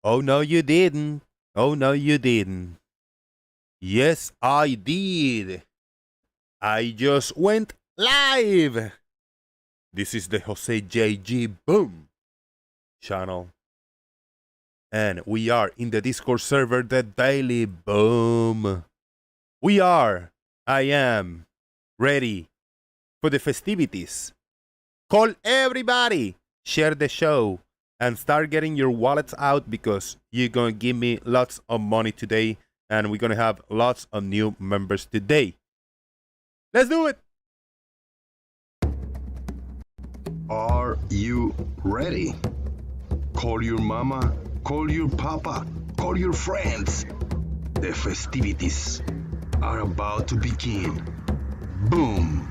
Oh, no, you didn't. Oh, no, you didn't. Yes, I did. I just went live. This is the Jose JG Boom channel. And we are in the Discord server, the Daily Boom. I am ready for the festivities. Call everybody, share the show, and start getting your wallets out because you're going to give me lots of money today, and we're going to have lots of new members today. Let's do it! Are you ready? Call your mama, call your papa, call your friends. The festivities are about to begin. Boom!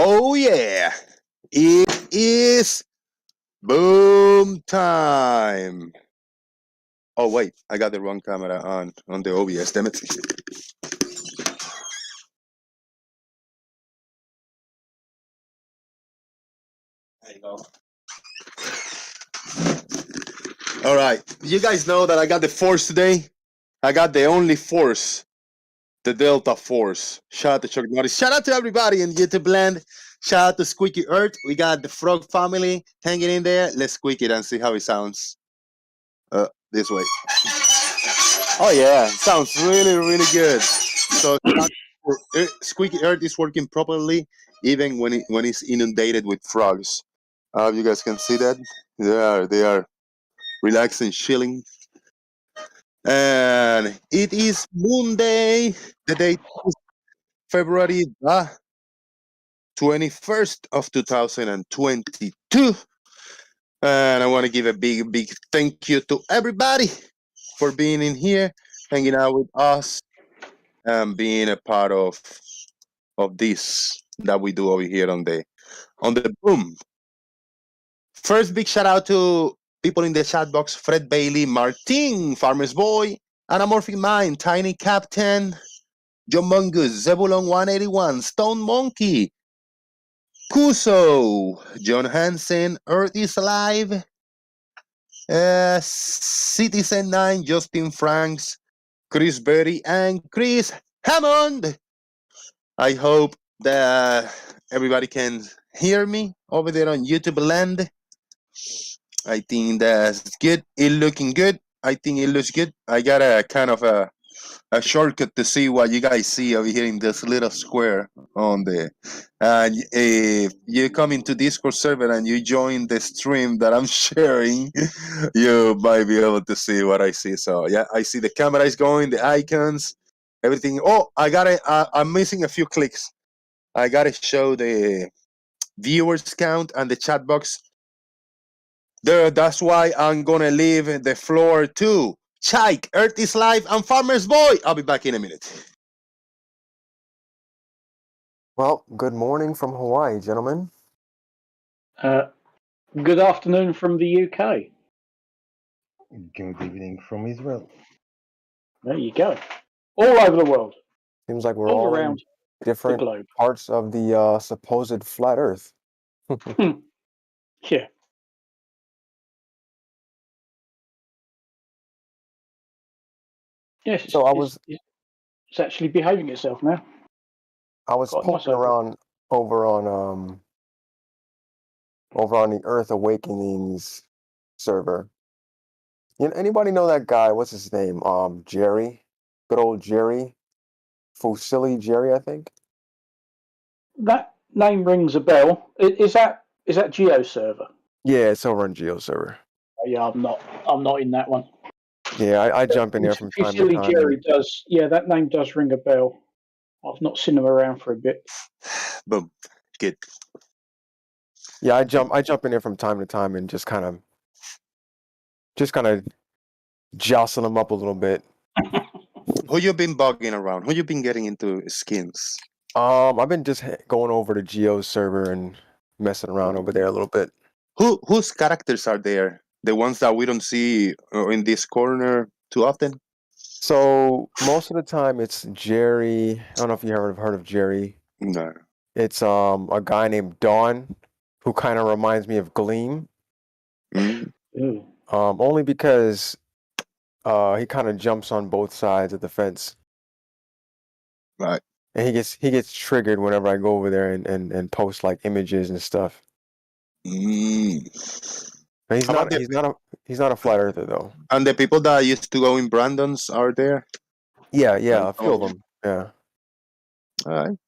Oh yeah, it is boom time. Oh wait, I got the wrong camera on the OBS. Damn it. There you go. All right, you guys know that I got the Force today. I got the only Force, the Delta Force. Shout out to Chuck Norris. Shout out to everybody in YouTube land. Shout out to Squeaky Earth. We got the Frog family hanging in there. Let's squeak it and see how it sounds. This way. Oh yeah, sounds really, really good. So Squeaky Earth is working properly, even when it's inundated with frogs. You guys can see that they are relaxing, chilling, and it is MoonDay. The date is February 21st of 2022, and I want to give a big, big thank you to everybody for being in here, hanging out with us, and being a part of this that we do over here on the boom. First, big shout out to people in the chat box: Fred Bailey, Martin, Farmer's Boy, Anamorphic Mind, Tiny Captain, John Mungus, Zebulon 181, Stone Monkey, Kuso, John Hansen, Earth is Alive, Citizen 9, Justin Franks, Chris Berry, and Chris Hammond. I hope that everybody can hear me over there on YouTube land. I think that's good. It looking good. I think it looks good. I got a kind of a shortcut to see what you guys see over here in this little square on the. And if you come into Discord server and you join the stream that I'm sharing, you might be able to see what I see. So yeah, I see the camera is going, the icons, everything. Oh, I got it. I'm missing a few clicks. I gotta show the viewers count and the chat box. There, that's why I'm gonna leave the floor to Chike, Earth is Live, and Farmer's Boy. I'll be back in a minute. Well, good morning from Hawaii, gentlemen. Good afternoon from the UK. Good evening from Israel. There you go. All over the world. Seems like we're all all around in different the globe. parts of the supposed flat Earth. Yeah. Yes. So It's actually behaving itself now. I was Got poking myself. around over on over on the Earth Awakenings server. Anybody know that guy? What's his name? Jerry. Good old Jerry. Fusilli Jerry, I think. That name rings a bell. Is that Geo server? Yeah, it's over on Geo server. Oh, yeah, I'm not in that one. Yeah, I jump in there from time to Silly time. Jerry does. Yeah, that name does ring a bell. I've not seen him around for a bit. Boom. Good. Yeah, I jump in there from time to time and just kind of jostle them up a little bit. Who you been bugging around? Who you been getting into skins? I've been just going over to Geo's server and messing around over there a little bit. Whose characters are there? The ones that we don't see in this corner too often? So most of the time it's Jerry. I don't know if you ever heard of Jerry. No. It's a guy named Dawn who kind of reminds me of Gleam. Mm. Only because he kind of jumps on both sides of the fence. Right. And he gets triggered whenever I go over there and post like images and stuff. Mm. And he's How not about he's not a flat earther though. And the people that used to go in Brandon's are there? Yeah, a few of them. Yeah. All right.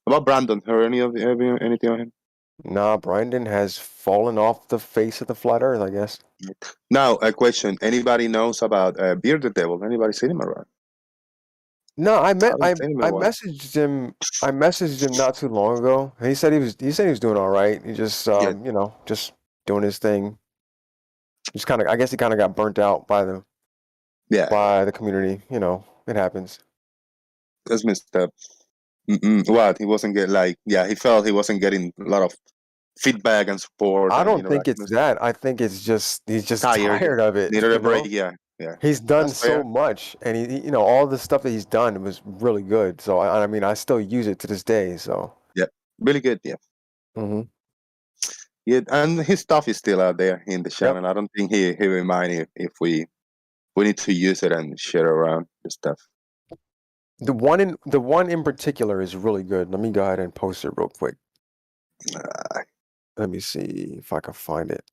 About Brandon, heard anything on him? Nah, Brandon has fallen off the face of the flat earth, I guess. Now, a question. Anybody knows about Bearded Devil? Anybody seen him around? No, I haven't seen him in a while. messaged him. I messaged him not too long ago. And he said he was doing all right. He just just doing his thing. Just kind of, I guess he kind of got burnt out by the community. It happens. That's messed up. What? He wasn't he felt he wasn't getting a lot of feedback and support. I don't think it's that. I think it's just he's just tired of it. Needed a break. Yeah. He's done That's so fair. much, and he all the stuff that he's done was really good. So I mean, I still use it to this day. So yeah, really good. Yeah. Mm-hmm. Yeah, and his stuff is still out there in the channel. I don't think he will mind if we need to use it and share around the stuff. The one in particular is really good. Let me go ahead and post it real quick. Let me see if I can find it.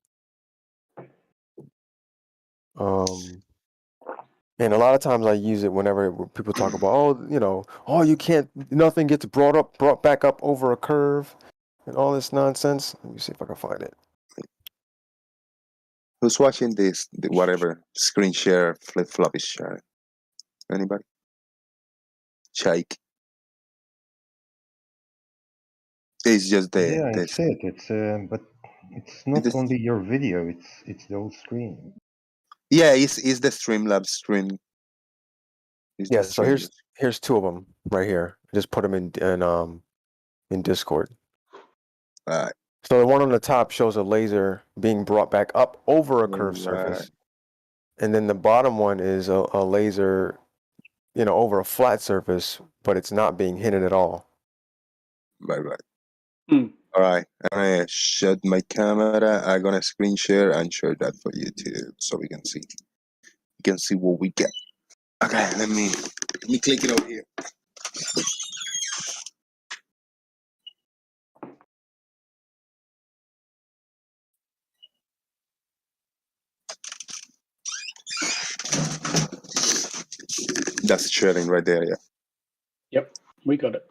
And a lot of times I use it whenever people talk about, you can't, nothing gets brought back up over a curve and all this nonsense. Let me see if I can find it. Who's watching this? Whatever screen share, flip flop is sharing. Anybody? Shake. It's just Yeah, I see it. It's but it's not only your video. It's the whole screen. Yeah, it's the Streamlabs screen. Yeah, so here's two of them right here. I just put them in Discord. All right. So the one on the top shows a laser being brought back up over a curved surface, and then the bottom one is a laser, over a flat surface, but it's not being hidden at all. Right. All right. I'm gonna shut my camera. I'm gonna screen share and share that for YouTube so we can see. You can see what we get. Okay, let me click it over here. That's sharing right there, yeah. Yep, we got it.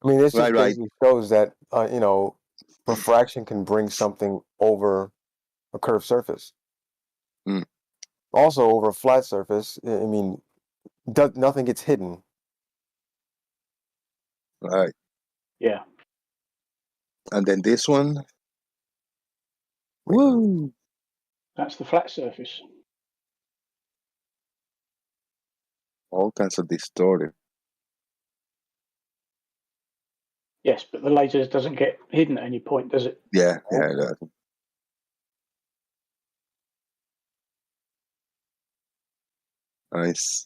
I mean, this just basically shows that refraction can bring something over a curved surface. Also, over a flat surface, I mean, nothing gets hidden. Right. Yeah. And then this one. Woo! That's the flat surface. All kinds of distorted. Yes, but the laser doesn't get hidden at any point, does it? Yeah, it does. Nice.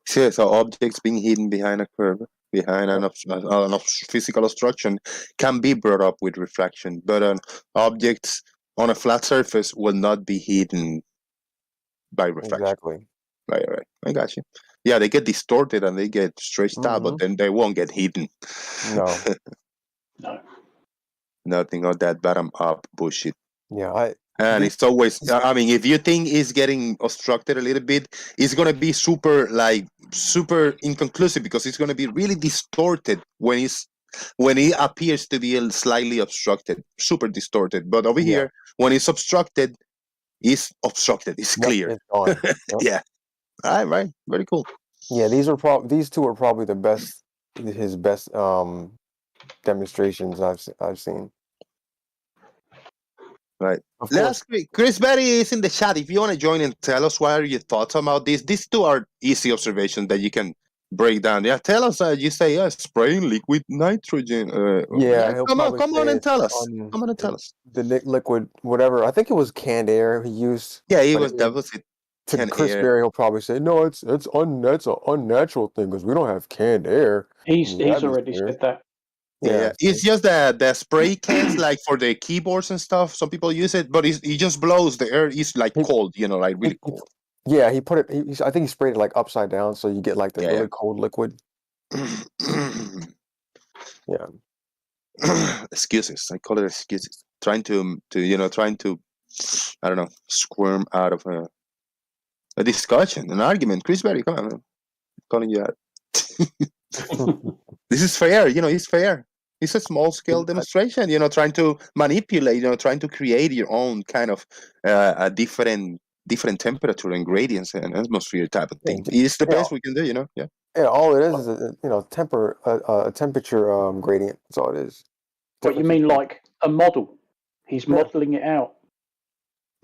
See, so objects being hidden behind a curve, behind an physical obstruction, can be brought up with refraction, but objects on a flat surface will not be hidden by refraction. Exactly. Right. I got you. Yeah, they get distorted and they get stretched out, but then they won't get hidden. No. No. Nothing of that bottom up bullshit. Yeah, And it's always, I mean, if you think it's getting obstructed a little bit, it's going to be super inconclusive because it's going to be really distorted when it appears to be slightly obstructed, super distorted. But over here, when it's obstructed, it's clear. It's gone. Yep. Yeah. All right. Very cool. Yeah, these two are probably his best demonstrations I've seen. Right. Of course. Chris Berry is in the chat. If you want to join and tell us what are your thoughts about this, these two are easy observations that you can break down. Yeah, tell us. You say, spraying liquid nitrogen. Come on and tell us. Come on and tell us. The liquid, whatever. I think it was canned air he used. Yeah, that was it. To Chris Berry, he'll probably say, "No, it's an unnatural thing because we don't have canned air." He's already said that. Yeah, it's just the spray cans, like for the keyboards and stuff. Some people use it, but it just blows. The air is like cold, like really cold. Yeah, he put it. I think he sprayed it like upside down, so you get like the really cold liquid. Yeah. Excuses. I call it excuses. Trying to I don't know, squirm out of a discussion, an argument. Chris Berry, come on, man. I'm calling you out. This is fair, it's fair. It's a small scale demonstration, trying to manipulate, trying to create your own kind of a different temperature and gradients and atmosphere type of thing. It's the best we can do, Yeah. Yeah, all it is a temperature gradient. That's all it is. What you mean, like a model? He's modeling it out.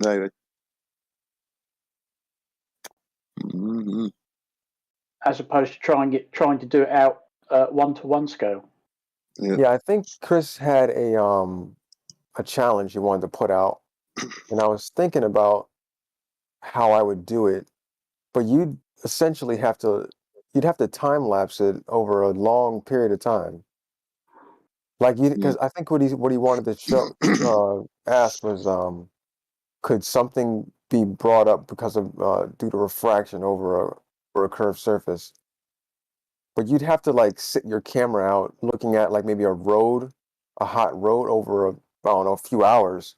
Right. Mm-hmm. As opposed to trying to do it out 1-to-1 scale. Yeah, I think Chris had a challenge he wanted to put out, and I was thinking about how I would do it, but you'd essentially have to time lapse it over a long period of time. Like because I think what he wanted to ask was could something be brought up because of due to refraction over a curved surface? But you'd have to like sit your camera out looking at like maybe a hot road over a few hours.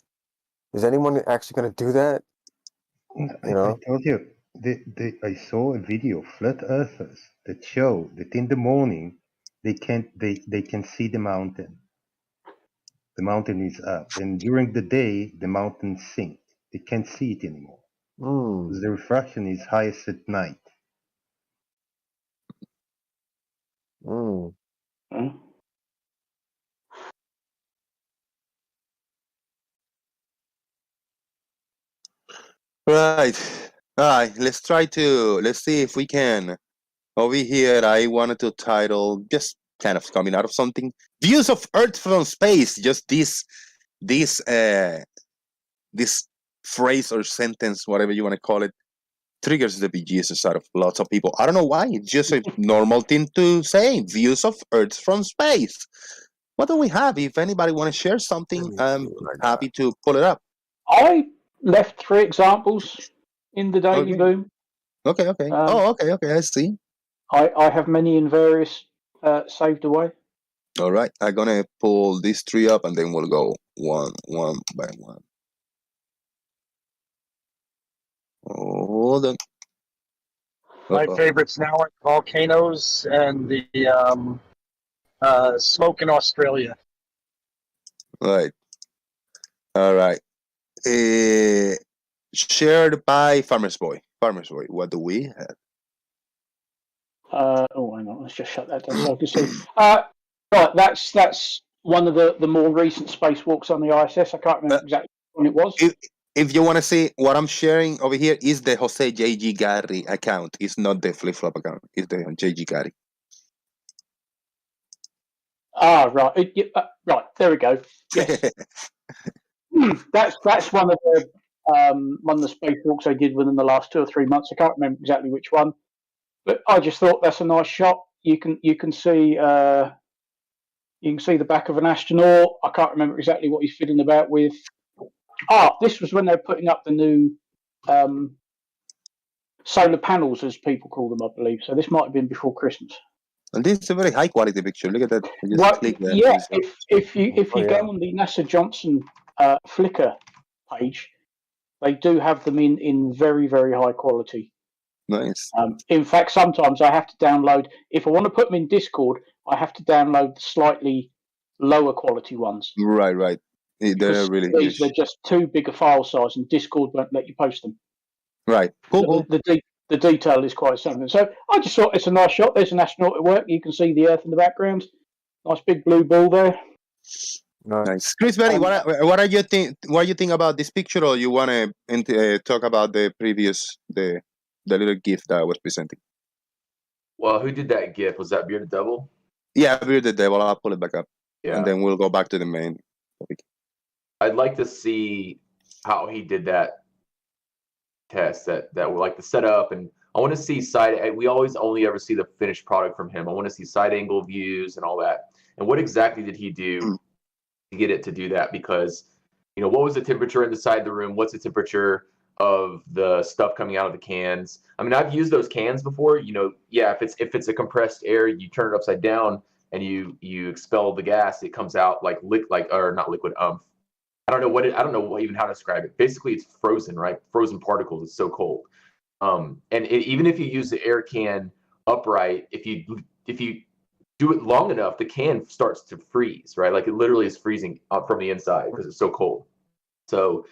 Is anyone actually going to do that? I told you, I saw a video of flat earthers that show that in the morning they can see the mountain. The mountain is up, and during the day the mountain sinks. They can't see it anymore. Because the refraction is highest at night. Right. All right. Let's see if we can. Over here, I wanted to title, just kind of coming out of something, Views of Earth from Space. Just this phrase or sentence, whatever you want to call it, triggers the bejesus out of lots of people. I don't know why. It's just a normal thing to say. Views of Earth from Space. What do we have? If anybody want to share something, I'm happy to pull it up. I left 3 examples in the Daily Boom. Okay. Okay. I see. I have many in various saved away. All right. I'm going to pull these 3 up and then we'll go one by one. Hold on. My favorites now are volcanoes and the smoke in Australia. Right. All right. Shared by Farmer's Boy. Farmer's Boy, what do we have? Hang on. Let's just shut that down so I can see. Right, that's one of the more recent spacewalks on the ISS. I can't remember exactly when it was. If you want to see what I'm sharing over here is the Jose J.G. Gary account. It's not the Flip Flop account. It's the J.G. Gary. Right. Right. There we go. Yes. That's one of the spacewalks I did within the last 2 or 3 months. I can't remember exactly which one, but I just thought that's a nice shot. You can see the back of an astronaut. I can't remember exactly what he's fiddling about with. This was when they were putting up the new solar panels, as people call them, I believe. So this might have been before Christmas. And this is a very high quality picture. Look at that. You just Well, click there. yeah, if you yeah. go on the NASA Johnson Flickr page, they do have them in very, very high quality. Nice. In fact, sometimes I have to download, if I want to put them in Discord, I have to download the slightly lower quality ones. Right. They're really huge. They're just too big a file size, and Discord won't let you post them. Right. Cool. The detail is quite something. So I just thought it's a nice shot. There's an astronaut at work. You can see the Earth in the background. Nice big blue ball there. Nice. Chris Berry, what are you think? What do you think about this picture, or you want to talk about the previous the little gift that I was presenting? Well, who did that gift? Was that Bearded Devil? Yeah, Bearded Devil. I'll pull it back up, and then we'll go back to the main topic. I'd like to see how he did that test, that like the setup, and I want to see side. We always only ever see the finished product from him. I want to see side angle views and all that. And what exactly did he do to get it to do that? Because what was the temperature inside the room? What's the temperature of the stuff coming out of the cans? I mean, I've used those cans before. If it's a compressed air, you turn it upside down and you expel the gas. It comes out like not liquid. I don't know even how to describe it. Basically, it's frozen, right? Frozen particles. It's so cold. Even if you use the air can upright, if you do it long enough, the can starts to freeze, right? Like it literally is freezing up from the inside because it's so cold. So,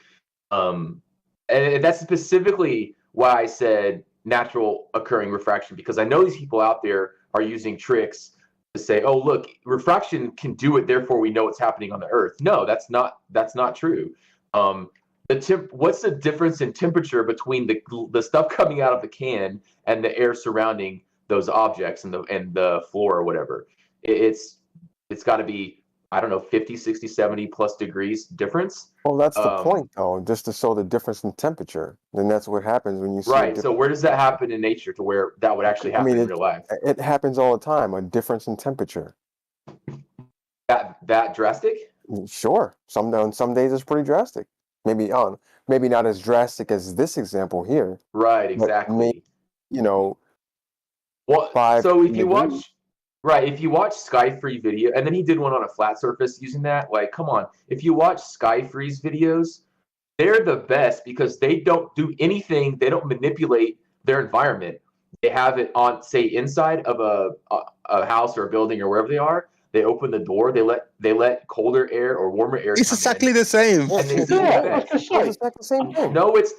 and that's specifically why I said natural occurring refraction, because I know these people out there are using tricks to say, oh, look, refraction can do it, therefore we know what's happening on the Earth. No, that's not true. What's the difference in temperature between the stuff coming out of the can and the air surrounding those objects and the floor or whatever? It's got to be, I don't know, 50, 60, 70 plus degrees difference. Well, that's the point, though, just to show the difference in temperature. And that's what happens when you see. Right. So where does that happen in nature to where that would actually happen in real life? It happens all the time, a difference in temperature. That drastic? Sure. On some days it's pretty drastic. Maybe not as drastic as this example here. Right, exactly. Well, so if you watch Skyfree video, and then he did one on a flat surface using that, like, come on. If you watch Skyfree's videos, they're the best because they don't do anything. They don't manipulate their environment. They have it on, say, inside of a house or a building or wherever they are. They open the door. They let colder air or warmer air. It's exactly the same. And they it's exactly the same thing. No, it's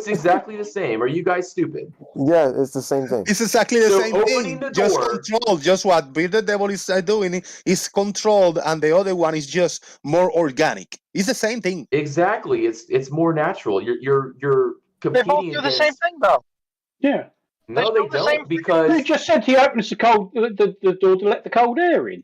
exactly the same. Are you guys stupid? Yeah, it's the same thing. It's exactly the same thing. Just controlled. Just what Bearded Devil is doing is controlled, and the other one is just more organic. It's the same thing. Exactly. It's more natural. You're competing. They both do the same thing, though. Yeah. No, they don't, because they just said he opens the door to let the cold air in.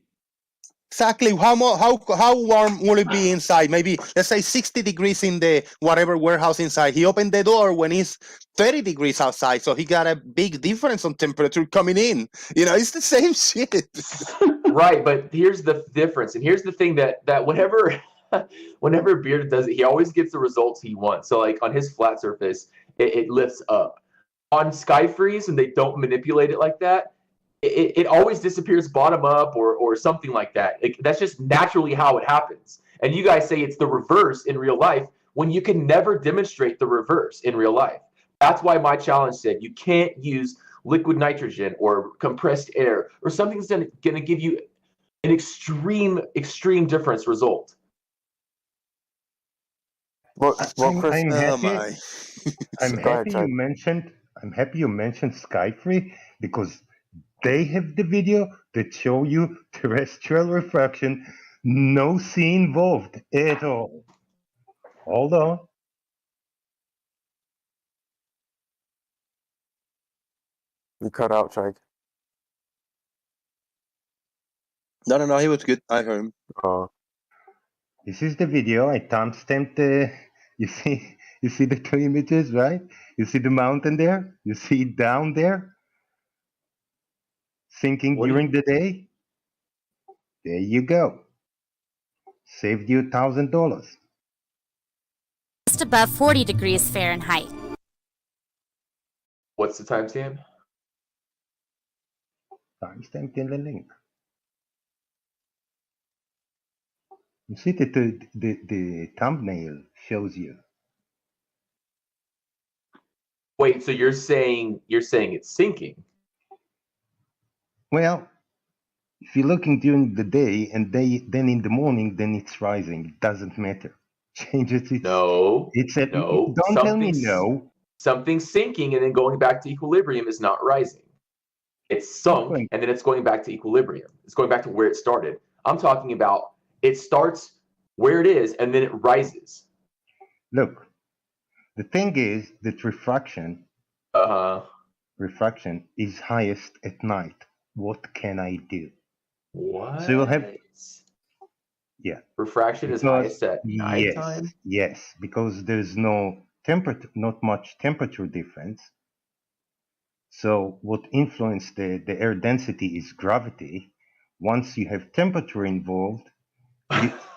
Exactly. How warm will it be inside? Maybe let's say 60 degrees in the whatever warehouse inside. He opened the door when it's 30 degrees outside, so he got a big difference on temperature coming in. It's the same shit. Right, but here's the difference, and here's the thing that whenever Bearded does it, he always gets the results he wants. So like on his flat surface, it lifts up. On Skyfreeze, and they don't manipulate it like that, it always disappears bottom up or something like that. That's just naturally how it happens. And you guys say it's the reverse in real life when you can never demonstrate the reverse in real life. That's why my challenge said you can't use liquid nitrogen or compressed air or something that's going to give you an extreme difference result. Well, Chris, I'm happy you mentioned Skyfree, because they have the video that show you terrestrial refraction, no C involved at all. Hold on. You cut out, Trike. No, he was good. I heard him. This is the video. I timestamped the. You see the two images, right? You see the mountain there. You see it down there, sinking during the day. There you go. Saved you $1,000. Just above 40 degrees Fahrenheit. What's the timestamp? Timestamp in the link. You see that the thumbnail shows you. Wait, so you're saying it's syncing? Well, if you're looking during the day and then in the morning, then it's rising. It doesn't matter. Change it. No. Don't tell me no. Something's sinking and then going back to equilibrium is not rising. It's sunk and then it's going back to equilibrium. It's going back to where it started. I'm talking about it starts where it is and then it rises. Look, the thing is that refraction is highest at night. What can I do? What? So you'll have refraction is highest at nighttime? Yes, because there's not much temperature difference. So what influences the air density is gravity. Once you have temperature involved,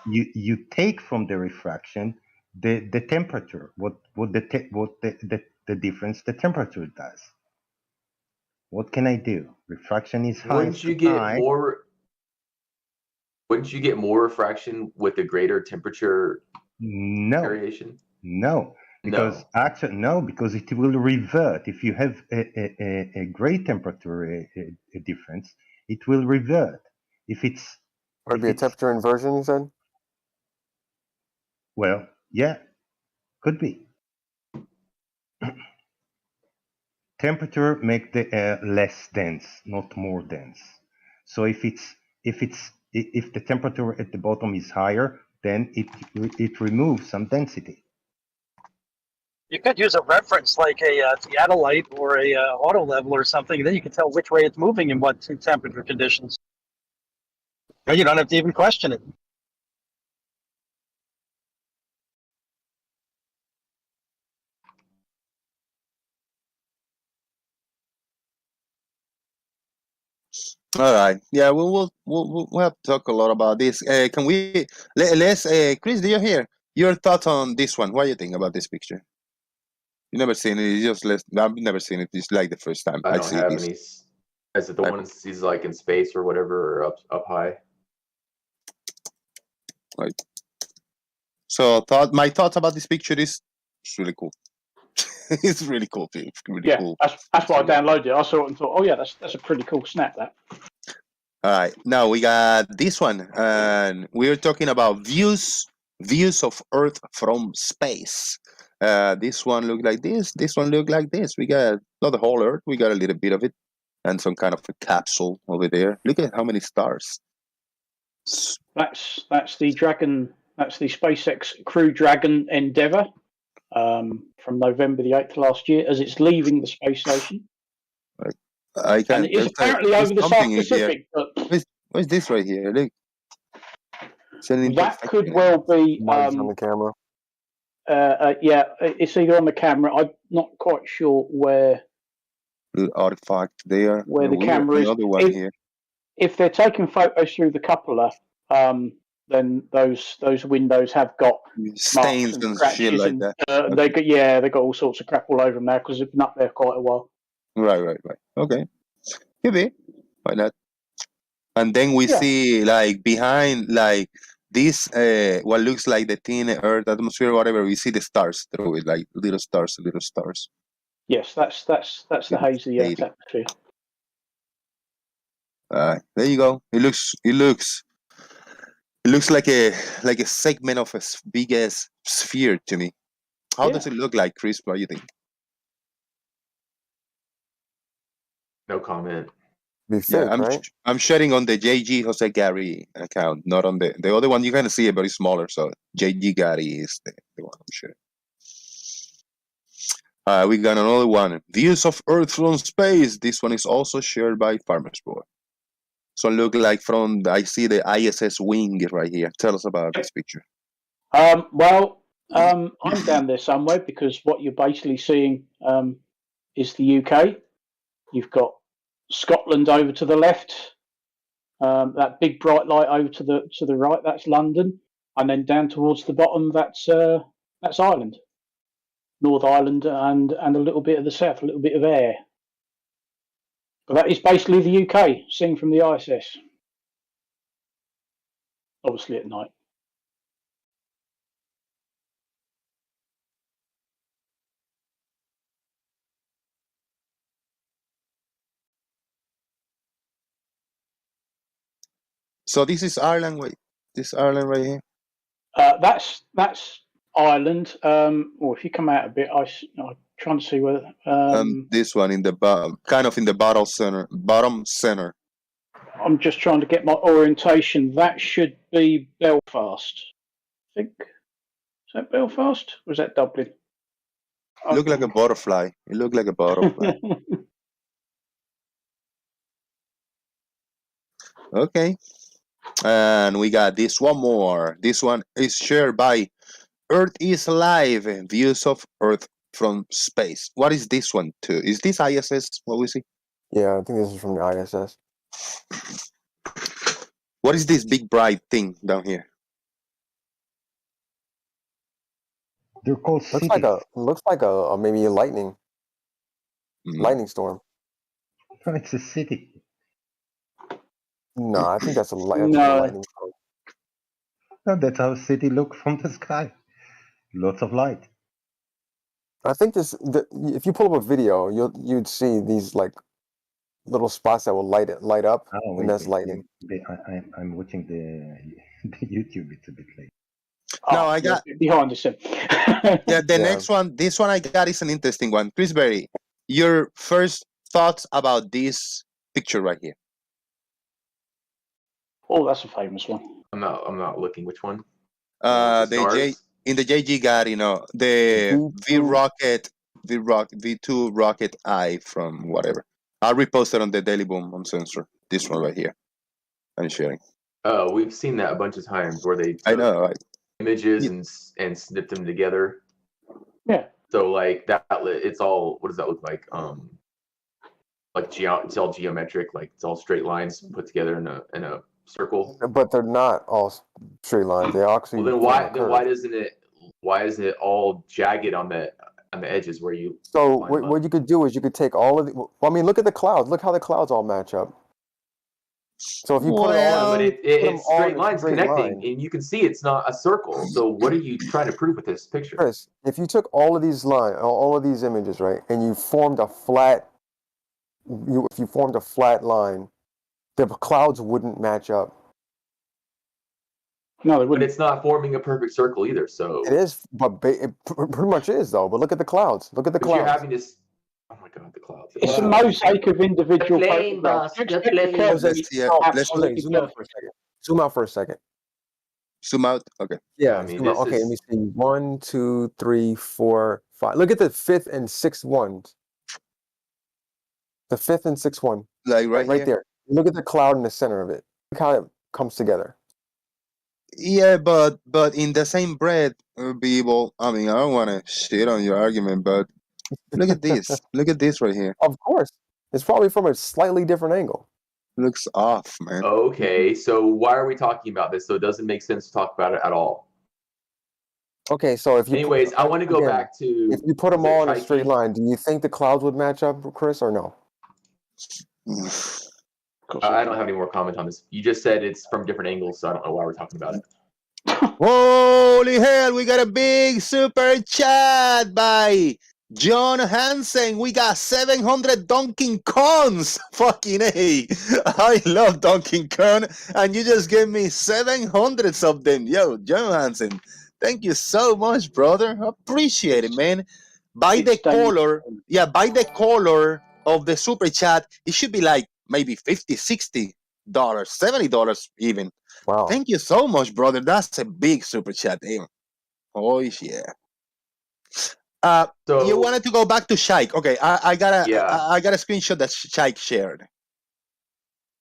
you take from the refraction the temperature, what the difference the temperature does. What can I do? Refraction is high. Wouldn't you get more refraction with a greater temperature variation? No, because because it will revert. If you have a great temperature difference, it will revert. If it's would it be a temperature inversion, you said? Well, yeah, could be. Temperature make the air less dense, not more dense. So if the temperature at the bottom is higher, then it removes some density. You could use a reference like a theodolite or a auto level or something, and then you can tell which way it's moving in what temperature conditions. And you don't have to even question it. All right. Yeah, we'll have to talk a lot about this. Can we let's Chris? Do you hear your thoughts on this one? What do you think about this picture? You never seen it. It's just I've never seen it. It's like the first time I don't see have this. any. Is it the one he's like in space or whatever, or up high? Right. So my thoughts about this picture is it's really cool. It's really cool. It's really cool. That's why I downloaded it. I saw it and thought, oh yeah, that's a pretty cool snap. That. All right. Now we got this one, and we're talking about views of Earth from space. This one look like this. This one look like this. We got not the whole Earth. We got a little bit of it, and some kind of a capsule over there. Look at how many stars. That's the Dragon. That's the SpaceX Crew Dragon Endeavour from November the 8th last year, as it's leaving the space station. And it is apparently over the South Pacific. But what's this right here? Look. That could well be on the camera. Yeah, it's either on the camera. I'm not quite sure where. Little artifact there. Where the camera is. Another one here. If they're taking photos through the cupola, then those windows have got stains and shit like that. They got all sorts of crap all over them now because they've been up there quite a while. Right. Okay, could be. Why not? And then we see like behind like this what looks like the thin Earth atmosphere or whatever. We see the stars through it, like little stars. Yes, that's the hazy Earth atmosphere. There you go. It looks like a segment of a big ass sphere to me. How does it look like, Chris? What do you think? No comment. I'm sharing on the JG Jose Gary account, not on the other one. You can see it, but it's smaller. So JG Gary is the one I'm sharing. We got another one. Views of Earth from space. This one is also shared by Farmers Boy. So look like I see the ISS wing right here. Tell us about this picture. I'm down there somewhere because what you're basically seeing is the UK. You've got Scotland over to the left. That big bright light over to the right. That's London, and then down towards the bottom. That's Ireland. North Island and a little bit of the south, a little bit of air. But that is basically the UK, seen from the ISS. Obviously at night. So this is Ireland. Wait, this Ireland right here. That's Ireland. Or if you come out a bit, I'm trying to see whether. This one in the bottom, kind of in the bottom center. I'm just trying to get my orientation. That should be Belfast. I think. Is that Belfast? Or is that Dublin? It looked like a butterfly. It looked like a butterfly. Okay. And we got this one more. This one is shared by Earth is Live, views of Earth from space. What is this one too? Is this ISS? What we see? Yeah, I think this is from the ISS. What is this big bright thing down here? They're called Looks cities. like a maybe a lightning storm. It's a city. No, I think that's a No. lightning storm. No, that's how a city looks from the sky. Lots of light. I think if you pull up a video, you'd see these like little spots that will light up, Oh, and that's lightning. I'm watching the YouTube. It's a bit late. No, I got behind the scene. the next one. This one I got is an interesting one. Chris Berry, your first thoughts about this picture right here? Oh, that's a famous one. I'm not looking. Which one? In the JG got, the V2 rocket eye from whatever. I'll repost it on the Daily Boom on Sensor. This one right here. I'm sharing. Oh, we've seen that a bunch of times where they I know, right? images and snip them together. Yeah. So like that, it's all. What does that look like? It's all geometric. Like it's all straight lines put together in a circle. But they're not all straight lines. They actually. Well, why isn't it all jagged on the edges where you? So what you could do is you could take all of the. Well, I mean, look at the clouds. Look how the clouds all match up. So if you put it all, but it's straight lines connecting, and you can see it's not a circle. So what are you trying to prove with this picture? Chris, if you took all of these all of these images, right, and you formed a flat, if you formed a flat line, the clouds wouldn't match up. No, they But wouldn't. it's not forming a perfect circle either. So it is, but it pretty much is though. But look at the clouds. Look at the clouds. You're having this. Oh my God, the clouds! It's a mosaic of individual photographs. Zoom out for a second. Zoom out. Okay. Yeah. I mean, zoom out. Okay. Let me see. 1, 2, 3, 4, 5. Look at the 5th and 6th ones. The 5th and 6th one. Like right there. Look at the cloud in the center of it. Look how it comes together. Yeah, but in the same breath, people. I mean, I don't want to shit on your argument, but look at this. Look at this right here. Of course, it's probably from a slightly different angle. Looks off, man. Okay, so why are we talking about this? So it doesn't make sense to talk about it at all. Okay, so if you. Anyways, I want to go back to. If you put them all in a straight line, do you think the clouds would match up, Chris, or no? I don't have any more comment on this. You just said it's from different angles, so I don't know why we're talking about it. Holy hell, we got a big super chat by John Hansen. We got 700 Donkey Kongs. Fucking A. I love Donkey Kong, and you just gave me 700 of them. Yo, John Hansen, thank you so much, brother. Appreciate it, man. By the color of the super chat, it should be like maybe $50, $60, $70 even. Wow. Thank you so much, brother. That's a big super chat. Damn. Oh, yeah. So you wanted to go back to Shike. Okay, I got a screenshot that Shike shared.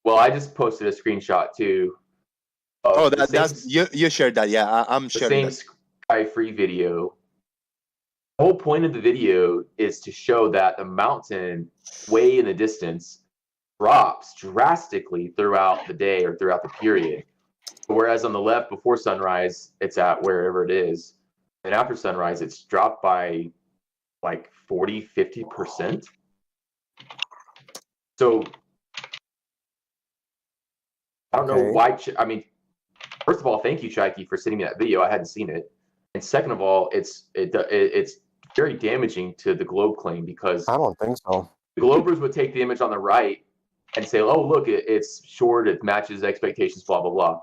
Well, I just posted a screenshot too. That's you shared that. Yeah, I'm sharing the same Sky Free video. The whole point of the video is to show that the mountain way in the distance drops drastically throughout the day or throughout the period. Whereas on the left, before sunrise, it's at wherever it is. And after sunrise, it's dropped by like 40, 50%. So I don't know why. I mean, first of all, thank you, Chaiki, for sending me that video. I hadn't seen it, and second of all, it's very damaging to the globe claim because I don't think so. The Globers would take the image on the right and say, "Oh, look, it's short. It matches expectations. Blah blah blah."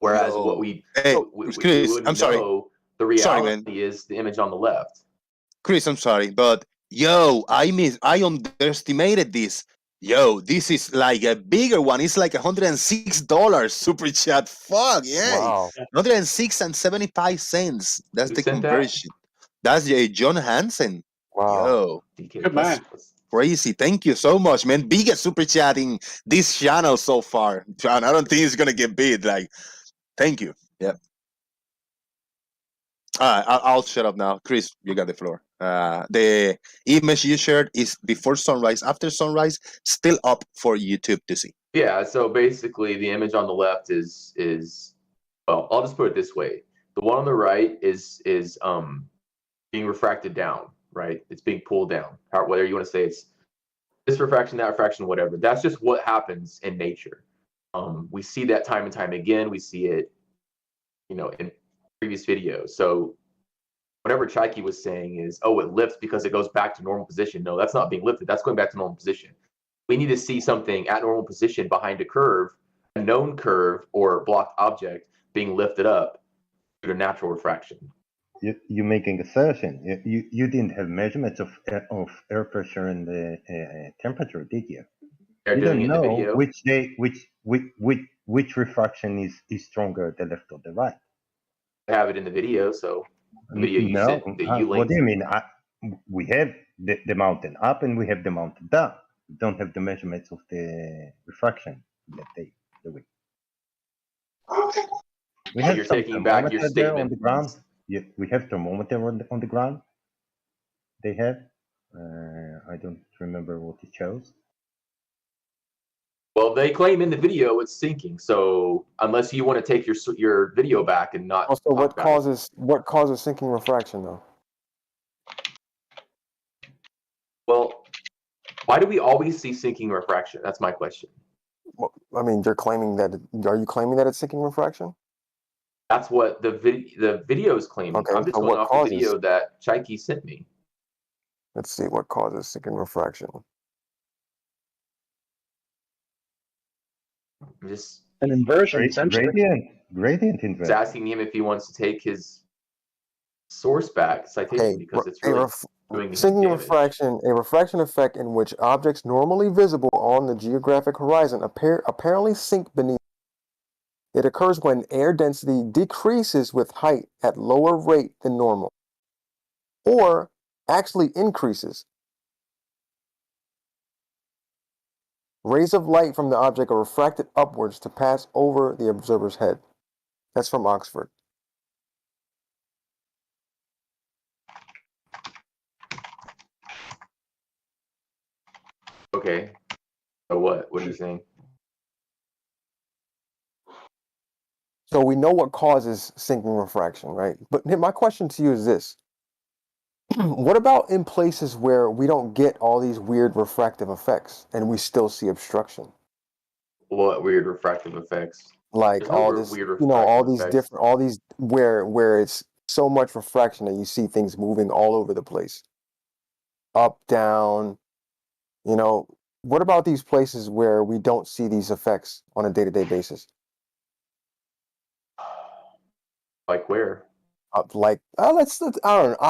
Whereas what we Chris, I'm sorry. Know, the reality is the image on the left. Chris, I'm sorry, but I underestimated this. This is like a bigger one. It's like $106 super chat. Fuck yeah, wow. 106.75. That's the conversion. That's John Hansen. Wow. Good man. Crazy. Thank you so much, man. Biggest super chat in this channel so far. John, I don't think it's gonna get big. Like, thank you. Yeah. I'll shut up now. Chris, you got the floor. The image you shared is before sunrise, after sunrise, still up for YouTube to see. Yeah, so basically the image on the left is well, I'll just put it this way. The one on the right is being refracted down, right? It's being pulled down. Whether you want to say it's this refraction, that refraction, whatever. That's just what happens in nature. We see that time and time again. We see it, in previous videos. So whatever Chaiki was saying is, oh, it lifts because it goes back to normal position. No, that's not being lifted. That's going back to normal position. We need to see something at normal position behind a curve, a known curve or blocked object being lifted up due to natural refraction. You're making assertion. You didn't have measurements of air pressure and the temperature, did you? They're you doing don't it in the know video. which refraction is stronger, the left or the right. I have it in the video, so the video you sent that you linked. What do you mean? We have the mountain up and we have the mountain down. We don't have the measurements of the refraction that they do. We have You're taking back your statement on the ground. Yeah, we have thermometer on the ground. They have. I don't remember what it shows. Well, they claim in the video it's sinking. So unless you want to take your video back and not. Also, what causes sinking refraction though? Well, why do we always see sinking refraction? That's my question. Well, I mean, you're claiming that. Are you claiming that it's sinking refraction? That's what the video is claiming. Okay, I'm just going off the video that Chaiki sent me. Let's see what causes sinking refraction. Just an inversion, essentially. Gradient inversion. Just asking him if he wants to take his source back citation because it's really doing sinking damage. refraction, a refraction effect in which objects normally visible on the geographic horizon apparently sink beneath. It occurs when air density decreases with height at lower rate than normal, or actually increases. Rays of light from the object are refracted upwards to pass over the observer's head. That's from Oxford. Okay. So what? What are you saying? So we know what causes sinking refraction, right? But my question to you is this. What about in places where we don't get all these weird refractive effects and we still see obstruction? What weird refractive effects? Like all this, all these different, all these where it's so much refraction that you see things moving all over the place. Up, down, what about these places where we don't see these effects on a day-to-day basis? Like where? I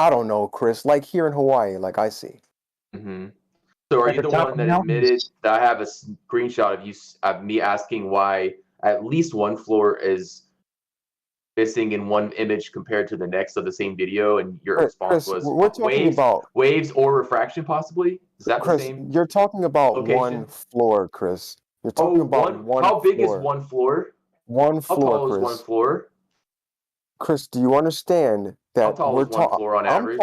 don't know, Chris. Like here in Hawaii, like I see. Mm-hmm. So are you the one that admitted that I have a screenshot of me asking why at least one floor is missing in one image compared to the next of the same video, and your response was we're talking about waves or refraction, possibly? Is that Chris, the same? You're talking about location? One floor, Chris. You're talking about one. How big floor. is one floor? One floor, How tall Chris. is one floor? Chris, do you understand that How tall is one floor on average?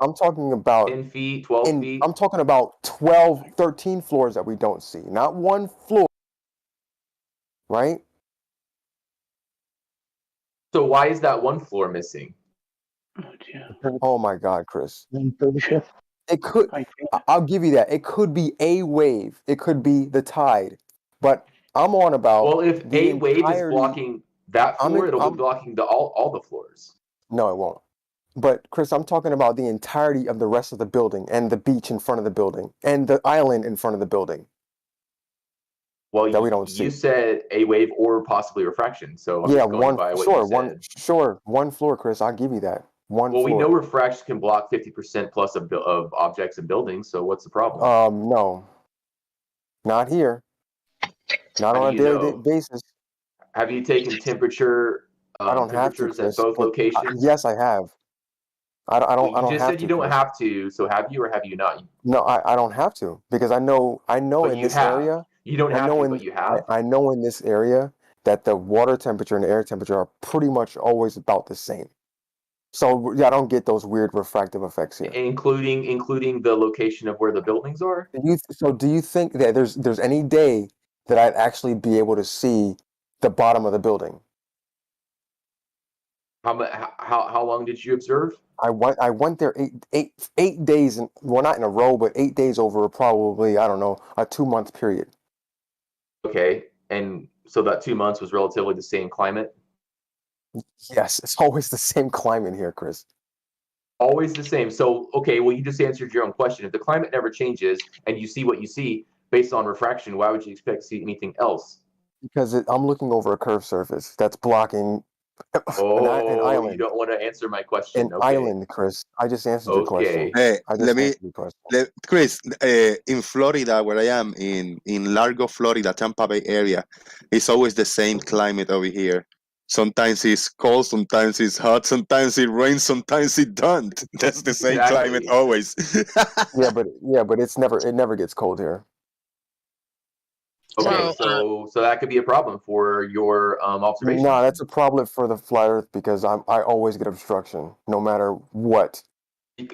I'm talking about 10 feet, 12 feet? I'm talking about 12, 13 floors that we don't see, not one floor. Right? So why is that one floor missing? Oh dear. Oh my God, Chris. Bullshit. It could. Thank you. I'll give you that. It could be a wave. It could be the tide. But I'm on about. Well, if the a wave is entirety- blocking that floor, it'll I'm- be blocking all the floors. No, it won't. But Chris, I'm talking about the entirety of the rest of the building and the beach in front of the building and the island in front of the building. Well, that we don't see. You said a wave or possibly refraction, so I'm just going by what you said. One floor, Chris. I'll give you that. One floor. We know refraction can block 50% plus of objects and buildings. So what's the problem? No, not here. Not How on a do you daily know? basis. Have you taken temperature? I don't have to, temperatures Chris. at both locations? Yes, I have. I don't. You I don't just have said to, you don't Chris. have to. So have you or have you not? No, I don't have to because I know But in you this have. area. You don't have to, but you have. I know in this area that the water temperature and the air temperature are pretty much always about the same. So yeah, I don't get those weird refractive effects here. Including the location of where the buildings are. Do you think that there's any day that I'd actually be able to see the bottom of the building? How long did you observe? I went there 8 days, well, not in a row, but 8 days over probably, I don't know, a 2-month period. Okay, and so that 2 months was relatively the same climate? Yes, it's always the same climate here, Chris. Always the same. So, okay, well, you just answered your own question. If the climate never changes and you see what you see based on refraction, why would you expect to see anything else? Because I'm looking over a curved surface that's blocking an island. You don't want to answer my question. An island, Chris. I just answered your question. Hey, Chris, in Florida, where I am, in Largo, Florida, Tampa Bay area, it's always the same climate over here. Sometimes it's cold, sometimes it's hot, sometimes it rains, sometimes it don't. That's the same climate always. yeah, but it never gets cold here. Okay, so that could be a problem for your observation. No, that's a problem for the flat Earth because I always get obstruction, no matter what.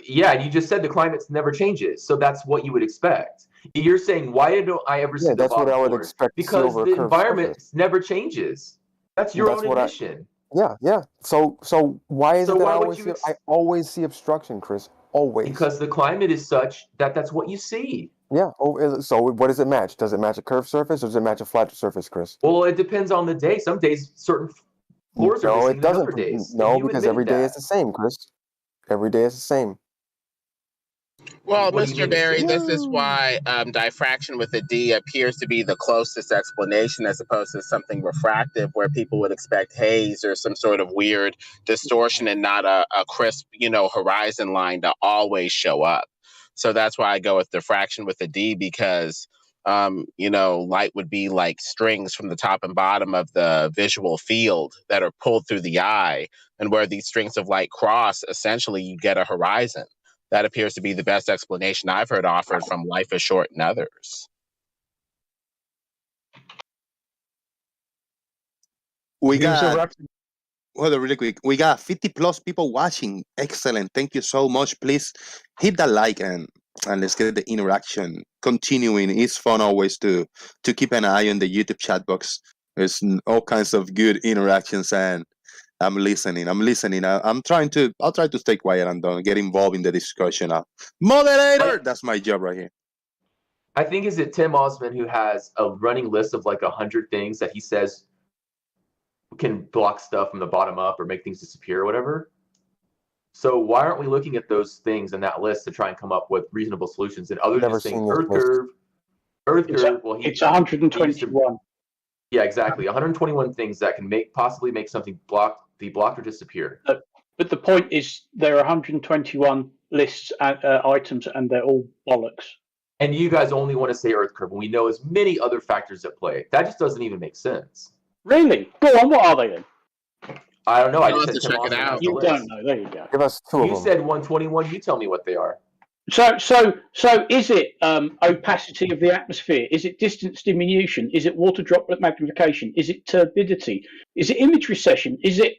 Yeah, you just said the climate never changes, so that's what you would expect. You're saying, why don't I ever see the bottom floor? That's what I would expect. Because the environment never changes. That's your own admission. Yeah. So why is it that I always see obstruction, Chris? Always. Because the climate is such that that's what you see. Yeah. So what does it match? Does it match a curved surface or does it match a flat surface, Chris? Well, it depends on the day. Some days, certain floors are missing than other days. No, because every day is the same, Chris. Every day is the same. Well, Mr. Berry, this is why diffraction with a D appears to be the closest explanation as opposed to something refractive where people would expect haze or some sort of weird distortion and not a crisp, horizon line to always show up. So that's why I go with diffraction with a D because, light would be like strings from the top and bottom of the visual field that are pulled through the eye. And where these strings of light cross, essentially you get a horizon. That appears to be the best explanation I've heard offered from Life is Short and others. We got, really quick, we got 50 plus people watching. Excellent. Thank you so much. Please hit that like and let's get the interaction continuing. It's fun always to keep an eye on the YouTube chat box. There's all kinds of good interactions and I'm listening. I'll try to stay quiet and don't get involved in the discussion. Moderator, that's my job right here. I think is it Tim Osmond who has a running list of like 100 things that he says can block stuff from the bottom up or make things disappear or whatever. So why aren't we looking at those things in that list to try and come up with reasonable solutions? And other than saying Earth curve. Well, it's 121. Yeah, exactly. 121 things that can possibly make something be blocked or disappear. But the point is, there are 121 lists items, and they're all bollocks. And you guys only want to say Earth curve when we know as many other factors at play. That just doesn't even make sense. Really? Go on. What are they then? I don't know. I just said check it out. You don't know. There you go. Give us two of them. You said 121. You tell me what they are. So is it opacity of the atmosphere? Is it distance diminution? Is it water droplet magnification? Is it turbidity? Is it image recession? Is it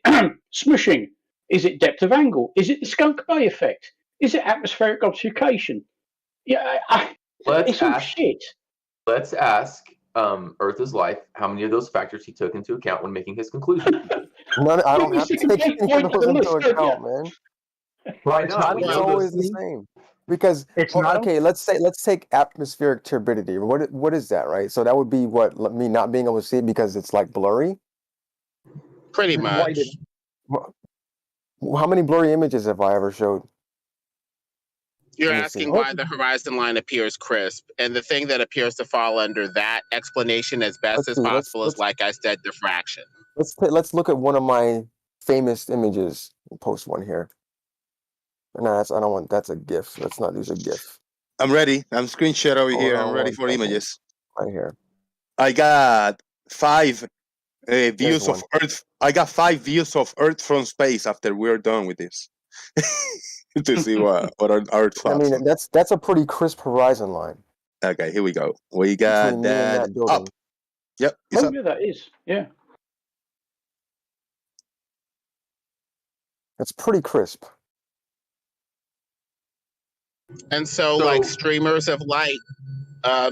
smushing? Is it depth of angle? Is it the Skunk Bay effect? Is it atmospheric obfuscation? Yeah, it's all shit. Let's ask Earth is Life how many of those factors he took into account when making his conclusion. I don't have to take any of those into account, man. Why It's not? not We It's know always those. the same. Because It's not. okay, let's take atmospheric turbidity. What is that, right? So that would be what me not being able to see it because it's like blurry. Pretty It's much. whited. How many blurry images have I ever showed? You're Let me see. asking why the horizon line appears crisp, and the thing that appears to fall under that explanation as best Let's as see. possible is, like I said, diffraction. Let's look at one of my famous images. I'll post one here. No, I don't want. That's a GIF. Let's not use a GIF. I'm ready. I'm screenshot over Hold here. on I'm ready one for second. images. Right here. I got 5 There's views of one. Earth. I got 5 views of Earth from space after we're done with this. To see what our I thoughts mean, on. that's a pretty crisp horizon line Okay, here we go. We got between me and that that building. up. Yep, it's Oh up. yeah, that is. Yeah. It's pretty crisp. And so, like streamers of light,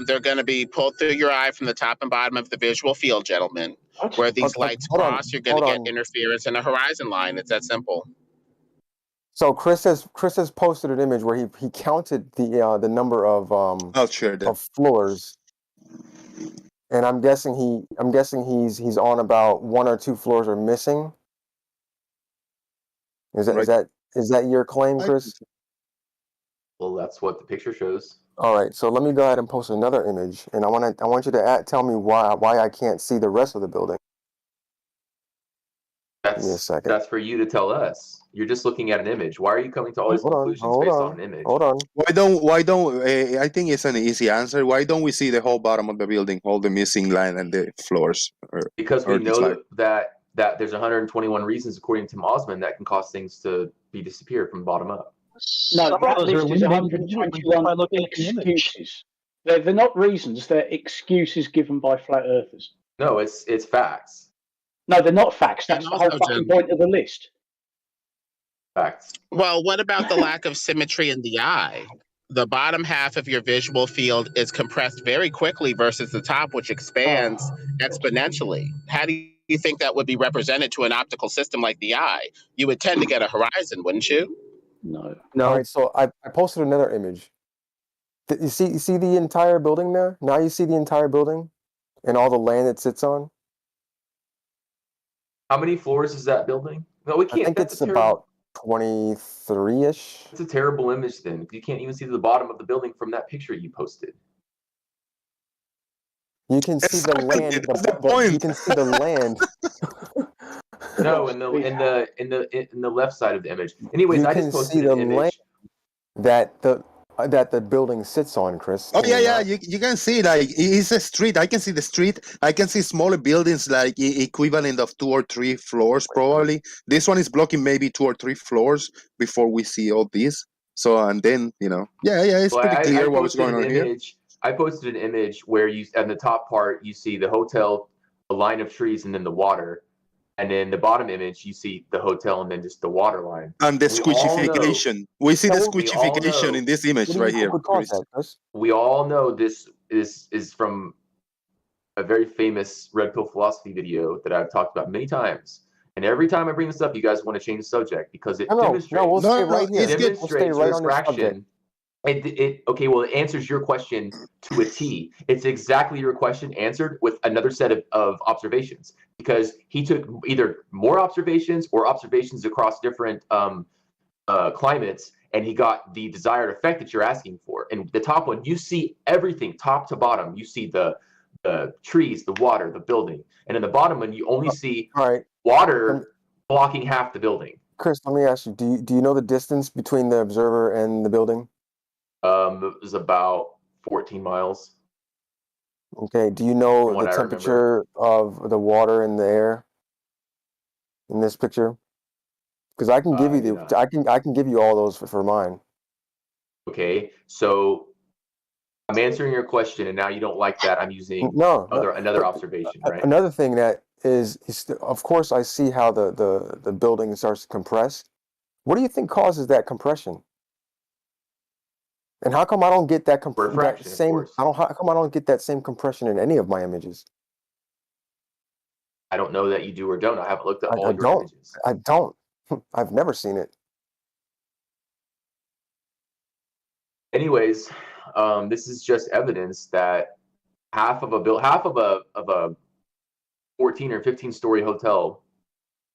they're going to be pulled through your eye from the top and bottom of the visual field, gentlemen. Where these lights cross, you're going to get interference in a horizon line. It's that simple. So Chris has posted an image where he counted the number of I'll share that. of floors, and I'm guessing he's on about 1 or 2 floors are missing. Is that your claim, Chris? Well, that's what the picture shows. All right, so let me go ahead and post another image, and I want you to tell me why I can't see the rest of the building. Give me a second. That's for you to tell us. You're just looking at an image. Why are you coming to all these conclusions based on an image? Hold on. Why don't I think it's an easy answer. Why don't we see the whole bottom of the building, all the missing line and the floors? Because we know that there's 121 reasons, according to Osman, that can cause things to disappear from bottom up. No, Some that of those are list is eliminated by 121 looking at the image. excuses. They're not reasons. They're excuses given by flat earthers. No, it's facts. No, they're not facts. That's the whole fucking point of the list. Facts. Well, what about the lack of symmetry in the eye? The bottom half of your visual field is compressed very quickly versus the top, which expands exponentially. How do you think that would be represented to an optical system like the eye? You would tend to get a horizon, wouldn't you? No. All right, so I posted another image. You see the entire building there? Now you see the entire building and all the land it sits on? How many floors is that building? No, we can't. I think it's about 23-ish. It's a terrible image then. You can't even see the bottom of the building from that picture you posted. You can see the land. You can see the land. No, in the left side of the image. Anyways, you I can just posted see the an image that the building sits on, Chris. Oh yeah. You can see like it's a street. I can see the street. I can see smaller buildings like equivalent of 2 or 3 floors probably. This one is blocking maybe 2 or 3 floors before we see all these. So and then it's pretty clear what was going on here. I posted an image where you on the top part you see the hotel, a line of trees, and then the water. And then the bottom image, you see the hotel and then just the water line. And the squishification. We see the squishification in this image right here. We all know this is from a very famous Red Pill Philosophy video that I've talked about many times. And every time I bring this up, you guys want to change the subject because it demonstrates. We'll stay right here. It demonstrates refraction. It answers your question to a T. It's exactly your question answered with another set of observations because he took either more observations or observations across different climates, and he got the desired effect that you're asking for. And the top one, you see everything top to bottom. You see the trees, the water, the building, and in the bottom one, you only see water blocking half the building. Chris, let me ask you: Do you know the distance between the observer and the building? It was about 14 miles. Okay. Do you know the temperature of the water in the air in this picture? Because I can give you I can give you all those for mine. Okay, so I'm answering your question, and now you don't like that. I'm using another observation, right? Another thing that is of course I see how the building starts to compress. What do you think causes that compression? And how come I don't get that compression? How come I don't get that same compression in any of my images? I don't know that you do or don't. I haven't looked at all your images. I don't. I've never seen it. Anyways, this is just evidence that half of a 14 or 15-story hotel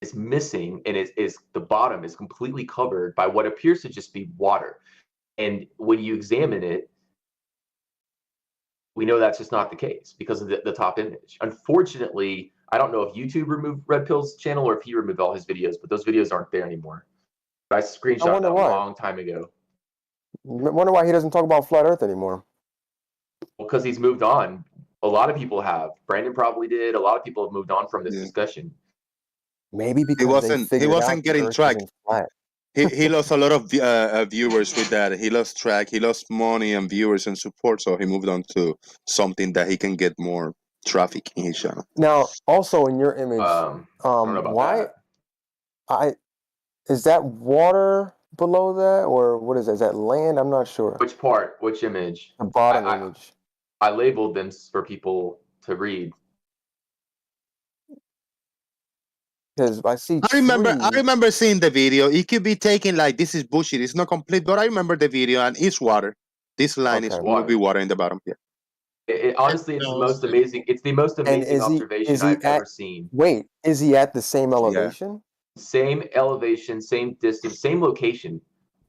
is missing, and is the bottom is completely covered by what appears to just be water. And when you examine it, we know that's just not the case because of the top image. Unfortunately, I don't know if YouTube removed Red Pill's channel or if he removed all his videos, but those videos aren't there anymore. I screenshot that a long time ago. I wonder why he doesn't talk about flat Earth anymore. Because he's moved on. A lot of people have. Brandon probably did. A lot of people have moved on from this discussion. Maybe because he wasn't getting tracked. He lost a lot of viewers with that. He lost track. He lost money and viewers and support. So he moved on to something that he can get more traffic in his channel. Now, also in your image, I don't know about that. Is that water below that, or what is that? Is that land? I'm not sure. Which part? Which image? The bottom image. I labeled them for people to read. Because I remember seeing the video. It could be taken like this is bullshit. It's not complete, but I remember the video and it's water. This line will be water in the bottom. Yeah. Honestly, it's the most amazing. It's the most amazing observation I've ever seen. Wait, is he at the same elevation? Yeah. Same elevation, same distance, same location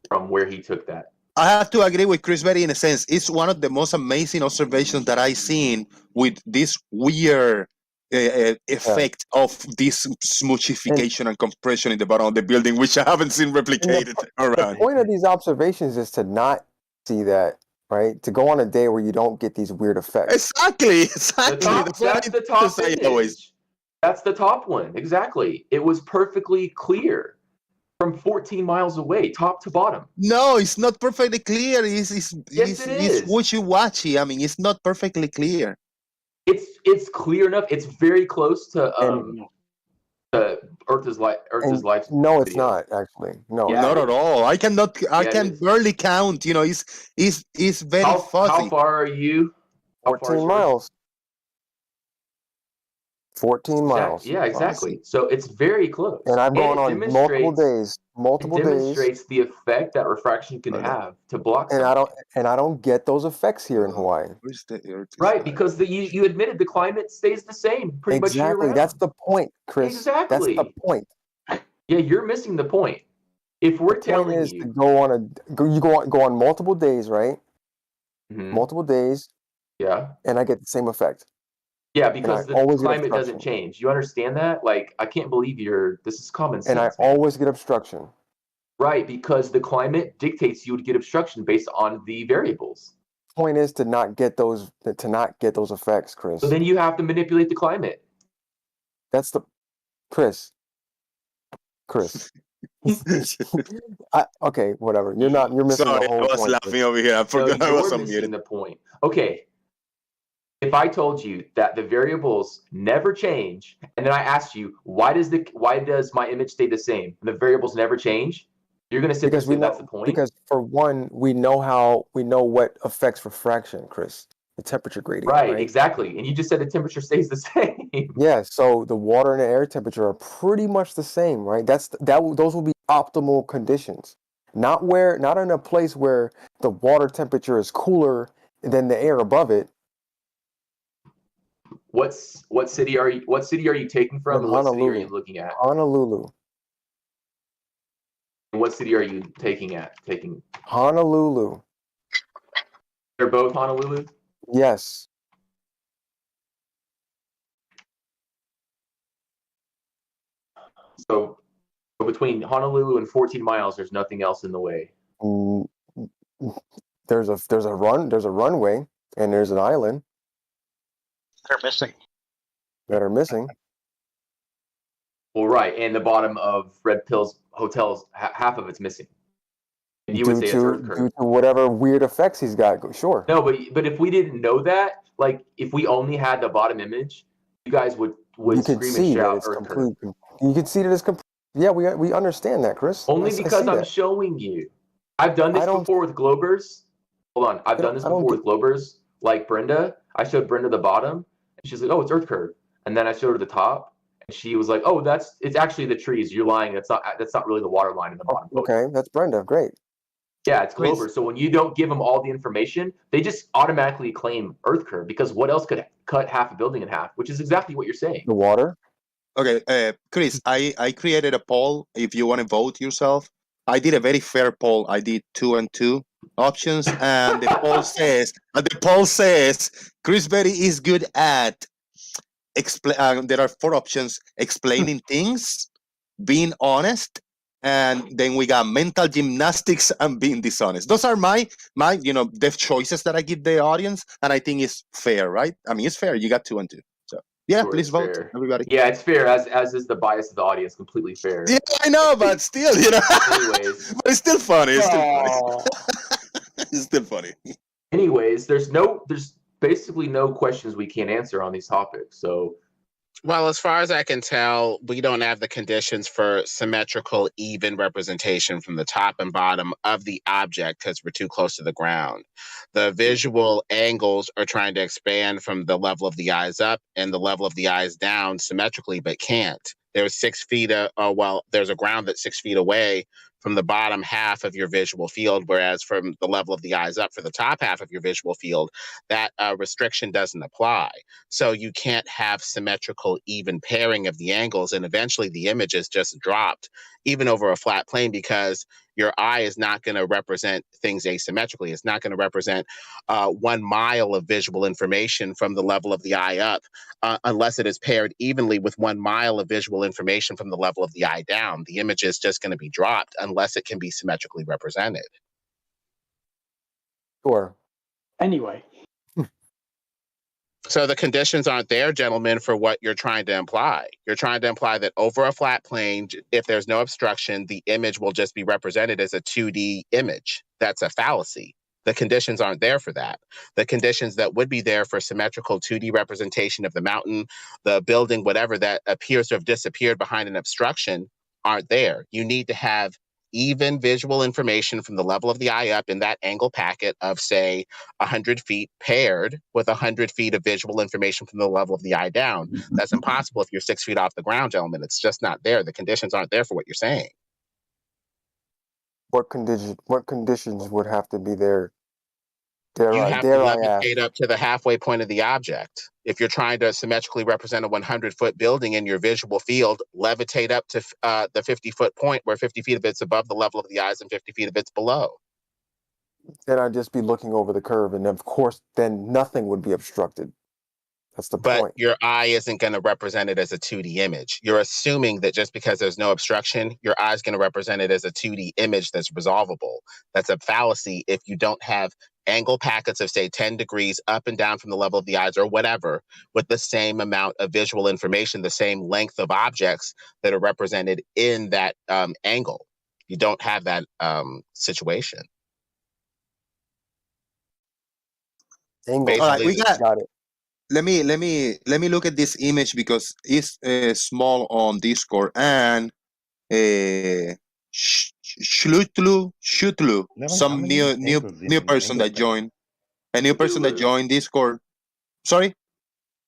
from where he took that. I have to agree with Chris Berry in a sense. It's one of the most amazing observations that I've seen with this weird effect of this smoochification and compression in the bottom of the building, which I haven't seen replicated around. The point of these observations is to not see that, right? To go on a day where you don't get these weird effects. Exactly. That's the top image. That's the top one. Exactly. It was perfectly clear from 14 miles away, top to bottom. No, it's not perfectly clear. It's wishy-washy. I mean, it's not perfectly clear. It's clear enough. It's very close to Earth is Life. No, it's not actually. No, not at all. I can barely count. You know, it's very fuzzy. How far are you? 14 miles. 14 miles. Yeah, exactly. So it's very close. And I'm going on multiple days. It demonstrates the effect that refraction can have to block. And I don't get those effects here in Hawaii. Right, because you admitted the climate stays the same pretty much year round. That's the point, Chris. Exactly. That's the point. Yeah, you're missing the point. If we're telling you to go on multiple days, right? Mm-hmm. Multiple days. Yeah. And I get the same effect. Yeah, because the climate doesn't change. You understand that? Like, I can't believe this is common sense. And I always get obstruction. Right, because the climate dictates you would get obstruction based on the variables. Point is to not get those effects, Chris. So then you have to manipulate the climate. That's the Chris. Okay, whatever. You're missing the whole point. I was laughing over here. I forgot I was missing the point. Okay. If I told you that the variables never change, and then I asked you, why does my image stay the same? And the variables never change. You're going to say that's the point. Because for one, we know what affects refraction, Chris. The temperature gradient. Right, exactly. And you just said the temperature stays the same. Yeah. So the water and the air temperature are pretty much the same, right? Those will be optimal conditions. Not in a place where the water temperature is cooler than the air above it. What city are you taking from? And what city are you looking at? Honolulu. And what city are you taking? Honolulu. They're both Honolulu? Yes. So between Honolulu and 14 miles, there's nothing else in the way. There's a runway, and there's an island. That are missing. Well, right, and the bottom of Red Pill's hotels, half of it's missing. And you would say it's Earth curve. Due to whatever weird effects he's got. Sure. No, but if we didn't know that, like if we only had the bottom image, you guys would scream and shout Earth curve. You could see that it's complete. Yeah, we understand that, Chris. Only because I'm showing you. I've done this before with Globers. Hold on, I've done this before with Globers. Like Brenda, I showed Brenda the bottom. She's like, oh, it's Earth curve. And then I showed her the top, and she was like, oh, it's actually the trees. You're lying. That's not really the water line in the bottom. Okay, that's Brenda. Great. Yeah, it's Clover. So when you don't give them all the information, they just automatically claim Earth curve, because what else could cut half a building in half? Which is exactly what you're saying. The water. Okay, Chris, I created a poll. If you want to vote yourself, I did a very fair poll. I did 2 and 2 options, and the poll says Chris Berry is good at explain. There are 4 options: explaining things, being honest, and then we got mental gymnastics and being dishonest. Those are my the choices that I give the audience, and I think it's fair, right? I mean, it's fair. You got 2 and 2. So yeah, Sure, please it's vote, fair. everybody. Yeah, it's fair, as is the bias of the audience, completely fair. Yeah, I know, but still, Anyways. but it's still funny. It's still funny. It's still funny. Anyways, there's basically no questions we can't answer on these topics. So, well, as far as I can tell, we don't have the conditions for symmetrical, even representation from the top and bottom of the object because we're too close to the ground. The visual angles are trying to expand from the level of the eyes up and the level of the eyes down symmetrically, but can't. There's 6 feet, there's a ground that's 6 feet away from the bottom half of your visual field, whereas from the level of the eyes up for the top half of your visual field, that restriction doesn't apply. So you can't have symmetrical, even pairing of the angles, and eventually the image is just dropped, even over a flat plane, because your eye is not going to represent things asymmetrically. It's not going to represent 1 mile of visual information from the level of the eye up, unless it is paired evenly with 1 mile of visual information from the level of the eye down. The image is just going to be dropped unless it can be symmetrically represented. Sure. Anyway. So the conditions aren't there, gentlemen, for what you're trying to imply. You're trying to imply that over a flat plane, if there's no obstruction, the image will just be represented as a 2D image. That's a fallacy. The conditions aren't there for that. The conditions that would be there for symmetrical 2D representation of the mountain, the building, whatever that appears to have disappeared behind an obstruction aren't there. You need to have even visual information from the level of the eye up in that angle packet of, say, 100 feet paired with 100 feet of visual information from the level of the eye down. That's impossible if you're 6 feet off the ground, gentlemen. It's just not there. The conditions aren't there for what you're saying. What conditions would have to be there? You have to levitate up to the halfway point of the object. If you're trying to symmetrically represent a 100-foot building in your visual field, levitate up to the 50-foot point where 50 feet of it's above the level of the eyes and 50 feet of it's below. Then I'd just be looking over the curve, and of course, then nothing would be obstructed. That's the point. But your eye isn't going to represent it as a 2D image. You're assuming that just because there's no obstruction, your eye is going to represent it as a 2D image that's resolvable. That's a fallacy if you don't have angle packets of, say, 10 degrees up and down from the level of the eyes or whatever, with the same amount of visual information, the same length of objects that are represented in that angle. You don't have that situation. All right, we got it. Let me look at this image because it's small on Discord, and Shutlu, some new person that joined, a new person that joined Discord. Sorry,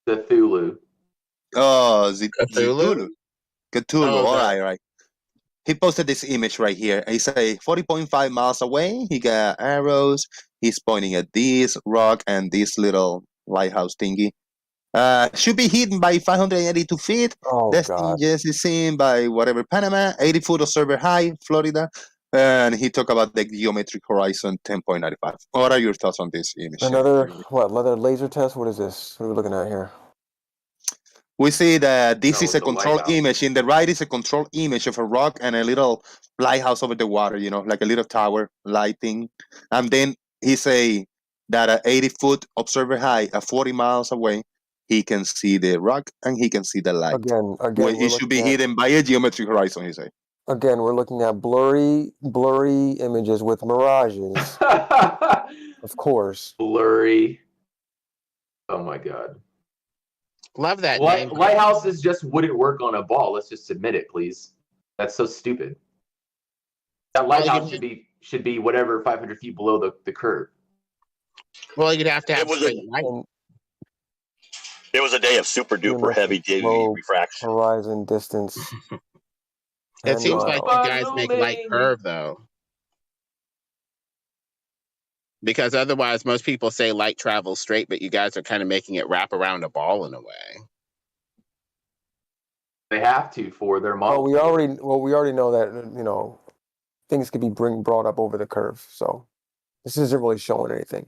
Cthulhu. Oh, Cthulhu. Cthulhu. All right. He posted this image right here. He's 40.5 miles away. He got arrows. He's pointing at this rock and this little lighthouse thingy. Should be hidden by 582 feet. Destined just is seen by whatever Panama, 80 foot observer high, Florida. And he talked about the geometric horizon 10.95. What are your thoughts on this image? Another laser test? What is this? What are we looking at here? We see that this is a control image. In the right is a control image of a rock and a little lighthouse over the water, like a little tower lighting. And then he say that at 80 foot observer high, at 40 miles away, he can see the rock and he can see the light. Again, when it should be hidden by a geometric horizon, he say. Again, we're looking at blurry images with mirages. Of course. Blurry. Oh my God. Love that name. Lighthouses just wouldn't work on a ball. Let's just admit it, please. That's so stupid. That lighthouse should be whatever 500 feet below the curve. Well, you'd have to have It was a day of super duper heavy UV refraction. Horizon distance. It seems like you guys make light curve though. Because otherwise, most people say light travels straight, but you guys are kind of making it wrap around a ball in a way. They have to for their model. We already know that things could be brought up over the curve. So this isn't really showing anything.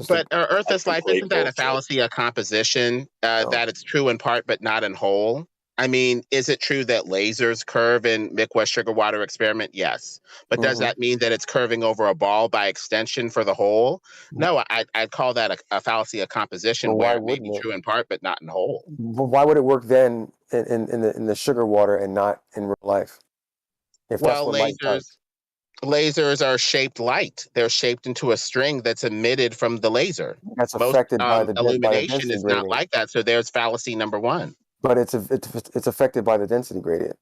But Earth is Life, isn't that a fallacy of composition? That it's true in part, but not in whole? I mean, is it true that lasers curve in Midwest Sugar Water Experiment? Yes. But does that mean that it's curving over a ball by extension for the whole? No, I'd call that a fallacy of composition, where it may be true in part, but not in whole. Well, why would it work then in the sugar water and not in real life? If that's what light does. Lasers are shaped light. They're shaped into a string that's emitted from the laser. That's affected by the illumination is not gradient. like that. So there's fallacy number one. But it's affected by the density gradient.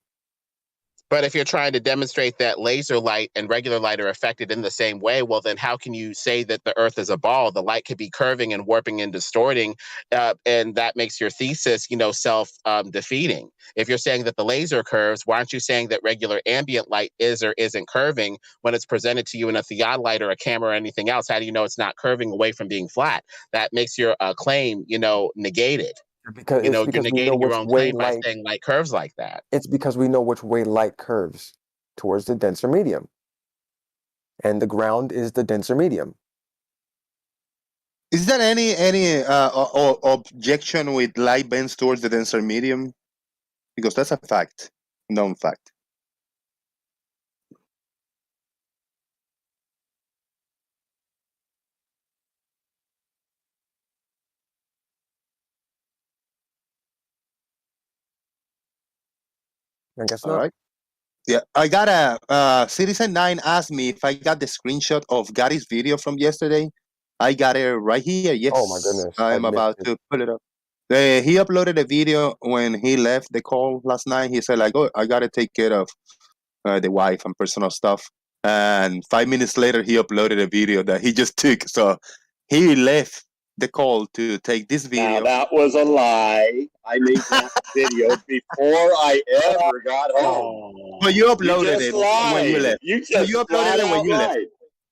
But if you're trying to demonstrate that laser light and regular light are affected in the same way, well, then how can you say that the Earth is a ball? The light could be curving and warping and distorting, and that makes your thesis, self-defeating. If you're saying that the laser curves, why aren't you saying that regular ambient light is or isn't curving when it's presented to you in a theodolite or a camera or anything else? How do you know it's not curving away from being flat? That makes your claim, negated. Because you're negating your own claim by saying light curves like that. It's because we know which way light curves towards the denser medium. And the ground is the denser medium. Is there any objection with light bends towards the denser medium? Because that's a fact, known fact. I guess not. All right. Yeah, I got Citizen 9 asked me if I got the screenshot of Gary's video from yesterday. I got it right here. Yes. Oh my goodness. I'm about to pull it up. He uploaded a video when he left the call last night. He said, oh, I got to take care of the wife and personal stuff. And 5 minutes later, he uploaded a video that he just took. So he left the call to take this video. Now, that was a lie. I made that video before I ever got home. But you uploaded it when you left. You uploaded it when you left.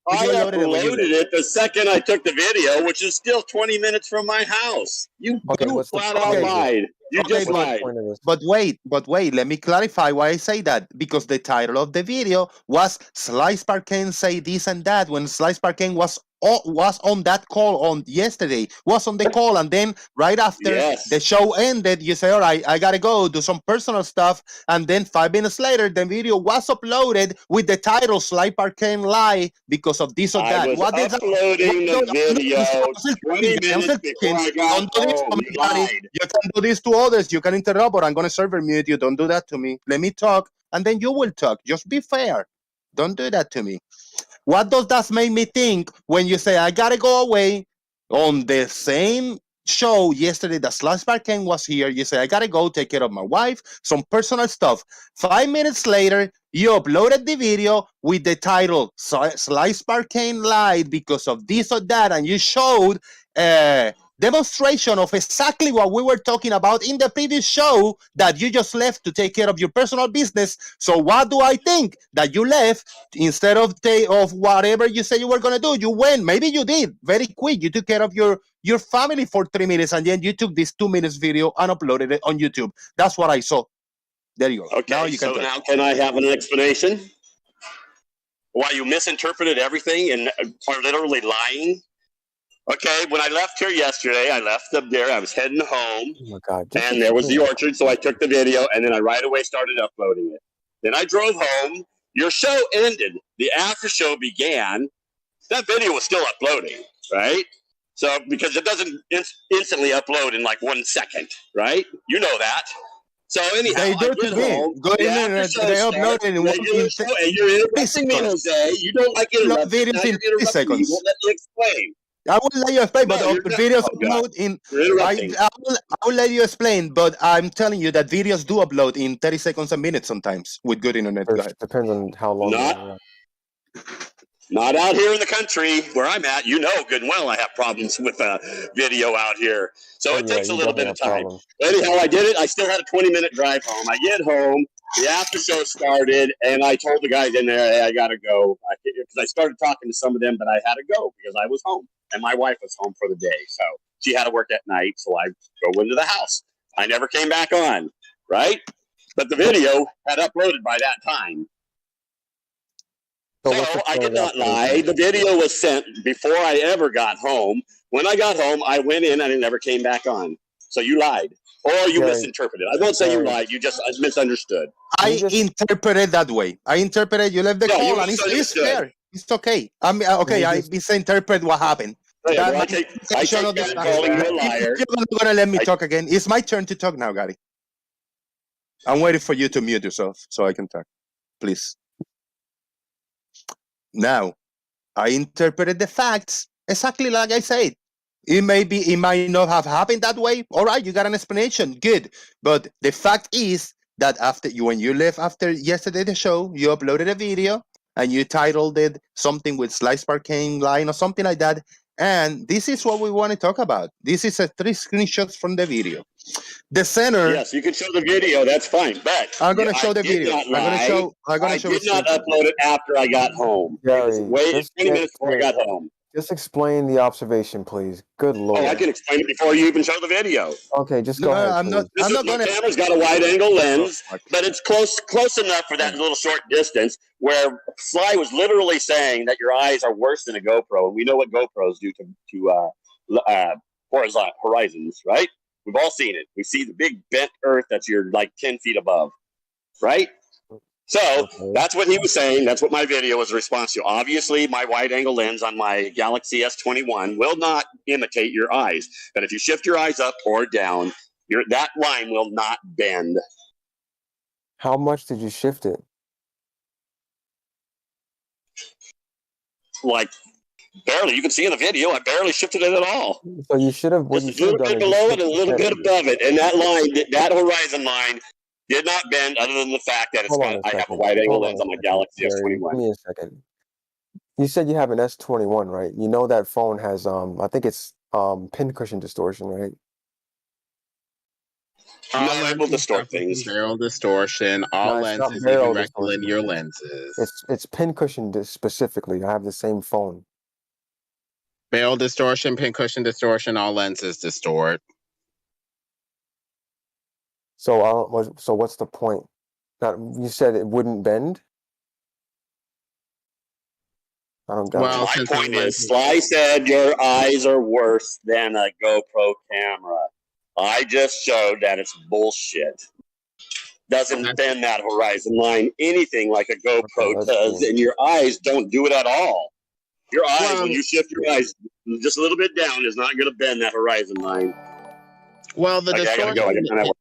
I uploaded it the second I took the video, which is still 20 minutes from my house. You flat out lied. You just lied. But wait, let me clarify why I say that. Because the title of the video was Slice Parkane say this and that, when Slice Parkane was on that call on yesterday, was on the call, and then right after the show ended, you say, all right, I gotta go do some personal stuff, and then 5 minutes later, the video was uploaded with the title Slice Parkane lie because of this or that. I was uploading the video 20 minutes before I got home. You lied. You can do this to others. You can interrupt, but I'm gonna server mute you. Don't do that to me. Let me talk, and then you will talk. Just be fair. Don't do that to me. What does that make me think when you say I gotta go away on the same show yesterday that Slice Parkane was here? You say I gotta go take care of my wife, some personal stuff. 5 minutes later, you uploaded the video with the title Slice Parkane lied because of this or that, and you showed demonstration of exactly what we were talking about in the previous show, that you just left to take care of your personal business. So what do I think? That you left instead of whatever you said you were going to do. You went, maybe you did, very quick. You took care of your family for 3 minutes, and then you took this 2 minutes video and uploaded it on YouTube. That's what I saw. There you go. Okay, now can I have an explanation? Why you misinterpreted everything and are literally lying? Okay, when I left here yesterday, I left up there. I was heading home, oh my God, and there was the orchard, so I took the video, and then I right away started uploading it. Then I drove home. Your show ended. The after show began. That video was still uploading, right? So, because it doesn't instantly upload in like 1 second, right? You know that. So anyhow, they do I get home. Go in there, they upload it in 1 second. And you're interrupting me, Jose. You don't like interrupting. Videos in 30 seconds. You won't let me explain. I will let you explain, but the videos upload in. I will let you explain, but I'm telling you that videos do upload in 30 seconds a minute sometimes with good internet. Depends on how long. Not out here in the country where I'm at. You know good and well I have problems with video out here. So it takes a little bit of time. Anyhow, I did it. I still had a 20-minute drive home. I get home. The after show started, and I told the guys in there, "Hey, I gotta go," because I started talking to some of them, but I had to go because I was home and my wife was home for the day, so she had to work at night. So I go into the house. I never came back on, right? But the video had uploaded by that time. So I did not lie. The video was sent before I ever got home. When I got home, I went in and it never came back on. So you lied. Or you misinterpreted. I won't say you lied. You just misunderstood. I interpreted that way. I interpreted you left the Yeah, call, and it's fair. It's okay. I mean, okay. I misinterpret what happened. Yeah, well, I take back calling you a liar. You're gonna let me talk again. It's my turn to talk now, Gary. I'm waiting for you to mute yourself so I can talk. Please. Now, I interpreted the facts exactly like I said. It might not have happened that way. All right, you got an explanation. Good. But the fact is that when you left after yesterday the show, you uploaded a video and you titled it something with Slice Parking line or something like that. And this is what we want to talk about. This is 3 screenshots from the video. The center. Yes, you can show the video. That's fine. But I'm going to show the video. I did not upload it after I got home. Gary, it was waited 20 minutes before I got home. Just explain the observation, please. Good Lord. Oh, I can explain it before you even show the video. Okay, just go ahead. I'm not going to. The camera's got a wide-angle lens, but it's close enough for that little short distance where Sly was literally saying that your eyes are worse than a GoPro, and we know what GoPros do to horizons, right? We've all seen it. We see the big bent earth that's you're like 10 feet above, right? So that's what he was saying. That's what my video was a response to. Obviously, my wide-angle lens on my Galaxy S21 will not imitate your eyes. But if you shift your eyes up or down, that line will not bend. How much did you shift it? Like barely. You can see in the video, I barely shifted it at all. So you should have. Just a little bit below it and a little bit above it, and that line, that horizon line, did not bend, other than the fact that I have a wide-angle lens on my Galaxy S21. Give me a second. You said you have an S21, right? You know that phone has I think it's pincushion distortion, right? It will distort things. Barrel distortion. All lenses use rectilinear lenses. It's pincushion specifically. I have the same phone. Barrel distortion, pincushion distortion. All lenses distort. So what's the point? You said it wouldn't bend? I don't got it. My point is, Sly said your eyes are worse than a GoPro camera. I just showed that it's bullshit. Doesn't bend that horizon line anything like a GoPro does, and your eyes don't do it at all. Your eyes, when you shift your eyes just a little bit down, is not going to bend that horizon line. Well, the distortion.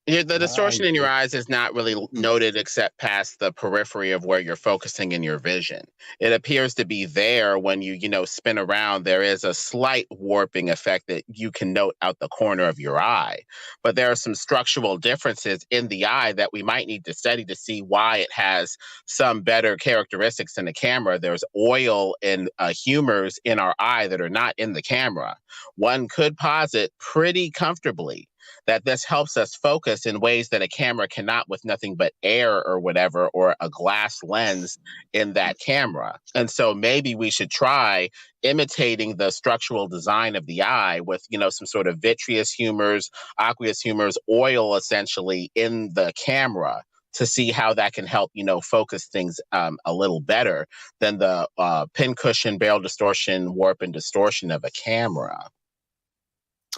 The distortion in your eyes is not really noted except past the periphery of where you're focusing in your vision. It appears to be there when you spin around. There is a slight warping effect that you can note out the corner of your eye. But there are some structural differences in the eye that we might need to study to see why it has some better characteristics in the camera. There's oil and humors in our eye that are not in the camera. One could posit pretty comfortably that this helps us focus in ways that a camera cannot with nothing but air or whatever, or a glass lens in that camera. And so maybe we should try imitating the structural design of the eye with, some sort of vitreous humors, aqueous humors, oil essentially in the camera to see how that can help, focus things a little better than the pincushion, barrel distortion, warp and distortion of a camera.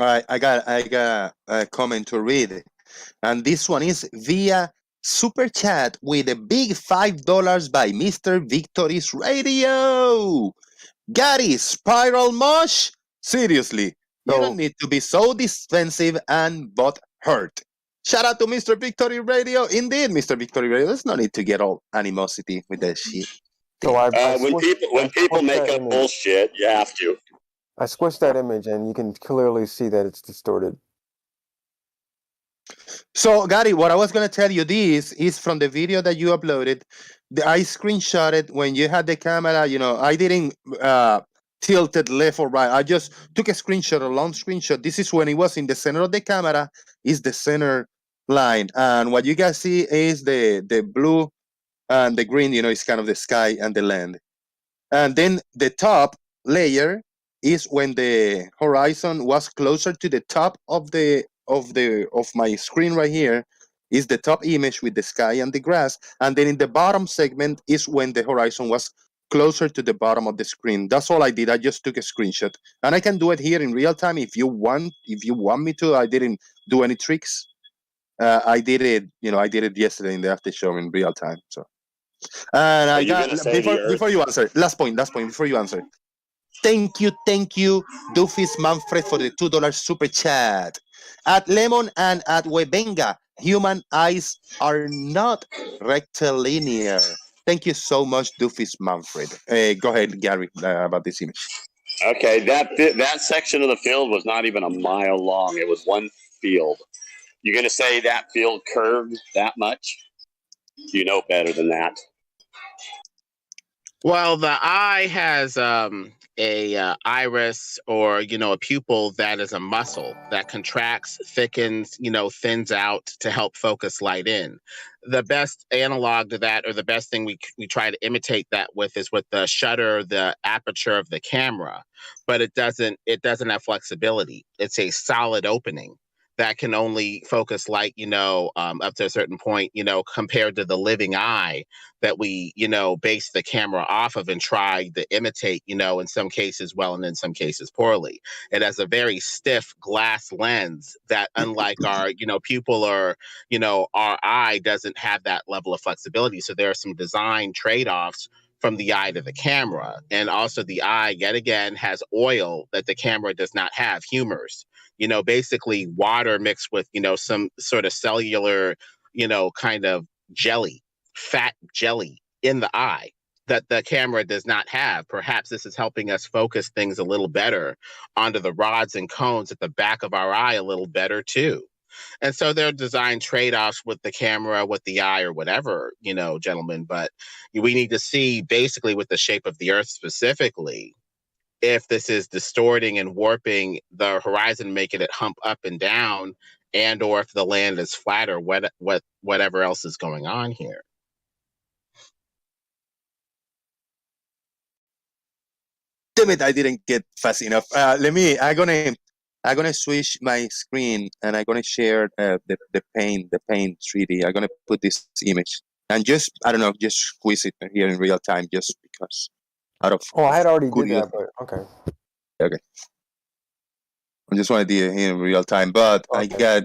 All right, I got a comment to read, and this one is via super chat with a big $5 by Mr. Victory's Radio. Gary, Spiral Mosh? Seriously, you don't need to be so defensive and butt hurt. Shout out to Mr. Victory Radio. Indeed, Mr. Victory Radio. There's no need to get all animosity with that shit. So when people make up bullshit, you have to. I squished that image and you can clearly see that it's distorted. So, Gary, what I was going to tell you this is from the video that you uploaded. I screenshotted when you had the camera, I didn't tilt it left or right. I just took a long screenshot. This is when it was in the center of the camera. Is the center line. And what you guys see is the blue and the green, is kind of the sky and the land. And then the top layer is when the horizon was closer to the top of my screen right here, is the top image with the sky and the grass. And then in the bottom segment is when the horizon was closer to the bottom of the screen. That's all I did. I just took a screenshot. And I can do it here in real time if you want me to. I didn't do any tricks. I did it, I did it yesterday in the after show in real time. So and Are I you got gonna say the Earth? before you answer. Last point. Before you answer. Thank you, Doofus Manfred for the $2 super chat. At Lemon and at Webenga, human eyes are not rectilinear. Thank you so much, Doofus Manfred. Go ahead, Gary, about this image. Okay, that section of the field was not even a mile long. It was one field. You're going to say that field curved that much? You know better than that. Well, the eye has a iris or a pupil that is a muscle that contracts, thickens, thins out to help focus light in. The best analog to that, or the best thing we try to imitate that with, is with the shutter, the aperture of the camera, but it doesn't have flexibility. It's a solid opening that can only focus light, up to a certain point, compared to the living eye that we, base the camera off of and try to imitate, in some cases well and in some cases poorly. It has a very stiff glass lens that, unlike our, pupil or, our eye, doesn't have that level of flexibility. So there are some design trade-offs from the eye to the camera. And also the eye, yet again, has oil that the camera does not have, humors. Basically water mixed with, some sort of cellular, kind of jelly, fat jelly in the eye that the camera does not have. Perhaps this is helping us focus things a little better onto the rods and cones at the back of our eye a little better too. And so there are design trade-offs with the camera, with the eye, or whatever, gentlemen. But we need to see, basically with the shape of the Earth specifically, if this is distorting and warping the horizon, making it hump up and down, and or if the land is flat, or whatever else is going on here. Damn it, I didn't get fast enough. I'm gonna switch my screen and I'm gonna share the paint 3D. I'm gonna put this image and just, I don't know, just squeeze it here in real time just because out of I had already curiosity. did that, but okay. I just want to do it here in real time, but I got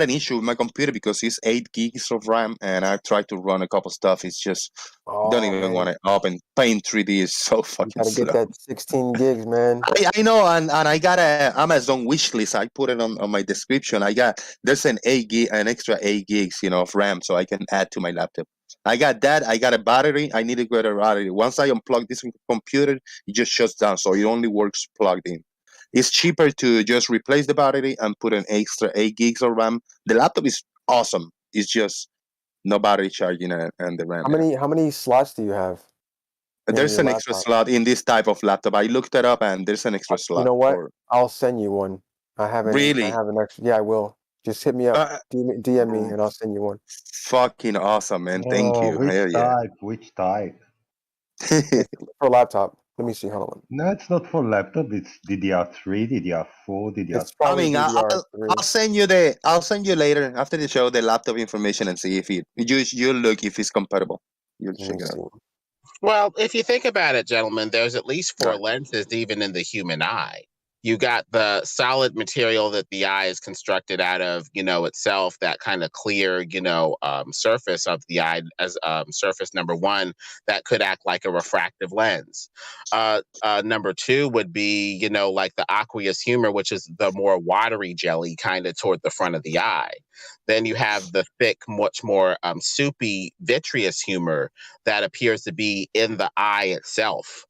an issue with my computer because it's 8 gigs of RAM, and I tried to run a couple stuff. It's just don't even want to open. Paint 3D is so fucking slow. You gotta get that 16 gigs, man. I know, and I got a Amazon wish list. I put it on my description. There's an extra 8 gigs, of RAM, so I can add to my laptop. I got that. I got a battery. I need to get a battery. Once I unplug this computer, it just shuts down, so it only works plugged in. It's cheaper to just replace the battery and put an extra 8 gigs of RAM. The laptop is awesome. It's just no battery charging and the RAM. How many slots do you have? There's an extra slot in this type of laptop. I looked it up, and there's an extra slot. You know what? I'll send you one. I have an extra. Yeah, I will. Just hit me up, DM me, and I'll send you one. Fucking awesome, man! Thank you. Which type? For laptop. Let me see. Hold on. No, it's not for laptop. It's DDR3, DDR4, DDR. It's probably DDR3. I'll send you later after the show the laptop information and see if you'll look if it's compatible. You'll check it out. Well, if you think about it, gentlemen, there's at least 4 lenses even in the human eye. You got the solid material that the eye is constructed out of, itself, that kind of clear, surface of the eye as surface number 1 that could act like a refractive lens. Number 2 would be, like the aqueous humor, which is the more watery jelly kind of toward the front of the eye. Then you have the thick, much more soupy, vitreous humor that appears to be in the eye itself.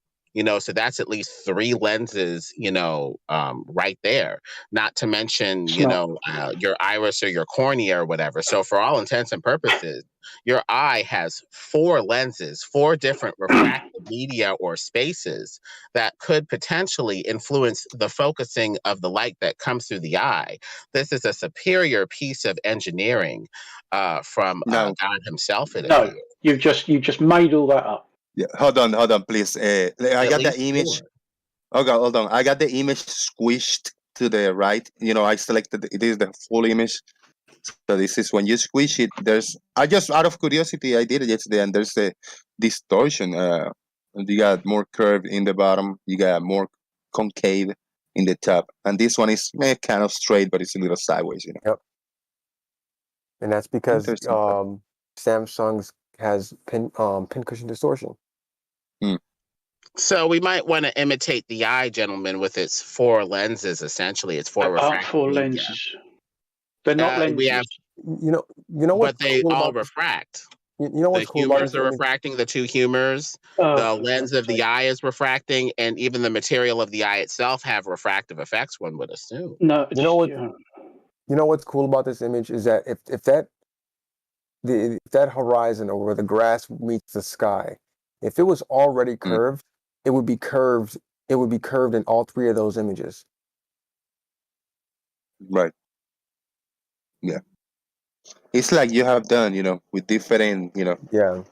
So that's at least 3 lenses, right there. Not to mention, your iris or your cornea or whatever. So for all intents and purposes, your eye has 4 lenses, 4 different refractive media or spaces that could potentially influence the focusing of the light that comes through the eye. This is a superior piece of engineering from No, God himself, it No, appears. you've just made all that up. yeah, hold on, please. I At got the least image. 4. Okay, hold on. I got the image squished to the right. I selected it is the full image. So this is when you squish it. I just out of curiosity, I did it yesterday, and there's a distortion. You got more curve in the bottom. You got more concave in the top, and this one is kind of straight, but it's a little sideways. Yep. And that's because Interesting. Samsung's has pincushion distortion. So we might want to imitate the eye, gentlemen, with its 4 lenses. Essentially, it's 4 They aren't refractive 4 media. lenses. They're not lenses. We have, You know what's but they cool all about refract. you know what's The cool about humors this are image? refracting. The 2 humors, the lens of the eye is refracting, and even the material of the eye itself have refractive effects. One would assume. No, You know what's cool about this image is that if that horizon or where the grass meets the sky, if it was already curved, it would be curved. It would be curved in all 3 of those images. Right. Yeah. It's like you have done, with different, Yeah. Yeah,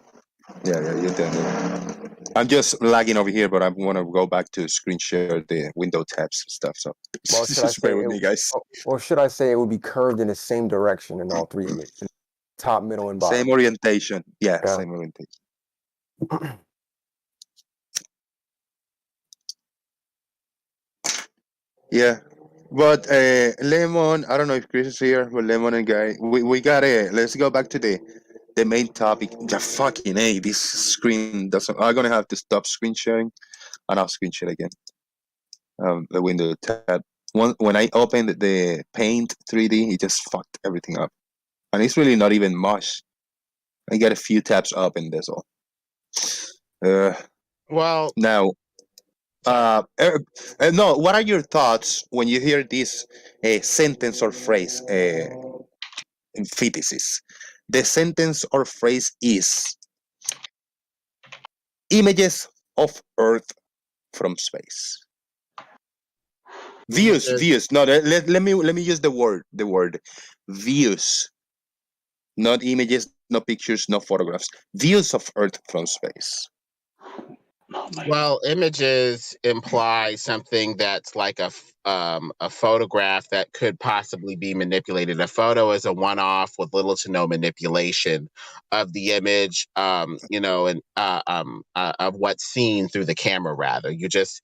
you've done it. I'm just lagging over here, but I want to go back to screen share the window tabs and stuff. So Well, should I just bear say with me, guys. or should I say it would be curved in the same direction in all 3 images, top, middle, and bottom? Same orientation. Yeah, Yeah. same orientation. Yeah. But Lemon, I don't know if Chris is here, but Lemon and Guy, we got it. Let's go back to the main topic. The fucking A, this screen doesn't. I'm gonna have to stop screen sharing, and I'll screen share again. The window tab. When I opened the Paint 3D, it just fucked everything up, and it's really not even much. I got a few tabs open. That's all. Well, Now, no. What are your thoughts when you hear this sentence or phrase? Antithesis. The sentence or phrase is images of Earth from space. Views. No, let me use the word views, not images, no pictures, no photographs. Views of Earth from space. Well, images imply something that's like a photograph that could possibly be manipulated. A photo is a one-off with little to no manipulation of the image, and of what's seen through the camera. Rather, you just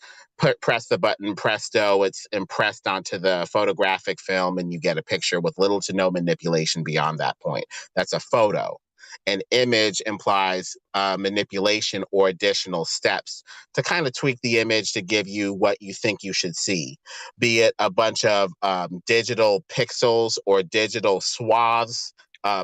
press the button, presto, it's impressed onto the photographic film, and you get a picture with little to no manipulation beyond that point. That's a photo. An image implies manipulation or additional steps to kind of tweak the image to give you what you think you should see, be it a bunch of digital pixels or digital swaths,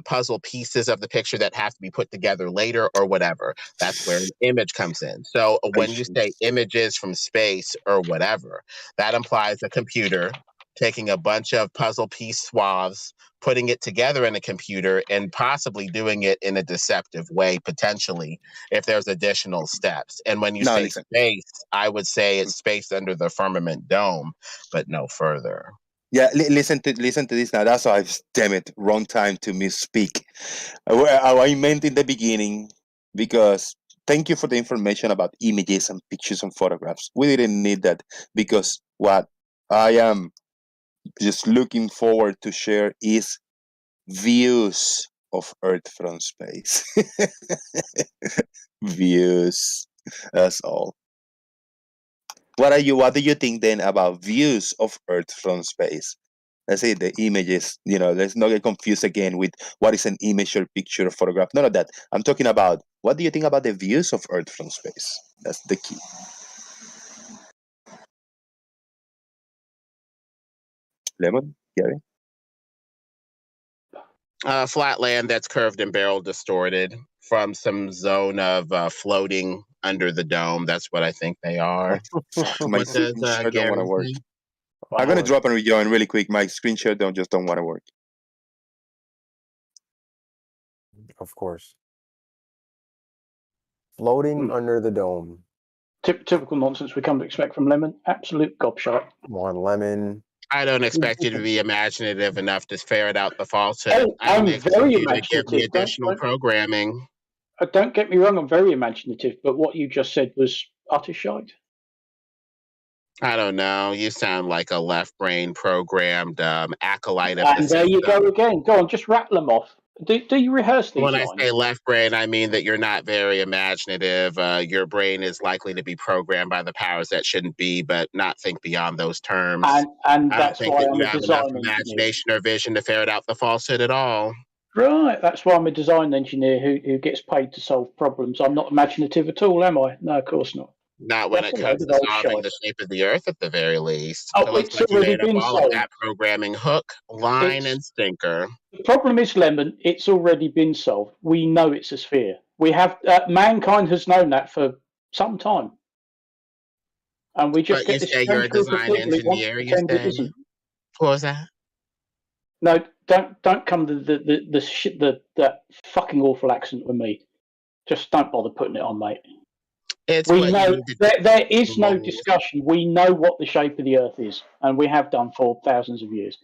puzzle pieces of the picture that have to be put together later or whatever. That's where an image comes in. So when you say images from space or whatever, that implies a computer taking a bunch of puzzle piece swaths, putting it together in a computer, and possibly doing it in a deceptive way, potentially, if there's additional steps. And when you say space, I would say it's space under the firmament dome, but no further. Yeah, listen to this now. That's why, damn it, wrong time to misspeak. I meant in the beginning, because thank you for the information about images and pictures and photographs. We didn't need that, because what I am just looking forward to share is views of Earth from space. Views. That's all. What do you think then about views of Earth from space? Let's say the images, let's not get confused again with what is an image or picture or photograph. None of that. I'm talking about, what do you think about the views of Earth from space? That's the key. Lemon, Gary? Flat land that's curved and barrel distorted. from some zone of floating under the dome. That's what I think they are. Fuck, my What does screenshot don't want Gary to work. say? I'm gonna drop and rejoin really quick. My screenshot don't want to work. Of course. Floating under the dome. Typical nonsense we come to expect from Lemon. Absolute gobshite. Come on, Lemon. I don't expect you to be imaginative enough to ferret out the falsehood. Oh, I only I'm expect very you to give me imaginative. additional programming. Don't get me wrong, I'm very imaginative, but what you just said was utter shite. I don't know. You sound like a left brain programmed acolyte of the And there you go system. again. Go on, just rattle them off. Do you rehearse these When lines? I say left brain, I mean that you're not very imaginative. Your brain is likely to be programmed by the powers that shouldn't be, but not think beyond those terms. And I don't that's think why that I'm you a have enough design engineer. imagination or vision to ferret out the falsehood at all. Right, that's why I'm a design engineer who gets paid to solve problems. I'm not imaginative at all, am I? No, of course not. Not when That's it a load comes of to old solving shite. the shape of the Earth, at the very least. Oh, It looks it's like you already made up been all of solved. that programming hook, line, and sinker. The problem is, Lemon, it's already been solved. We know it's a sphere. We have mankind has known that for some time, and we just But you get this say you're a strange group of design people who want to engineer, you pretend it say? isn't. What was that? No, don't come to that fucking awful accent with me. Just don't bother putting it on, mate. It's We what know you need there is no to discussion. We know what the shape of the Earth is, and we have done for thousands of years.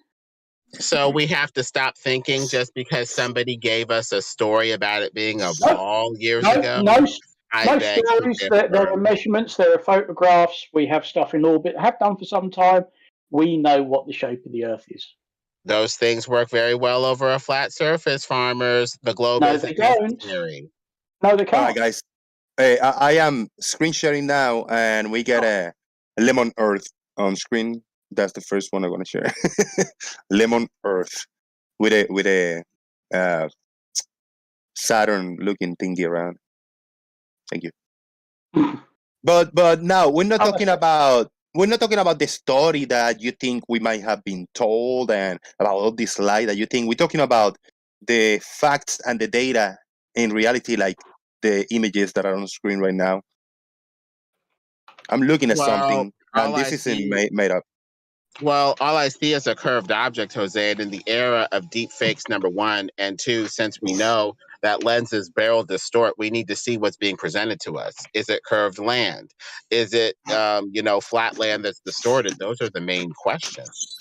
So we have to stop thinking just because somebody gave us a story about it being a ball years ago. No I beg to stories. There differ. are measurements. There are photographs. We have stuff in orbit. Have done for some time. We know what the shape of the Earth is. Those things work very well over a flat surface, farmers. The globe No, isn't they don't. necessary. No, they All right, can't. guys. I am screen sharing now, and we get a lemon earth on screen. That's the first one I'm gonna share. Lemon earth with a Saturn looking thingy around. Thank you. But now we're not talking about the story that you think we might have been told and about all this lie that you think. We're talking about the facts and the data in reality, like the images that are on screen right now. I'm looking at something, and this isn't made up. Well, all I see is a curved object, Jose, and in the era of deep fakes, number one, and two, since we know that lenses barrel distort, we need to see what's being presented to us. Is it curved land? Is it, flat land that's distorted? Those are the main questions.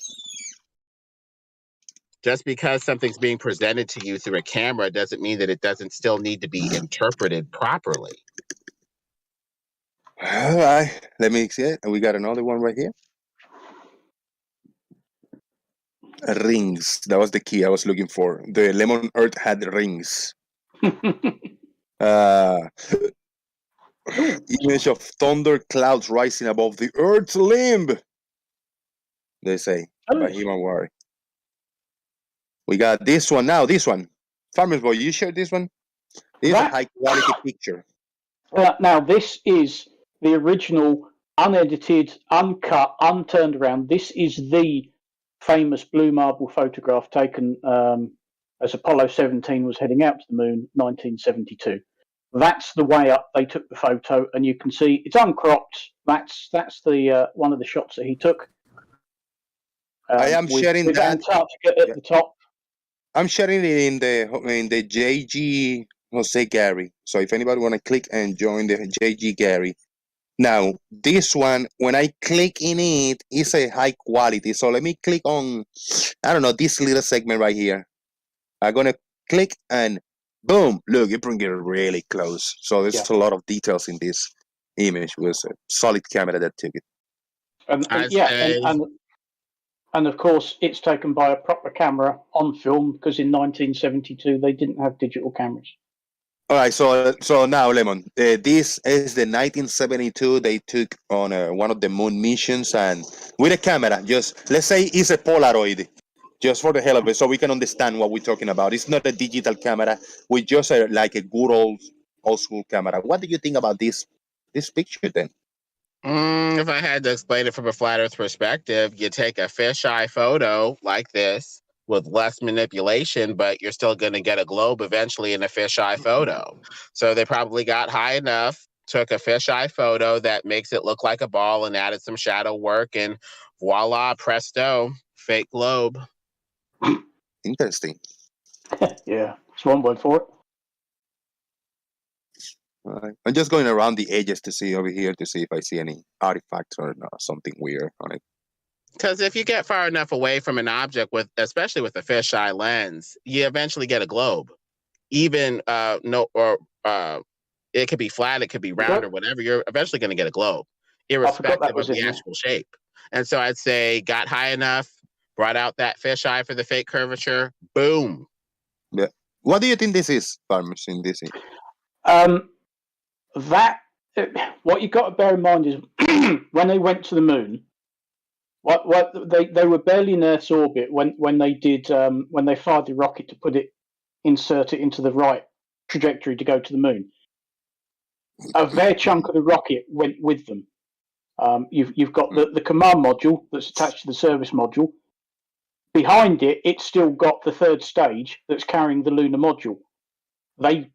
Just because something's being presented to you through a camera doesn't mean that it doesn't still need to be interpreted properly. All right, let me see it. We got another one right here. Rings. That was the key I was looking for. The lemon earth had rings. Image of thunder clouds rising above the earth's limb. They say by Human War. We got this one now. This one, Farmers Boy, you share this one. This is a high quality picture. Now this is the original, unedited, uncut, unturned around. This is the famous blue marble photograph taken as Apollo 17 was heading out to the moon, 1972. That's the way up they took the photo, and you can see it's uncropped. That's the one of the shots that he took. I am sharing with that Antarctica at the top. I'm sharing it in the JG Jose Gary. So if anybody want to click and join the JG Gary. Now this one, when I click in it, it's a high quality. So let me click on, I don't know, this little segment right here. I'm gonna click and boom, look, it brings it really close. So there's a lot of details in this image. It was a solid camera that took it. And of course, it's taken by a proper camera on film because in 1972 they didn't have digital cameras. All right, so now, Lemon, this is the 1972 they took on one of the moon missions, and with a camera, just let's say it's a Polaroid, just for the hell of it, so we can understand what we're talking about. It's not a digital camera, we just like a good old school camera. What do you think about this picture then? If I had to explain it from a flat Earth perspective, you take a fisheye photo like this with less manipulation, but you're still going to get a globe eventually in a fisheye photo. So they probably got high enough, took a fisheye photo that makes it look like a ball and added some shadow work, and voila, presto, fake globe. Interesting. Yeah, it's one word for it. I'm just going around the edges to see over here to see if I see any artifacts or something weird on it. Because if you get far enough away from an object, especially with a fisheye lens, you eventually get a globe. Even it could be flat, it could be round, or whatever. You're eventually going to get a globe, irrespective of the actual shape. And so I'd say got high enough, brought out that fisheye for the fake curvature. Boom. Yeah. What do you think this is, Farmers, in this? What you've got to bear in mind is when they went to the moon, what they were barely in Earth's orbit when they fired the rocket to insert it into the right trajectory to go to the moon. A fair chunk of the rocket went with them. You've got the command module that's attached to the service module. Behind it, it's still got the third stage that's carrying the lunar module. They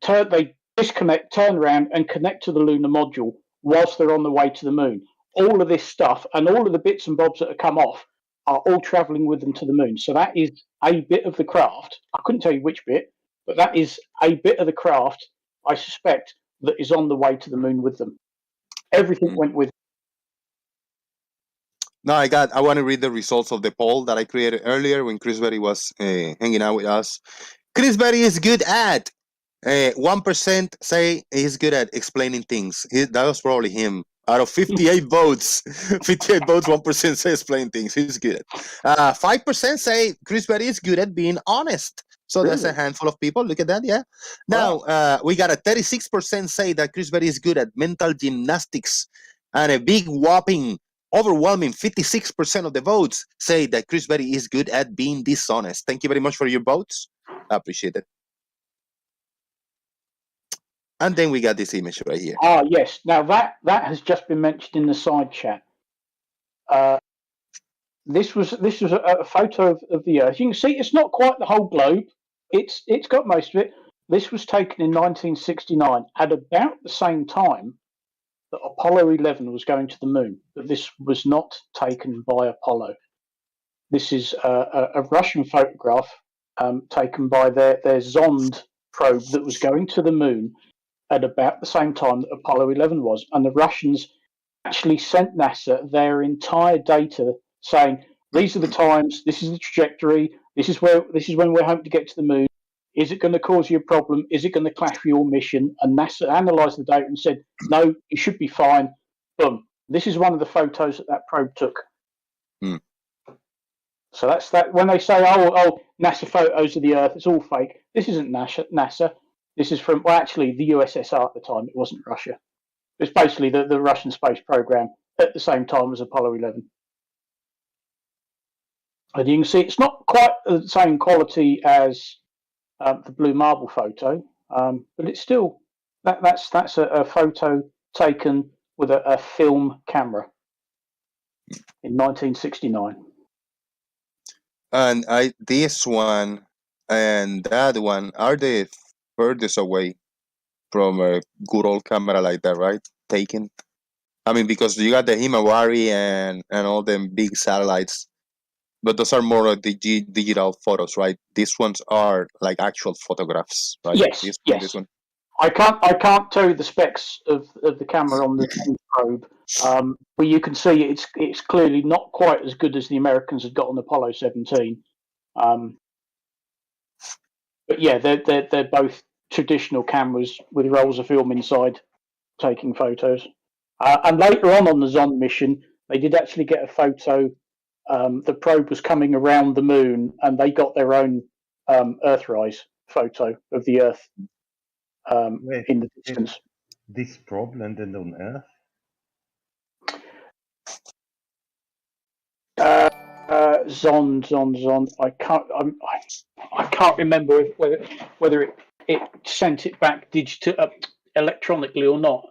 disconnect, turn around, and connect to the lunar module whilst they're on the way to the moon. All of this stuff and all of the bits and bobs that have come off are all traveling with them to the moon. So that is a bit of the craft. I couldn't tell you which bit, but that is a bit of the craft, I suspect, that is on the way to the moon with them. Everything went with. No, I want to read the results of the poll that I created earlier when Chris Berry was hanging out with us. Chris Berry is good at 1% say he's good at explaining things. That was probably him. Out of 58 votes, 58 votes, 1% say explain things. He's good. 5% say Chris Berry is good at being honest. So really? That's a handful of people. Look at that, yeah. Now, we got a 36% say that Chris Berry is good at mental gymnastics, and a big whopping, overwhelming 56% of the votes say that Chris Berry is good at being dishonest. Thank you very much for your votes. I appreciate it. And then we got this image right here. Ah, yes. Now that has just been mentioned in the side chat. This was a photo of the Earth. You can see it's not quite the whole globe. It's got most of it. This was taken in 1969 at about the same time that Apollo 11 was going to the moon. But this was not taken by Apollo. This is a Russian photograph taken by their Zond probe that was going to the moon at about the same time that Apollo 11 was. And the Russians actually sent NASA their entire data saying, these are the times, this is the trajectory, this is when we're hoping to get to the moon. Is it going to cause you a problem? Is it going to clash with your mission? And NASA analysed the data and said, no, it should be fine. Boom. This is one of the photos that probe took. Hmm. So that's that. When they say, oh, NASA photos of the Earth, it's all fake. This isn't NASA. This is from, well, actually, the USSR at the time. It wasn't Russia. It's basically the Russian space program at the same time as Apollo 11. And you can see it's not quite the same quality as the Blue Marble photo, but it's still that's a photo taken with a film camera in 1969. And this one and that one are the furthest away from a good old camera like that, right? Taken. I mean, because you got the Himawari and all them big satellites, but those are more of the digital photos, right? These ones are like actual photographs, right? Yes, yes. This one. I can't tell you the specs of the camera on the probe, but you can see it's clearly not quite as good as the Americans had got on Apollo 17. But yeah, they're both traditional cameras with rolls of film inside, taking photos. And later on the Zond mission, they did actually get a photo. The probe was coming around the moon, and they got their own Earthrise photo of the Earth in the distance. This probe landed on Earth? Zond. I can't remember whether it sent it back electronically or not.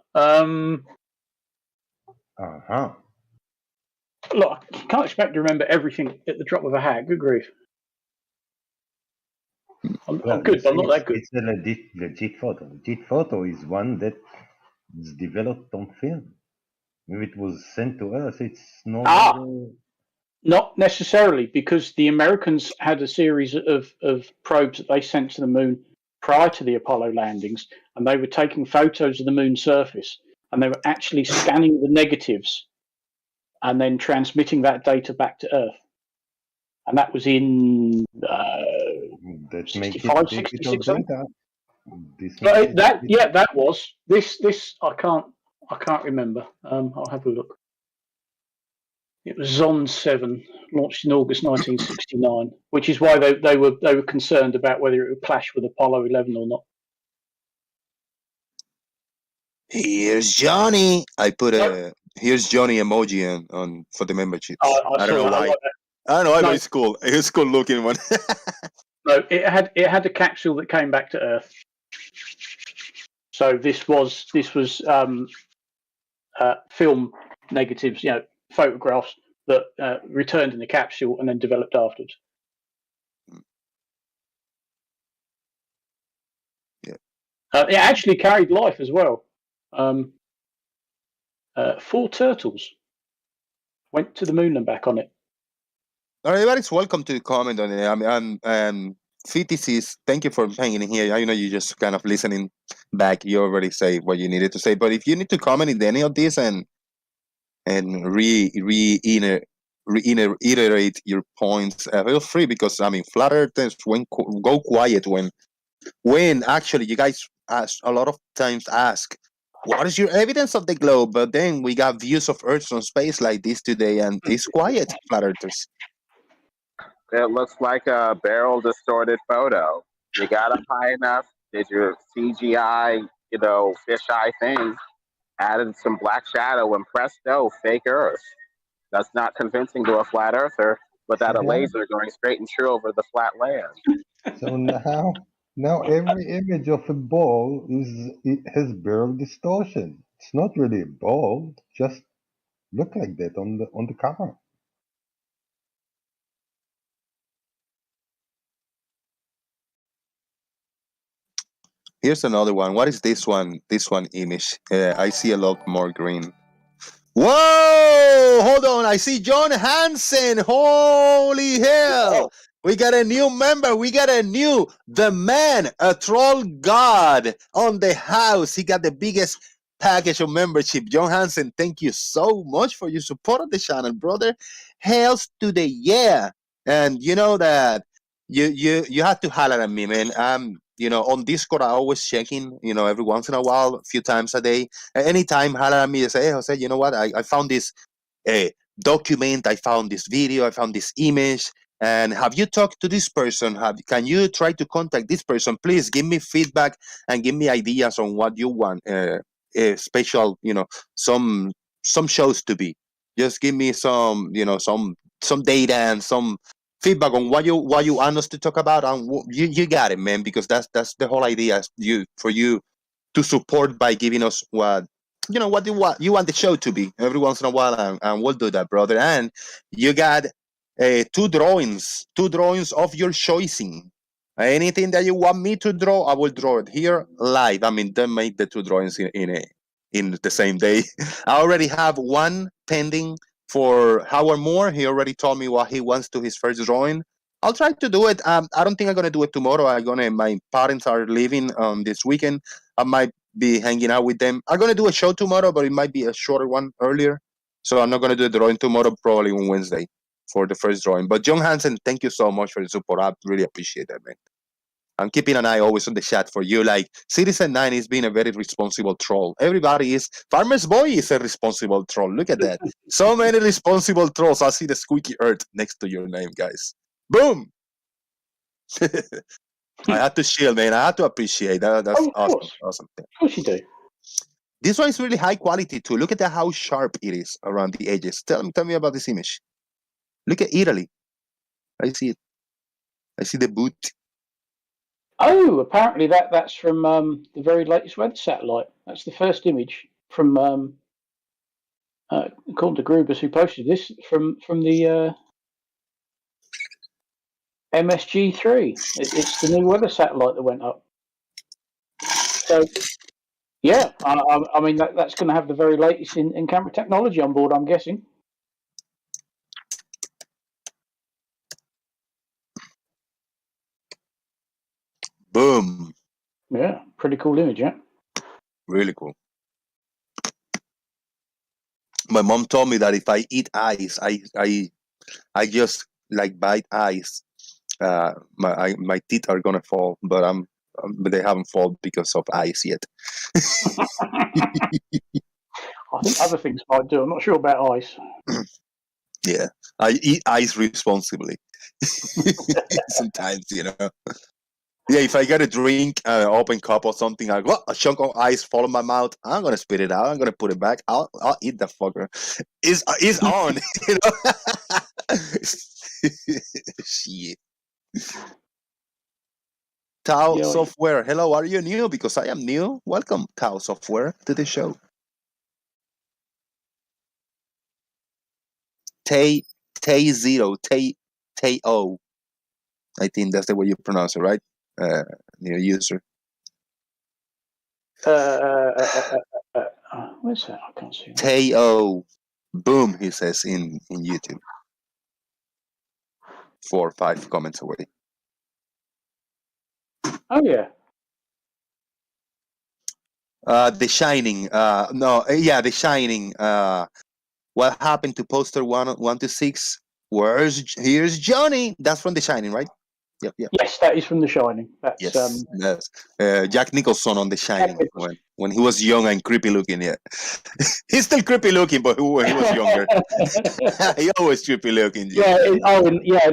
Look, I can't expect to remember everything at the drop of a hat. Good grief. I'm Well, good, but I'm not that good. it's a legit photo. Legit photo is one that is developed on film. If it was sent to us, it's no longer. Not necessarily, because the Americans had a series of probes that they sent to the moon prior to the Apollo landings, and they were taking photos of the moon surface, and they were actually scanning the negatives and then transmitting that data back to Earth. And that was in That makes 65, it digital 66. data. This makes it That was this. I can't remember. I'll have a look. It was Zond 7, launched in August 1969, which is why they were concerned about whether it would clash with Apollo 11 or not. Here's Johnny. I put a here's Johnny emoji on for the memberships. I don't know why. I don't know why, but it's cool. It's cool looking one. No, it had a capsule that came back to Earth. So this was film negatives, photographs that returned in the capsule and then developed afterwards. Yeah. It actually carried life as well. 4 turtles went to the moon and back on it. Everybody's welcome to comment on it. I'm FTCs, thank you for hanging in here. I know you just kind of listening back. You already say what you needed to say, but if you need to comment in any of this and reiterate your points, feel free, because flat earthers go quiet when actually you guys a lot of times ask, what is your evidence of the globe? But then we got views of Earth from space like this today, and it's quiet, flat earthers. It looks like a barrel distorted photo. You got up high enough, did your CGI, fisheye thing, added some black shadow, and presto, fake Earth. That's not convincing to a flat earther without a laser going straight and true over the flat land. So now every image of a ball it has barrel distortion. It's not really a ball. Just look like that on the cover. Here's another one. What is this one? This one image. I see a lot more green. Whoa! Hold on. I see John Hansen. Holy hell! We got a new member. We got the man, a troll god on the house. He got the biggest package of membership. John Hansen, thank you so much for your support of the channel, brother. Hells to the yeah. And you know that you have to holler at me, man. On Discord, I always check in, every once in a while, a few times a day. Anytime, holler at me and say, hey, Jose, you know what? I found this document, I found this video, I found this image. And have you talked to this person? Can you try to contact this person? Please give me feedback and give me ideas on what you want. Special, some shows to be. Just give me some data and some feedback on what you want us to talk about, and you got it, man. Because that's the whole idea. For you to support by giving us what you want the show to be every once in a while, and we'll do that, brother. And you got 2 drawings of your choosing. Anything that you want me to draw, I will draw it here live. Don't make the 2 drawings in the same day. I already have one pending for Howard Moore. He already told me what he wants to his first drawing. I'll try to do it. I don't think I'm gonna do it tomorrow. My parents are leaving this weekend. I might be hanging out with them. I'm gonna do a show tomorrow, but it might be a shorter one earlier. So I'm not gonna do the drawing tomorrow, probably on Wednesday for the first drawing. But John Hansen, thank you so much for the support. I really appreciate that, man. I'm keeping an eye always on the chat for you. Like Citizen 9 is being a very responsible troll. Everybody is. Farmer's Boy is a responsible troll. Look at that. So many responsible trolls. I see the squeaky earth next to your name, guys. Boom. I had to shield, man. I had to appreciate that. That's awesome. Awesome. Of course you do. This one is really high quality too. Look at how sharp it is around the edges. Tell me about this image. Look at Italy. I see it. I see the boot. Oh, apparently that's from the very latest weather satellite. That's the first image from according to Grubers, who posted this from the MSG3. It's the new weather satellite that went up. So, yeah, I mean, that's going to have the very latest in camera technology on board, I'm guessing. Boom. Yeah, pretty cool image, yeah. Really cool. My mom told me that if I eat ice, I just like bite ice. My teeth are gonna fall, but but they haven't fallen because of ice yet. I think other things might do. I'm not sure about ice. Yeah, I eat ice responsibly. Sometimes, you know. Yeah, if I get a drink, open cup or something, I go, a chunk of ice fall in my mouth. I'm gonna spit it out. I'm gonna put it back. I'll eat that fucker. It's on, you know. Shit. Tau Yeah, Software. Hello, are you new? Because I am new. Welcome, Tau Software, to the show. Tay Zero, Tay O. I think that's the way you pronounce it, right? New user. Where's that? I can't see that. Tay O. Boom, he says in YouTube. 4 or 5 comments away. Oh, yeah. The Shining. The Shining. What happened to poster 1 to 6? Here's Johnny? That's from The Shining, right? Yep. Yes, that is from The Shining. That's Yes. Jack Nicholson on The Shining when he was young and creepy looking. Yeah, he's still creepy looking, but when he was younger, he always creepy looking. Yeah, in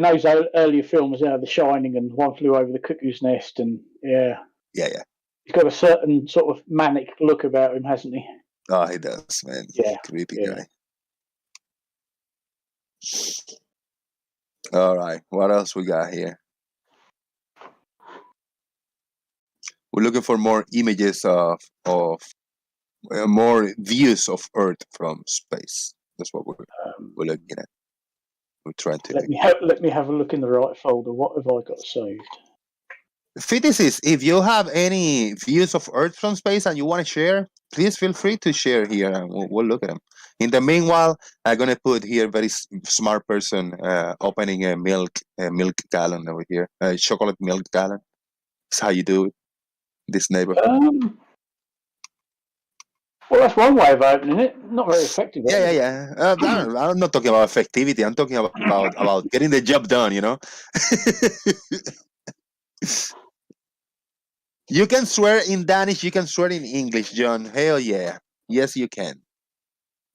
those earlier films, The Shining and One Flew Over the Cuckoo's Nest, and yeah. He's got a certain sort of manic look about him, hasn't he? Oh, he does, man. Yeah, creepy guy. All right, what else we got here? We're looking for more images of more views of Earth from space. That's what we're looking at. We're trying to. Let me have a look in the right folder. What have I got saved? Physicists, if you have any views of Earth from space and you want to share, please feel free to share here, and we'll look at them. In the meanwhile, I'm gonna put here very smart person opening a milk gallon over here, a chocolate milk gallon. That's how you do it. This neighborhood. Well, that's one way of opening it. Not very effective. Yeah. I'm not talking about effectivity. I'm talking about getting the job done. You know. You can swear in Danish. You can swear in English, John. Hell yeah. Yes, you can.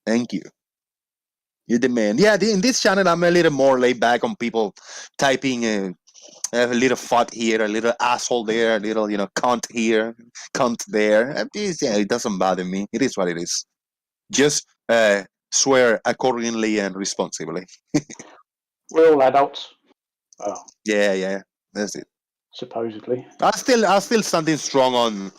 Thank you. You're the man. Yeah, in this channel, I'm a little more laid back on people typing a little fuck here, a little asshole there, a little, cunt here, cunt there. It doesn't bother me. It is what it is. Just swear accordingly and responsibly. We're all adults. Oh. Yeah. That's it. Supposedly. I'm still standing strong on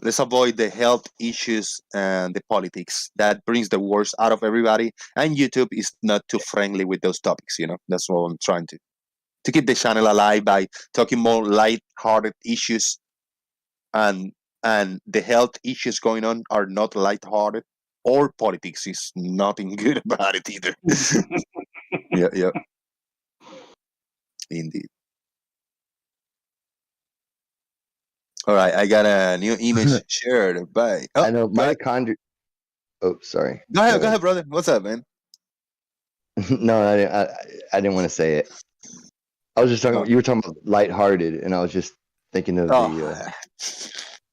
let's avoid the health issues and the politics. That brings the worst out of everybody. And YouTube is not too friendly with those topics, That's what I'm trying to keep the channel alive by talking more light-hearted issues. And the health issues going on are not light-hearted, or politics is nothing good about it either. Yeah. Indeed. All right, I got a new image shared by. I know mitochondria. Oh, sorry. Go ahead, brother. What's up, man? No, I didn't want to say it. I was just talking. You were talking about lighthearted, and I was just thinking of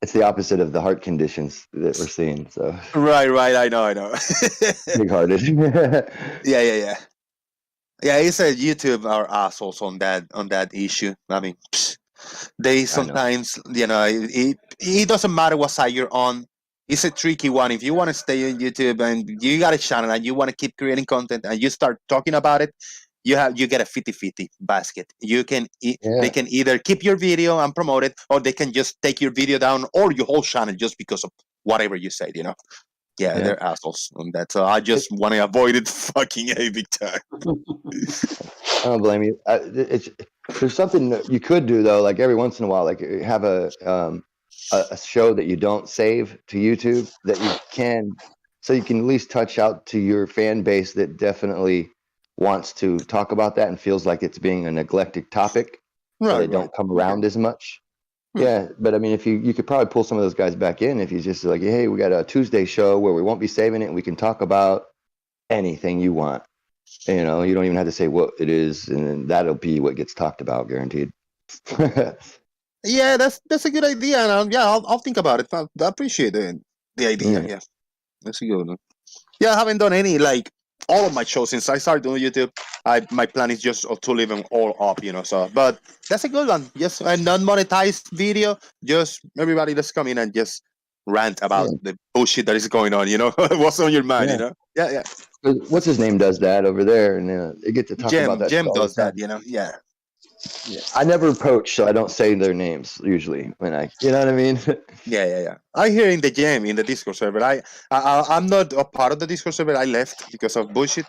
it's the opposite of the heart conditions that we're seeing. So right. I know. Big-hearted. Yeah. He said YouTube are assholes on that issue. I mean, they sometimes, it doesn't matter what side you're on. It's a tricky one. If you want to stay on YouTube and you got a channel and you want to keep creating content and you start talking about it, you get a 50-50 basket. They can either keep your video and promote it, or they can just take your video down or your whole channel just because of whatever you said, Yeah, they're assholes on that. So I just want to avoid it fucking a big time. I don't blame you. There's something that you could do though, like every once in a while, like have a show that you don't save to YouTube that you can, so you can at least touch out to your fan base that definitely wants to talk about that and feels like it's being a neglected topic, so they don't come around as much. Yeah, but I mean, if you could probably pull some of those guys back in if you just like, hey, we got a Tuesday show where we won't be saving it and we can talk about anything you want. You know, you don't even have to say what it is, and then that'll be what gets talked about, guaranteed. Yeah, that's a good idea, and yeah, I'll think about it. I appreciate the idea. Yeah, that's a good one. Yeah, I haven't done any like all of my shows since I started doing YouTube. My plan is just to leave them all up, you know. So, but that's a good one. Just a non-monetized video. Just everybody just come in and just rant about the bullshit that is going on. You know, what's on your mind? You know. Yeah. What's his name does that over there, and they get to talk about that. Jem does that. You know. Yeah. I never poach, so I don't say their names usually when you know what I mean? Yeah. I hear in the Gem in the Discord server. I'm not a part of the Discord server. I left because of bullshit.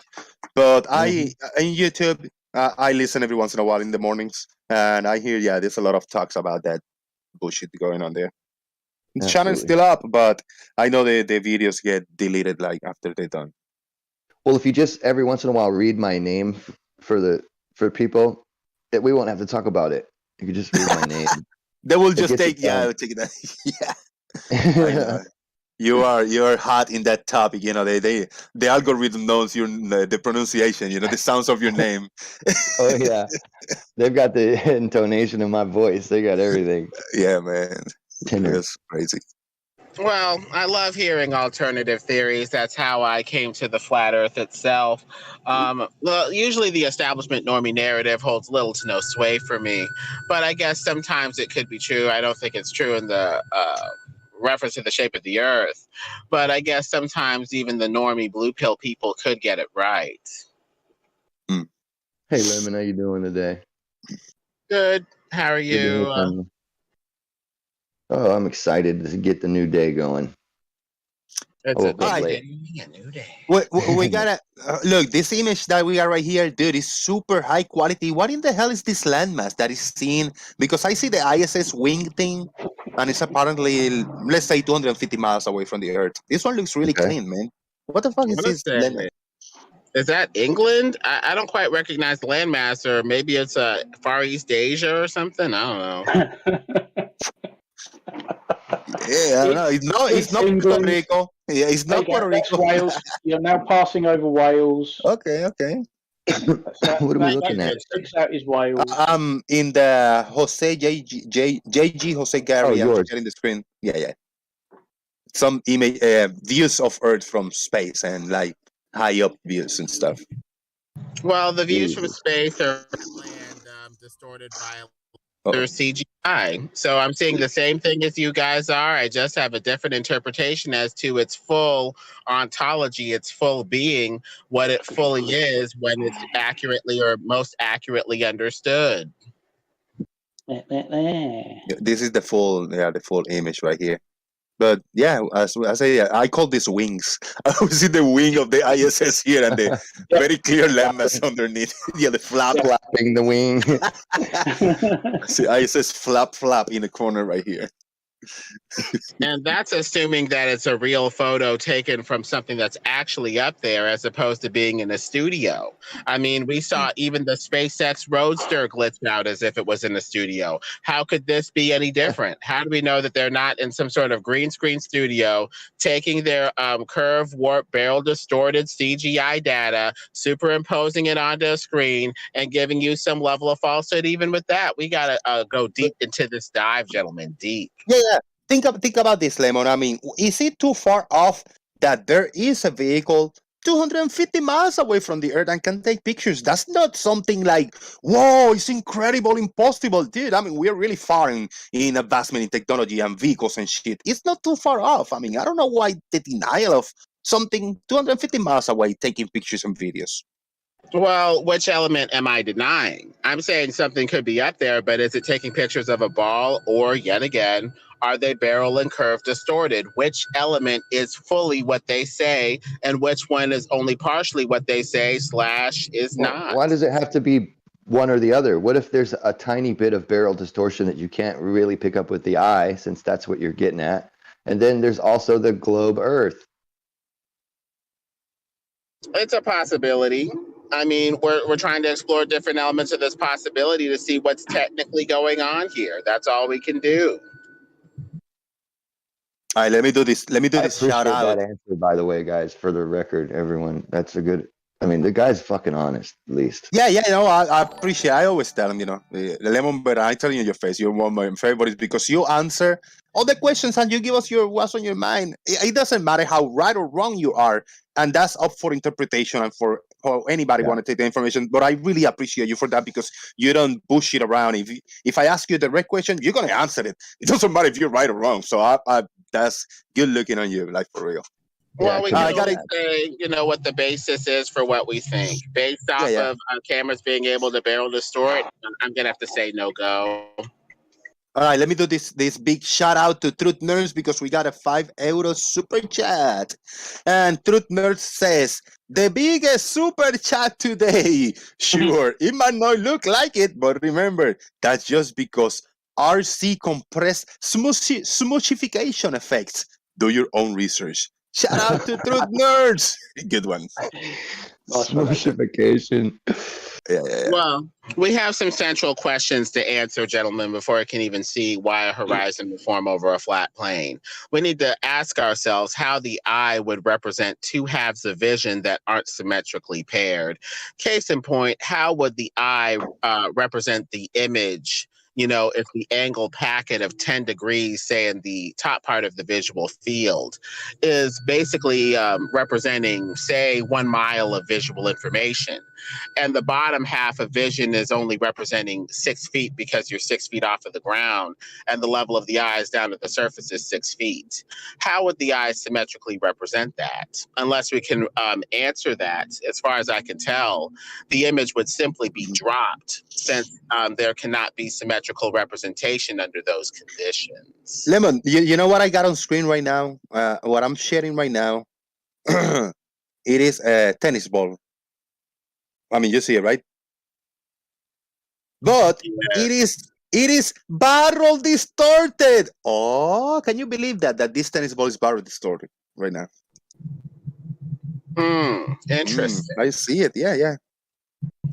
But in YouTube, I listen every once in a while in the mornings, and I hear there's a lot of talks about that bullshit going on there. The channel's still up, but I know the videos get deleted like after they're done. Well, if you just every once in a while read my name for people, that we won't have to talk about it. You could just read my name. They will just take that. Yeah. You're hot in that topic. You know, the algorithm knows the pronunciation. You know, the sounds of your name. Oh yeah, they've got the intonation of my voice. They got everything. Yeah, man. That's crazy. Well, I love hearing alternative theories. That's how I came to the flat Earth itself. Well, usually the establishment normie narrative holds little to no sway for me, but I guess sometimes it could be true. I don't think it's true in the reference to the shape of the Earth, but I guess sometimes even the normie blue pill people could get it right. Hey, Lemon, how you doing today? Good. How are you? Oh, I'm excited to get the new day going. It's a new day. We gotta look. This image that we got right here, dude, is super high quality. What in the hell is this landmass that is seen? Because I see the ISS wing thing, and it's apparently, let's say, 250 miles away from the Earth. This one looks really clean, man. What the fuck is this landmass? Is that England? I don't quite recognize the landmass, or maybe it's Far East Asia or something. I don't know. Yeah, I don't know. It's not Puerto Rico. Yeah, it's not Puerto Rico. Wales. You're now passing over Wales. Okay. What are we looking at? That is Wales. In the Jose JG Jose Gary. I'm sharing the screen. Yeah. Some image views of Earth from space and like high up views and stuff. Well, the views from space are distorted by CGI. So I'm seeing the same thing as you guys are. I just have a different interpretation as to its full ontology, its full being, what it fully is when it's accurately or most accurately understood. This is the full image right here. But yeah, as I say, I call this wings. I see the wing of the ISS here and the very clear landmass underneath. Yeah, the flapping the wing. See ISS flap in the corner right here. And that's assuming that it's a real photo taken from something that's actually up there as opposed to being in a studio. I mean, we saw even the SpaceX Roadster glitch out as if it was in a studio. How could this be any different? How do we know that they're not in some sort of green screen studio taking their curved, warped, barrel distorted CGI data, superimposing it onto a screen and giving you some level of falsehood? Even with that, we got to go deep into this dive, gentlemen, deep. Yeah. Think about this, Lemon. I mean, is it too far off that there is a vehicle 250 miles away from the Earth and can take pictures? That's not something like, whoa, it's incredible, impossible. Dude, I mean, we're really far in advancement in technology and vehicles and shit. It's not too far off. I mean, I don't know why the denial of something 250 miles away taking pictures and videos. Well, which element am I denying? I'm saying something could be up there, but is it taking pictures of a ball, or yet again, are they barrel and curve distorted? Which element is fully what they say, and which one is only partially what they say / is not? Why does it have to be one or the other? What if there's a tiny bit of barrel distortion that you can't really pick up with the eye, since that's what you're getting at? And then there's also the globe Earth. It's a possibility. I mean, we're trying to explore different elements of this possibility to see what's technically going on here. That's all we can do. All right, let me do this. Let me do I this appreciate shout out. that answer, by the way, guys. For the record, everyone, that's a good. I mean, the guy's fucking honest, at least. Yeah, I appreciate. I always tell him, the lemon, but I tell you in your face, you're one of my favorites because you answer all the questions and you give us what's on your mind. It doesn't matter how right or wrong you are, and that's up for interpretation and for anybody want to take the information. But I really appreciate you for that because you don't bullshit around. If I ask you the direct question, you're gonna answer it. It doesn't matter if you're right or wrong. So I that's good looking on you, like for real. Well, we can always say, what the basis is for what we think. Based off of cameras being able to barrel distort, I'm going to have to say no go. All right, let me do this big shout out to Truth Nerds because we got a €5 super chat. And Truth Nerds says, the biggest super chat today. Sure, it might not look like it, but remember, that's just because RC compressed smushification effects. Do your own research. Shout out to Truth Nerds. Good one. Smushification. Yeah. Well, we have some central questions to answer, gentlemen, before I can even see why a horizon would form over a flat plane. We need to ask ourselves how the eye would represent two halves of vision that aren't symmetrically paired. Case in point, how would the eye represent the image? If the angle packet of 10 degrees, say in the top part of the visual field, is basically representing, say, 1 mile of visual information. And the bottom half of vision is only representing 6 feet because you're 6 feet off of the ground, and the level of the eye is down at the surface is 6 feet. How would the eye symmetrically represent that? Unless we can answer that, as far as I can tell, the image would simply be dropped, since there cannot be symmetrical representation under those conditions. Lemon, you know what I got on screen right now? What I'm sharing right now? It is a tennis ball. I mean, you see it, right? But it is barrel distorted. Oh, can you believe that this tennis ball is barrel distorted right now? Interesting. I see it. Yeah.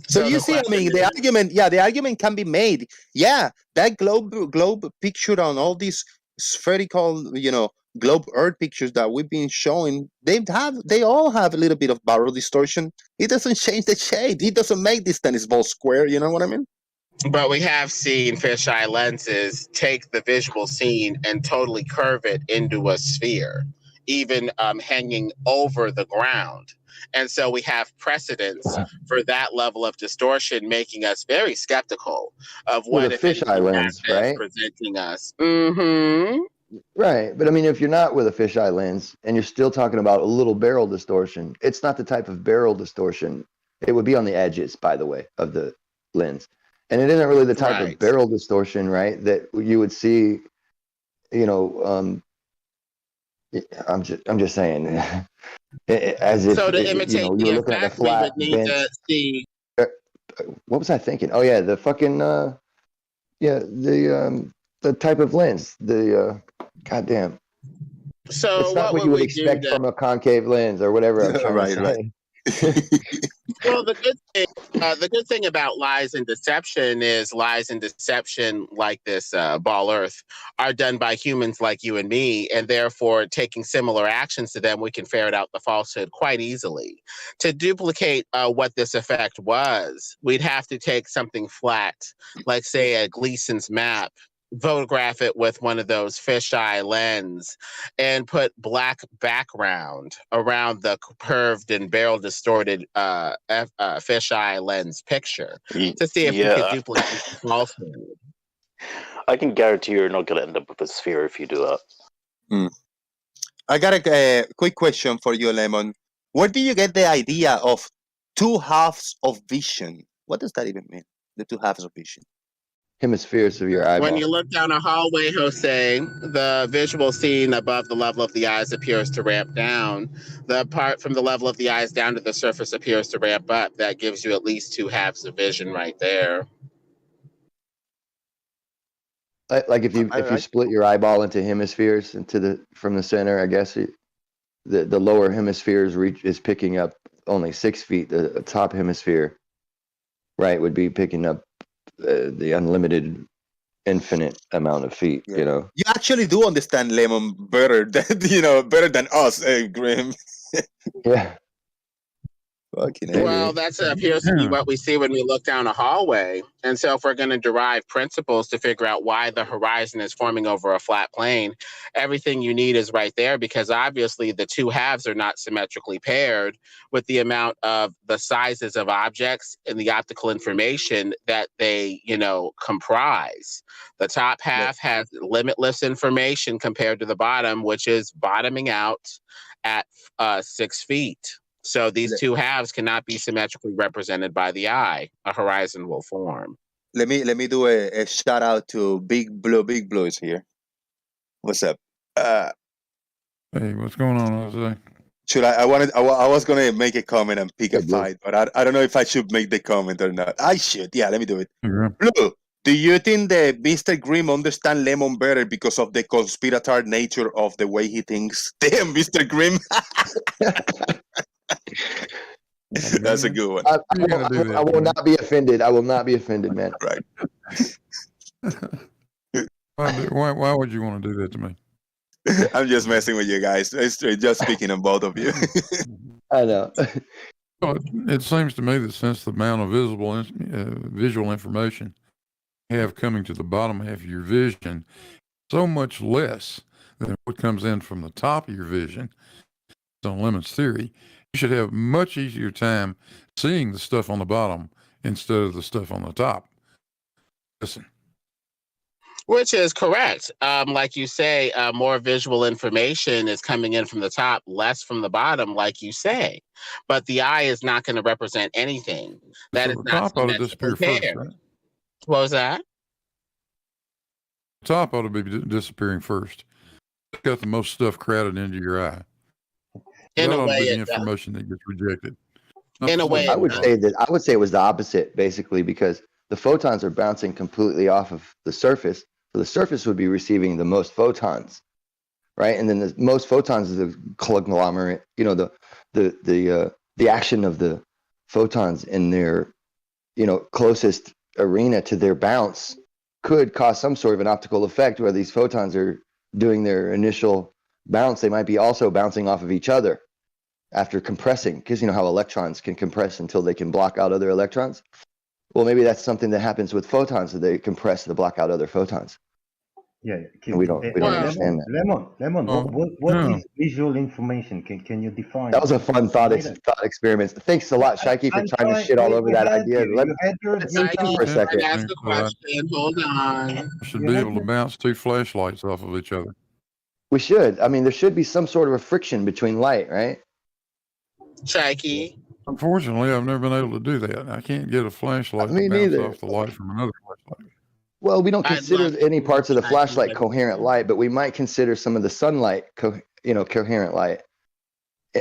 So you see, I mean, the argument can be made. Yeah, that globe picture on all these spherical, globe Earth pictures that we've been showing, they all have a little bit of barrel distortion. It doesn't change the shape. It doesn't make this tennis ball square. You know what I mean? But we have seen fisheye lenses take the visual scene and totally curve it into a sphere, even hanging over the ground. And so we have precedence for that level of distortion, making us very skeptical of what a fisheye lens, right? Presenting us. Right, but I mean, if you're not with a fisheye lens and you're still talking about a little barrel distortion, it's not the type of barrel distortion. It would be on the edges, by the way, of the lens, and it isn't really the type of barrel distortion, right, that you would see. I'm just saying, as if so to imitate you're looking at a flat we would need to see. What was I thinking? Oh yeah, the fucking the type of lens, the goddamn. So it's not what you would expect from a concave lens or whatever I'm trying to say. Well, the good thing about lies and deception is lies and deception like this Ball Earth are done by humans like you and me, and therefore taking similar actions to them, we can ferret out the falsehood quite easily. To duplicate what this effect was, we'd have to take something flat, like say a Gleason's map, photograph it with one of those fisheye lens and put black background around the curved and barrel distorted fisheye lens picture to see if we could duplicate the falsehood. I can guarantee you're not going to end up with a sphere if you do that. I got a quick question for you, Lemon. Where do you get the idea of two halves of vision? What does that even mean? The two halves of vision. hemispheres of your eyeball. When you look down a hallway, Jose, the visual scene above the level of the eyes appears to ramp down. The part from the level of the eyes down to the surface appears to ramp up. That gives you at least 2 halves of vision right there. Like if you split your eyeball into hemispheres from the center, I guess the lower hemisphere is picking up only 6 feet. The top hemisphere, right, would be picking up the unlimited, infinite amount of feet. Yeah. You know, you actually do understand Lemon better than better than us, Grim. yeah. Well, that appears to be what we see when we look down a hallway. And so if we're going to derive principles to figure out why the horizon is forming over a flat plane, everything you need is right there, because obviously the 2 halves are not symmetrically paired with the amount of the sizes of objects and the optical information that they, comprise. The top half has limitless information compared to the bottom, which is bottoming out at 6 feet. So these 2 halves cannot be symmetrically represented by the eye. A horizon will form. Let me do a shout out to Big Blue. Big Blue is here. What's up? Hey, what's going on, Jose? Should I was gonna make a comment and pick a fight, but I don't know if I should make the comment or not. I should. Yeah, let me do it. Blue, do you think that Mr. Grimm understands Lemon better because of the conspiratorial nature of the way he thinks? Damn, Mr. Grimm. That's a good one. I will not be offended. I will not be offended, man. Right. Why would you want to do that to me? I'm just messing with you guys. It's just speaking on both of you. I know. Well, it seems to me that since the amount of visual information you have coming to the bottom half of your vision, so much less than what comes in from the top of your vision, on Lemon's theory, you should have much easier time seeing the stuff on the bottom instead of the stuff on the top. Listen. Which is correct. Like you say, more visual information is coming in from the top, less from the bottom, like you say. But the eye is not going to represent anything. That is not ought to disappear first, right? What was that? The top ought to be disappearing first. It's got the most stuff crowded into your eye. In that a way, the information that gets rejected. In a way, I would say it was the opposite, basically, because the photons are bouncing completely off of the surface. So the surface would be receiving the most photons, right? And then the most photons is the conglomerate, the action of the photons in their, closest arena to their bounce could cause some sort of an optical effect where these photons are doing their initial bounce. They might be also bouncing off of each other after compressing, because you know how electrons can compress until they can block out other electrons. Well, maybe that's something that happens with photons, that they compress to block out other photons. Yeah, we don't understand that. Lemon, what is visual information? Can you define? That was a fun thought experiment. Thanks a lot, Shaiki, for trying to shit all over that idea. Let's think for a second. Ask the question. Hold on. Should be able to bounce 2 flashlights off of each other. We should. I mean, there should be some sort of a friction between light, right? Shaiki. Unfortunately, I've never been able to do that. I can't get a flashlight to bounce off the light from another flashlight. Well, we don't consider any parts of the flashlight coherent light, but we might consider some of the sunlight, coherent light.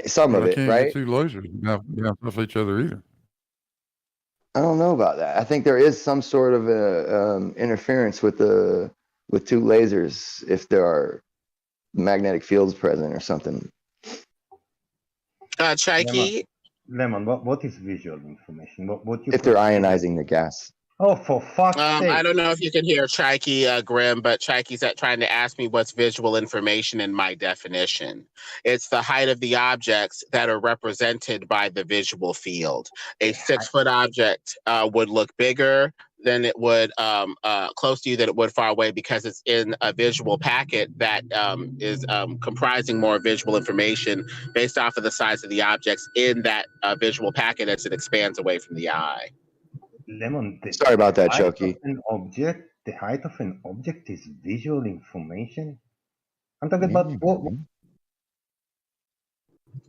Some of it, right? I can't get 2 lasers to bounce off each other either. I don't know about that. I think there is some sort of interference with 2 lasers if there are magnetic fields present or something. Shaiki. Lemon, what is visual information? What you if they're ionizing the gas? Oh, for fuck's sake. I don't know if you can hear Chaiki, Grim, but Chaiki's trying to ask me what's visual information in my definition. It's the height of the objects that are represented by the visual field. A 6-foot object would look bigger than it would close to you than it would far away, because it's in a visual packet that is comprising more visual information based off of the size of the objects in that visual packet as it expands away from the eye. Lemon, sorry about that, Choki. The height of an object is visual information. I'm talking about what?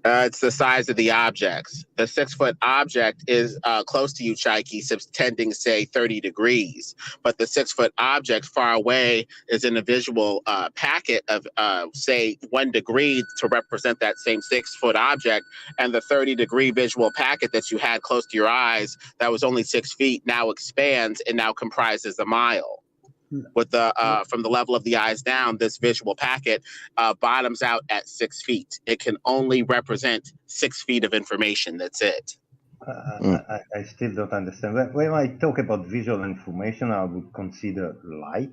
It's the size of the objects. The 6-foot object is close to you, Chaiki, subtending, say, 30 degrees. But the 6-foot object far away is in a visual packet of, say, 1 degree to represent that same 6-foot object. And the 30-degree visual packet that you had close to your eyes that was only 6 feet now expands and now comprises a mile. With the from the level of the eyes down, this visual packet bottoms out at 6 feet. It can only represent 6 feet of information. That's it. I still don't understand. When I talk about visual information, I would consider light.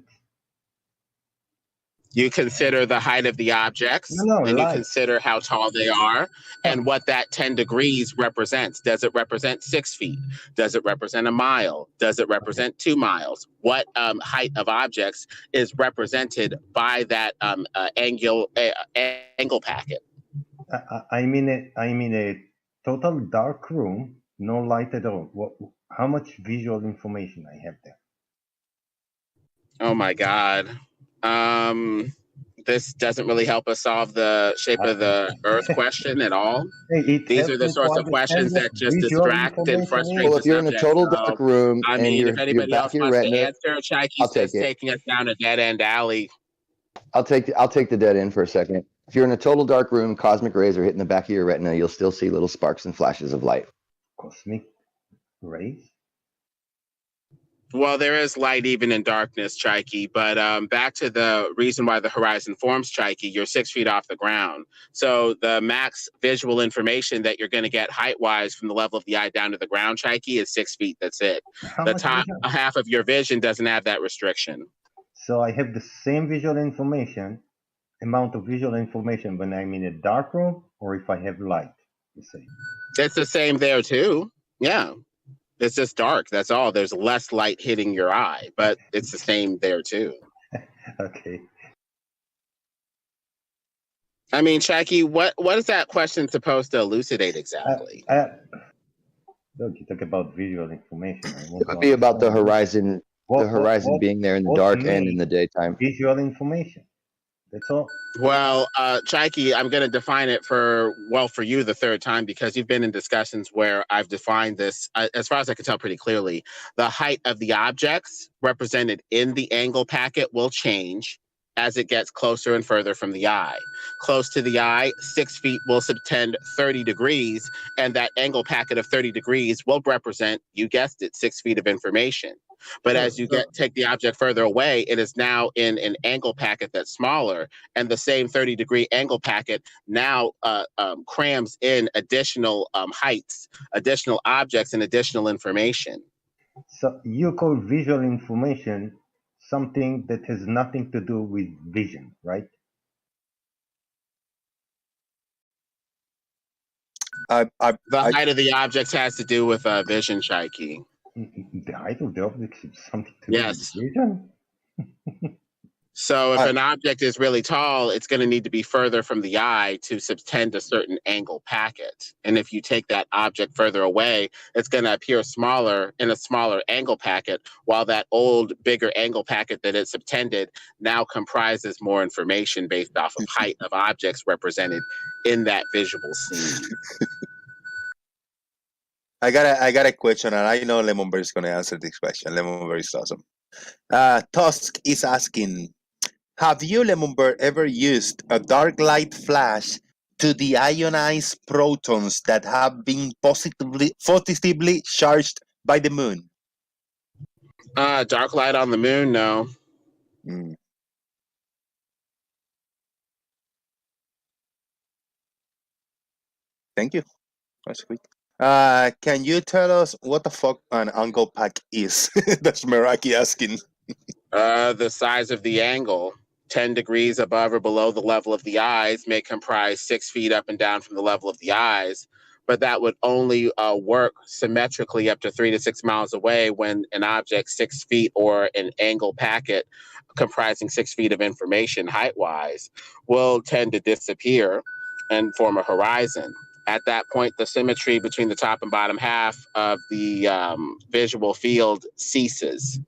You consider the height of the objects, and you consider how tall they are, and what that 10 degrees represents. Does it represent 6 feet? Does it represent a mile? Does it represent 2 miles? What height of objects is represented by that angle packet? I mean a total dark room, no light at all. How much visual information I have there? Oh my God. This doesn't really help us solve the shape of the Earth question at all. These are the sorts of questions that just distract and frustrate Well, if you're in a total dark room I and mean, if you're anybody back else of your wants to retina, answer, Chaiki I'll says take it. taking us down a dead-end alley. I'll take the dead end for a second. If you're in a total dark room, cosmic rays are hitting the back of your retina, you'll still see little sparks and flashes of light. Cosmic rays? Well, there is light even in darkness, Chaiki, but back to the reason why the horizon forms, Chaiki, you're 6 feet off the ground. So the max visual information that you're going to get height-wise from the level of the eye down to the ground, Chaiki, is 6 feet. That's it. The top half of your vision doesn't have that restriction. So I have the same visual information, amount of visual information when I'm in a dark room, or if I have light, you say? It's the same there too. Yeah. It's just dark. That's all. There's less light hitting your eye, but it's the same there too. Okay. I mean, Chaiki, what is that question supposed to elucidate exactly? Look, you talk about visual information. It would be about the horizon, being there in the dark and in the daytime. Visual information. That's all. Well, Chaiki, I'm going to define it for you the third time, because you've been in discussions where I've defined this, as far as I can tell pretty clearly. The height of the objects represented in the angle packet will change as it gets closer and further from the eye. Close to the eye, 6 feet will subtend 30 degrees, and that angle packet of 30 degrees will represent, you guessed it, 6 feet of information. But as you take the object further away, it is now in an angle packet that's smaller, and the same 30-degree angle packet now crams in additional heights, additional objects, and additional information. So you call visual information something that has nothing to do with vision, right? The height of the objects has to do with vision, Chaiki. The height of the object is something to do with vision? So if an object is really tall, it's going to need to be further from the eye to subtend a certain angle packet. And if you take that object further away, it's going to appear smaller in a smaller angle packet, while that old, bigger angle packet that it subtended now comprises more information based off of height of objects represented in that visual scene. I got a question, and I know Lemonberry is going to answer this question. Lemonberry is awesome. Tusk is asking, have you, Lemonberry, ever used a dark light flash to deionize protons that have been positively charged by the moon? Dark light on the moon, no. Thank you. That's sweet. Can you tell us what the fuck an angle pack is? That's Meraki asking. The size of the angle. 10 degrees above or below the level of the eyes may comprise 6 feet up and down from the level of the eyes, but that would only work symmetrically up to 3 to 6 miles away, when an object 6 feet or an angle packet comprising 6 feet of information height-wise will tend to disappear and form a horizon. At that point, the symmetry between the top and bottom half of the visual field ceases.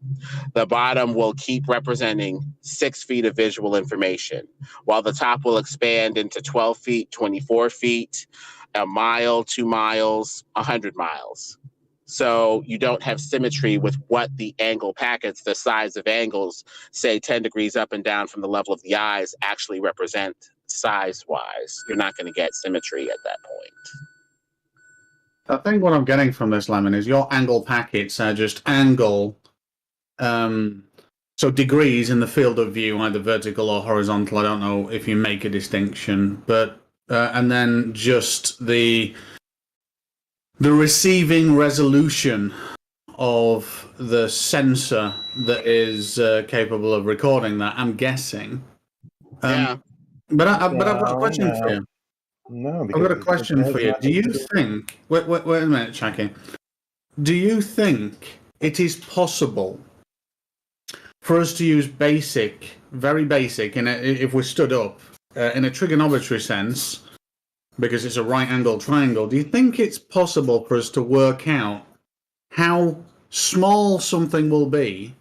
The bottom will keep representing 6 feet of visual information, while the top will expand into 12 feet, 24 feet, a mile, 2 miles, 100 miles. So you don't have symmetry with what the angle packets, the size of angles, say 10 degrees up and down from the level of the eyes, actually represent size-wise. You're not going to get symmetry at that point. I think what I'm getting from this, Lemon, is your angle packets are just angle, so degrees in the field of view, either vertical or horizontal. I don't know if you make a distinction, but and then just the receiving resolution of the sensor that is capable of recording that. I'm guessing. Yeah. But I've got a question for you. No, I've got a question for you. Do you think? Wait a minute, Chucky. Do you think it is possible for us to use very basic, if we're stood up, in a trigonometry sense, because it's a right-angled triangle? Do you think it's possible for us to work out how small something will be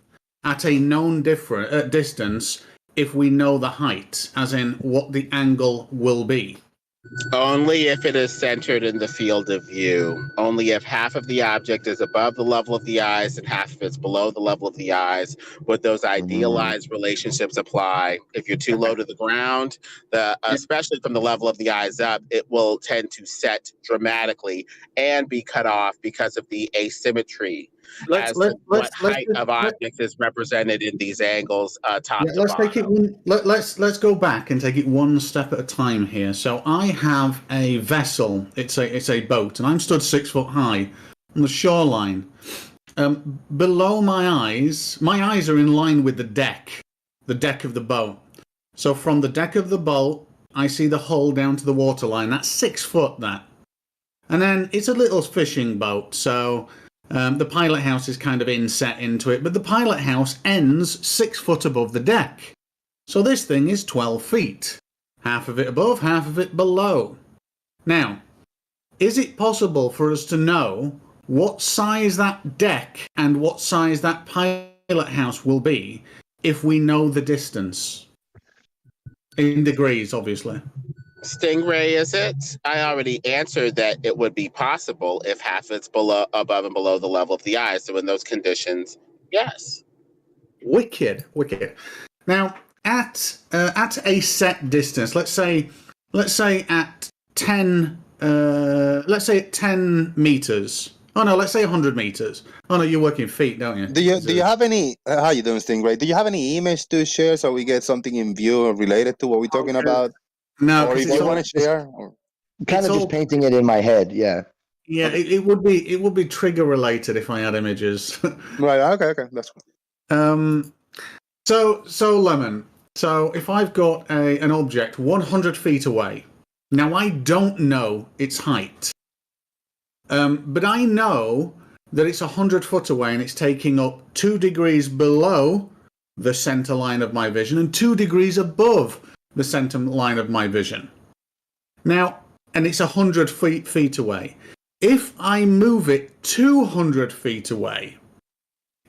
at a known distance if we know the height, as in what the angle will be? Only if it is centered in the field of view. Only if half of the object is above the level of the eyes and half of it's below the level of the eyes would those idealized relationships apply. If you're too low to the ground, especially from the level of the eyes up, it will tend to set dramatically and be cut off because of the asymmetry what height of object is represented in these angles, top to bottom. Let's go back and take it one step at a time here. So I have a vessel. It's a boat, and I'm stood 6 foot high on the shoreline. Below my eyes are in line with the deck of the boat. So from the deck of the boat, I see the hull down to the waterline. That's 6 foot, that. And then it's a little fishing boat, so the pilot house is kind of inset into it, but the pilot house ends 6 foot above the deck. So this thing is 12 feet. Half of it above, half of it below. Now, is it possible for us to know what size that deck and what size that pilot house will be if we know the distance? In degrees, obviously. Stingray, is it? I already answered that it would be possible if half it's above and below the level of the eye. So in those conditions, yes. Wicked. Now, at a set distance, let's say at 10 meters. Oh no, let's say 100 meters. Oh no, you're working feet, don't you? Do you have any? How you doing, Stingray? Do you have any image to share so we get something in view related to what we're talking about? No, or if you want to share, kind of just painting it in my head. Yeah. Yeah, it would be trigger related if I had images. Right. Okay. That's cool. So Lemon. So if I've got an object 100 feet away, now I don't know its height, but I know that it's 100 foot away and it's taking up 2 degrees below the center line of my vision and 2 degrees above the center line of my vision. Now, and it's 100 feet away. If I move it 200 feet away,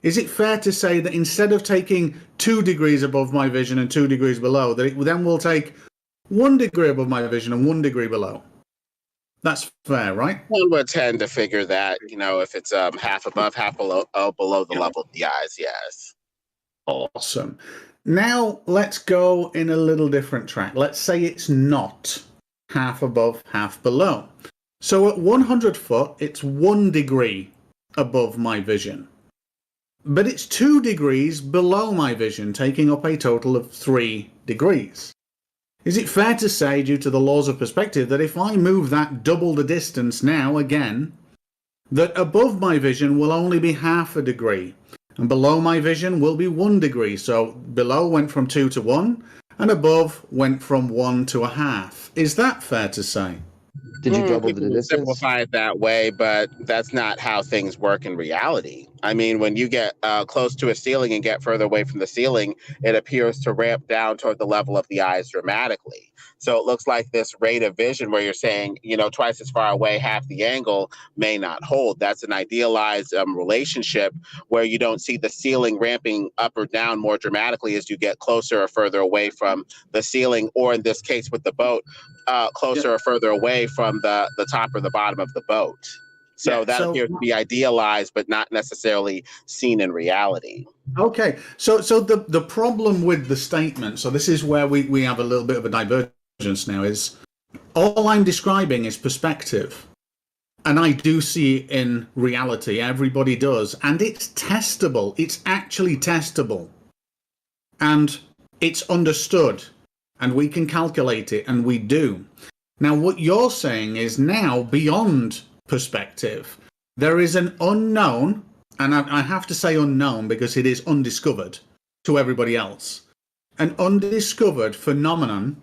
is it fair to say that instead of taking 2 degrees above my vision and 2 degrees below, that it then will take 1 degree above my vision and 1 degree below? That's fair, right? One would tend to figure that, if it's half above, half below the level of the eyes, yes. Awesome. Now let's go in a little different track. Let's say it's not half above, half below. So at 100 foot, it's 1 degree above my vision. But it's 2 degrees below my vision, taking up a total of 3 degrees. Is it fair to say, due to the laws of perspective, that if I move that double the distance now again, that above my vision will only be half a degree, and below my vision will be 1 degree? So below went from 2 to 1, and above went from 1 to a half. Is that fair to say? Did you double the People distance? simplify it that way, but that's not how things work in reality. I mean, when you get close to a ceiling and get further away from the ceiling, it appears to ramp down toward the level of the eyes dramatically. So it looks like this rate of vision where you're saying, twice as far away, half the angle may not hold. That's an idealized relationship where you don't see the ceiling ramping up or down more dramatically as you get closer or further away from the ceiling, or in this case with the boat, closer or further away from the top or the bottom of the boat. So that appears to be idealized, but not necessarily seen in reality. Okay, so the problem with the statement, so this is where we have a little bit of a divergence now, is all I'm describing is perspective. And I do see it in reality, everybody does, and it's testable, it's actually testable. And it's understood, and we can calculate it, and we do. Now, what you're saying is now beyond perspective. There is an unknown, and I have to say unknown because it is undiscovered to everybody else, an undiscovered phenomenon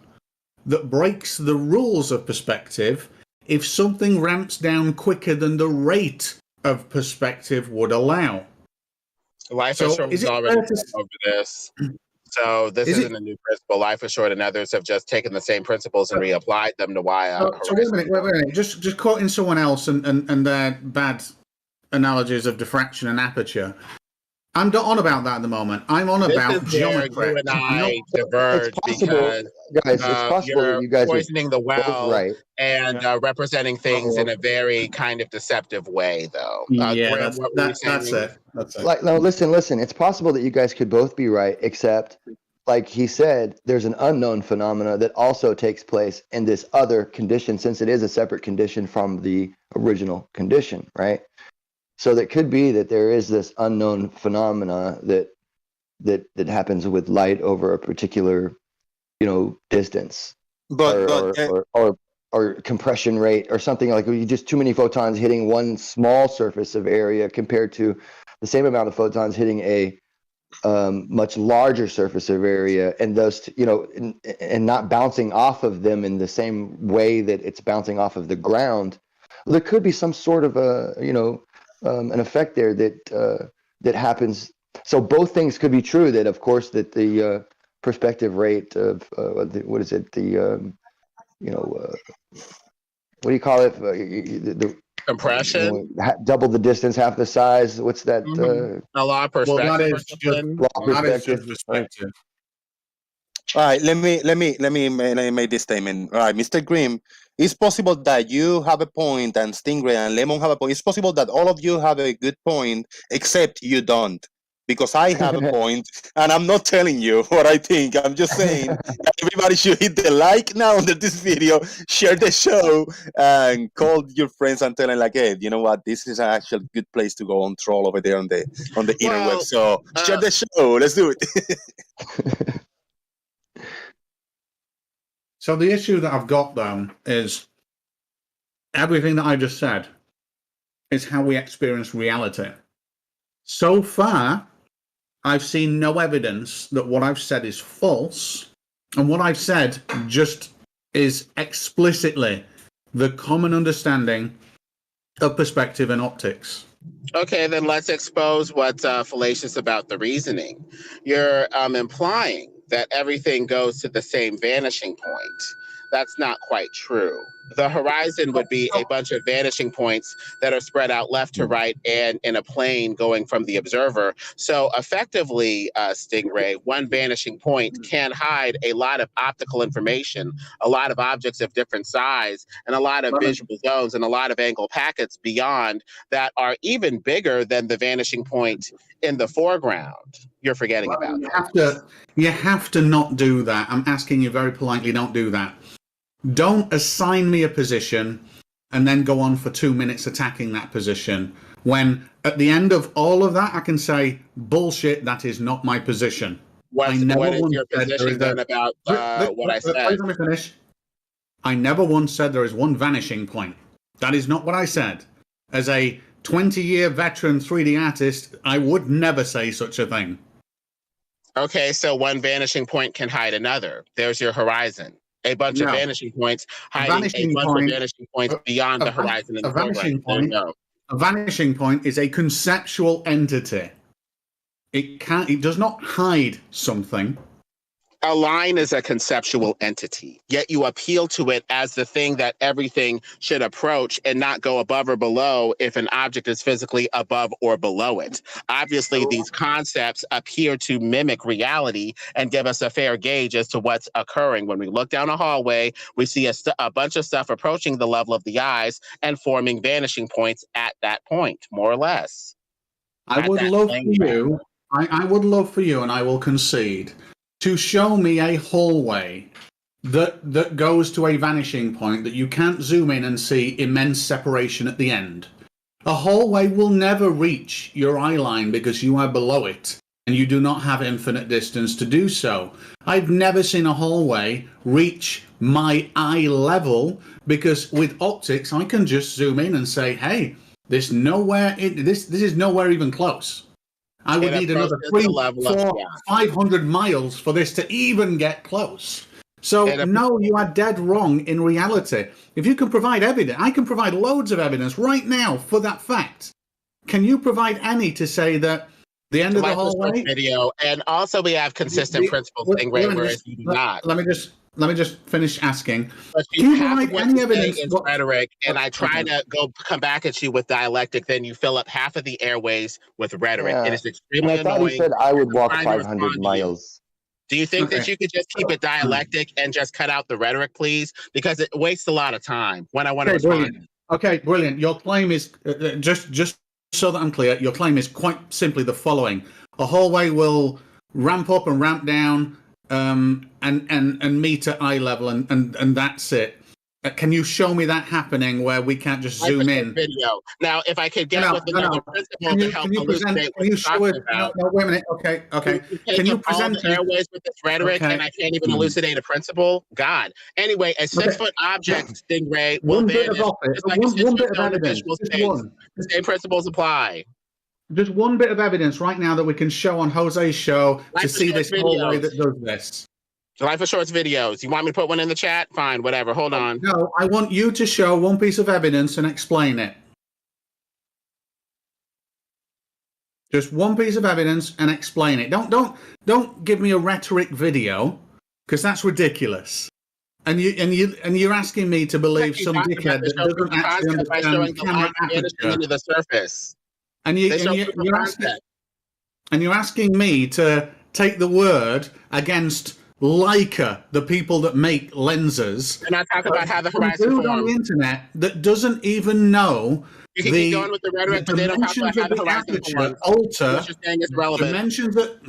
that breaks the rules of perspective if something ramps down quicker than the rate of perspective would allow. Life Assured has already gone over this. So this isn't a new principle. Life Assured and others have just taken the same principles and reapplied them to why. So wait a minute. Just quoting someone else and their bad analogies of diffraction and aperture. I'm not on about that at the moment. I'm on about geometry. You and I diverge because guys, it's possible you're that you guys poisoning the well right. and representing things in a very kind of deceptive way, though. Yeah, that's it. No, listen. It's possible that you guys could both be right, except, like he said, there's an unknown phenomena that also takes place in this other condition, since it is a separate condition from the original condition, right? So that could be that there is this unknown phenomena that happens with light over a particular, distance, or compression rate, or something like just too many photons hitting one small surface of area compared to the same amount of photons hitting a much larger surface of area, and those, and not bouncing off of them in the same way that it's bouncing off of the ground. There could be some sort of an effect there that happens. So both things could be true. That of course that the perspective rate of what is it? What do you call it? The compression. Double the distance, half the size. What's that? A law of perspective. Well, that is just perspective. All right, let me make this statement. All right, Mr. Grimm, it's possible that you have a point and Stingray and Lemon have a point. It's possible that all of you have a good point, except you don't. Because I have a point, and I'm not telling you what I think. I'm just saying that everybody should hit the like now under this video, share the show, and call your friends and tell them, like, hey, you know what? This is an actual good place to go on troll over there on the interweb. So share the show. Let's do it. So the issue that I've got, though, is everything that I just said is how we experience reality. So far, I've seen no evidence that what I've said is false, and what I've said just is explicitly the common understanding of perspective and optics. Okay, then let's expose what's fallacious about the reasoning. You're implying that everything goes to the same vanishing point. That's not quite true. The horizon would be a bunch of vanishing points that are spread out left to right and in a plane going from the observer. So effectively, Stingray, one vanishing point can hide a lot of optical information, a lot of objects of different size, and a lot of visual zones and a lot of angle packets beyond that are even bigger than the vanishing point in the foreground. You're forgetting about that. You have to not do that. I'm asking you very politely, don't do that. Don't assign me a position and then go on for 2 minutes attacking that position, when at the end of all of that I can say, bullshit, that is not my position. What is your position then about what I said? Let me finish. I never once said there is one vanishing point. That is not what I said. As a 20-year veteran 3D artist, I would never say such a thing. Okay, so one vanishing point can hide another. There's your horizon. A bunch of vanishing points hiding a bunch of vanishing points beyond the horizon in the foreground. A vanishing point is a conceptual entity. It does not hide something. A line is a conceptual entity, yet you appeal to it as the thing that everything should approach and not go above or below if an object is physically above or below it. Obviously, these concepts appear to mimic reality and give us a fair gauge as to what's occurring. When we look down a hallway, we see a bunch of stuff approaching the level of the eyes and forming vanishing points at that point, more or less. I would love for you, I would love for you, and I will concede, to show me a hallway that goes to a vanishing point that you can't zoom in and see immense separation at the end. A hallway will never reach your eye line because you are below it, and you do not have infinite distance to do so. I've never seen a hallway reach my eye level because with optics, I can just zoom in and say, hey, this is nowhere even close. I would need another 3, 4, 500 miles for this to even get close. So, no, you are dead wrong in reality. If you can provide evidence, I can provide loads of evidence right now for that fact. Can you provide any to say that the end of the hallway? Video, and also we have consistent principles thing, right? Whereas you do not. Let me just finish asking. But Can you provide any evidence? In rhetoric, and I try to come back at you with dialectic, then you fill up half of the airways with rhetoric. Yeah. It is extremely I thought annoying. he said I would walk 500 miles. Do you think that you could just keep it dialectic and just cut out the rhetoric, please? Because it wastes a lot of time when I want to respond. Brilliant. Okay, brilliant. Your claim is, just so that I'm clear, your claim is quite simply the following. A hallway will ramp up and ramp down and meet at eye level, and that's it. Can you show me that happening where we can't just zoom in? Video. Now, if I could get with another principle to help elucidate what you're talking about. No, wait a minute. Okay. Can you present the airways with this rhetoric, and I can't even elucidate a principle? God. Anyway, a 6-foot object, Stingray, will vanish. One bit of evidence. The same principles apply. Just one bit of evidence right now that we can show on Jose's show to see this hallway that does this. Life of Shorts videos. You want me to put one in the chat? Fine, whatever. Hold on. No, I want you to show one piece of evidence and explain it. Just one piece of evidence and explain it. Don't give me a rhetoric video because that's ridiculous. And you're asking me to believe some dickhead that doesn't actually understand camera aperture. Into the surface. And you're asking me to take the word against Leica, the people that make lenses. And I talk about how the horizon dude on the internet that doesn't even know you can keep going with the rhetoric, but they don't talk about how the horizon forms. Alter what you're saying is relevant. Dimensions that.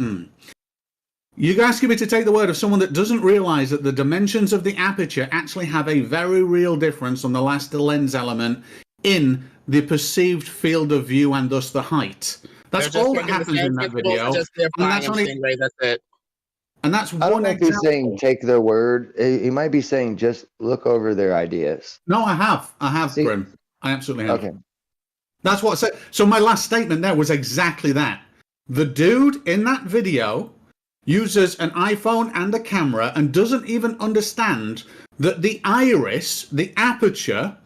You're asking me to take the word of someone that doesn't realize that the dimensions of the aperture actually have a very real difference on the last lens element in the perceived field of view and thus the height. That's all that happens in that video. And that's only. That's it. And that's I don't know if he's saying take their word. He might be saying just look over their ideas. No, I have, Grim. I absolutely have. Okay. That's what I said. So my last statement there was exactly that. The dude in that video uses an iPhone and a camera and doesn't even understand that the iris, the aperture,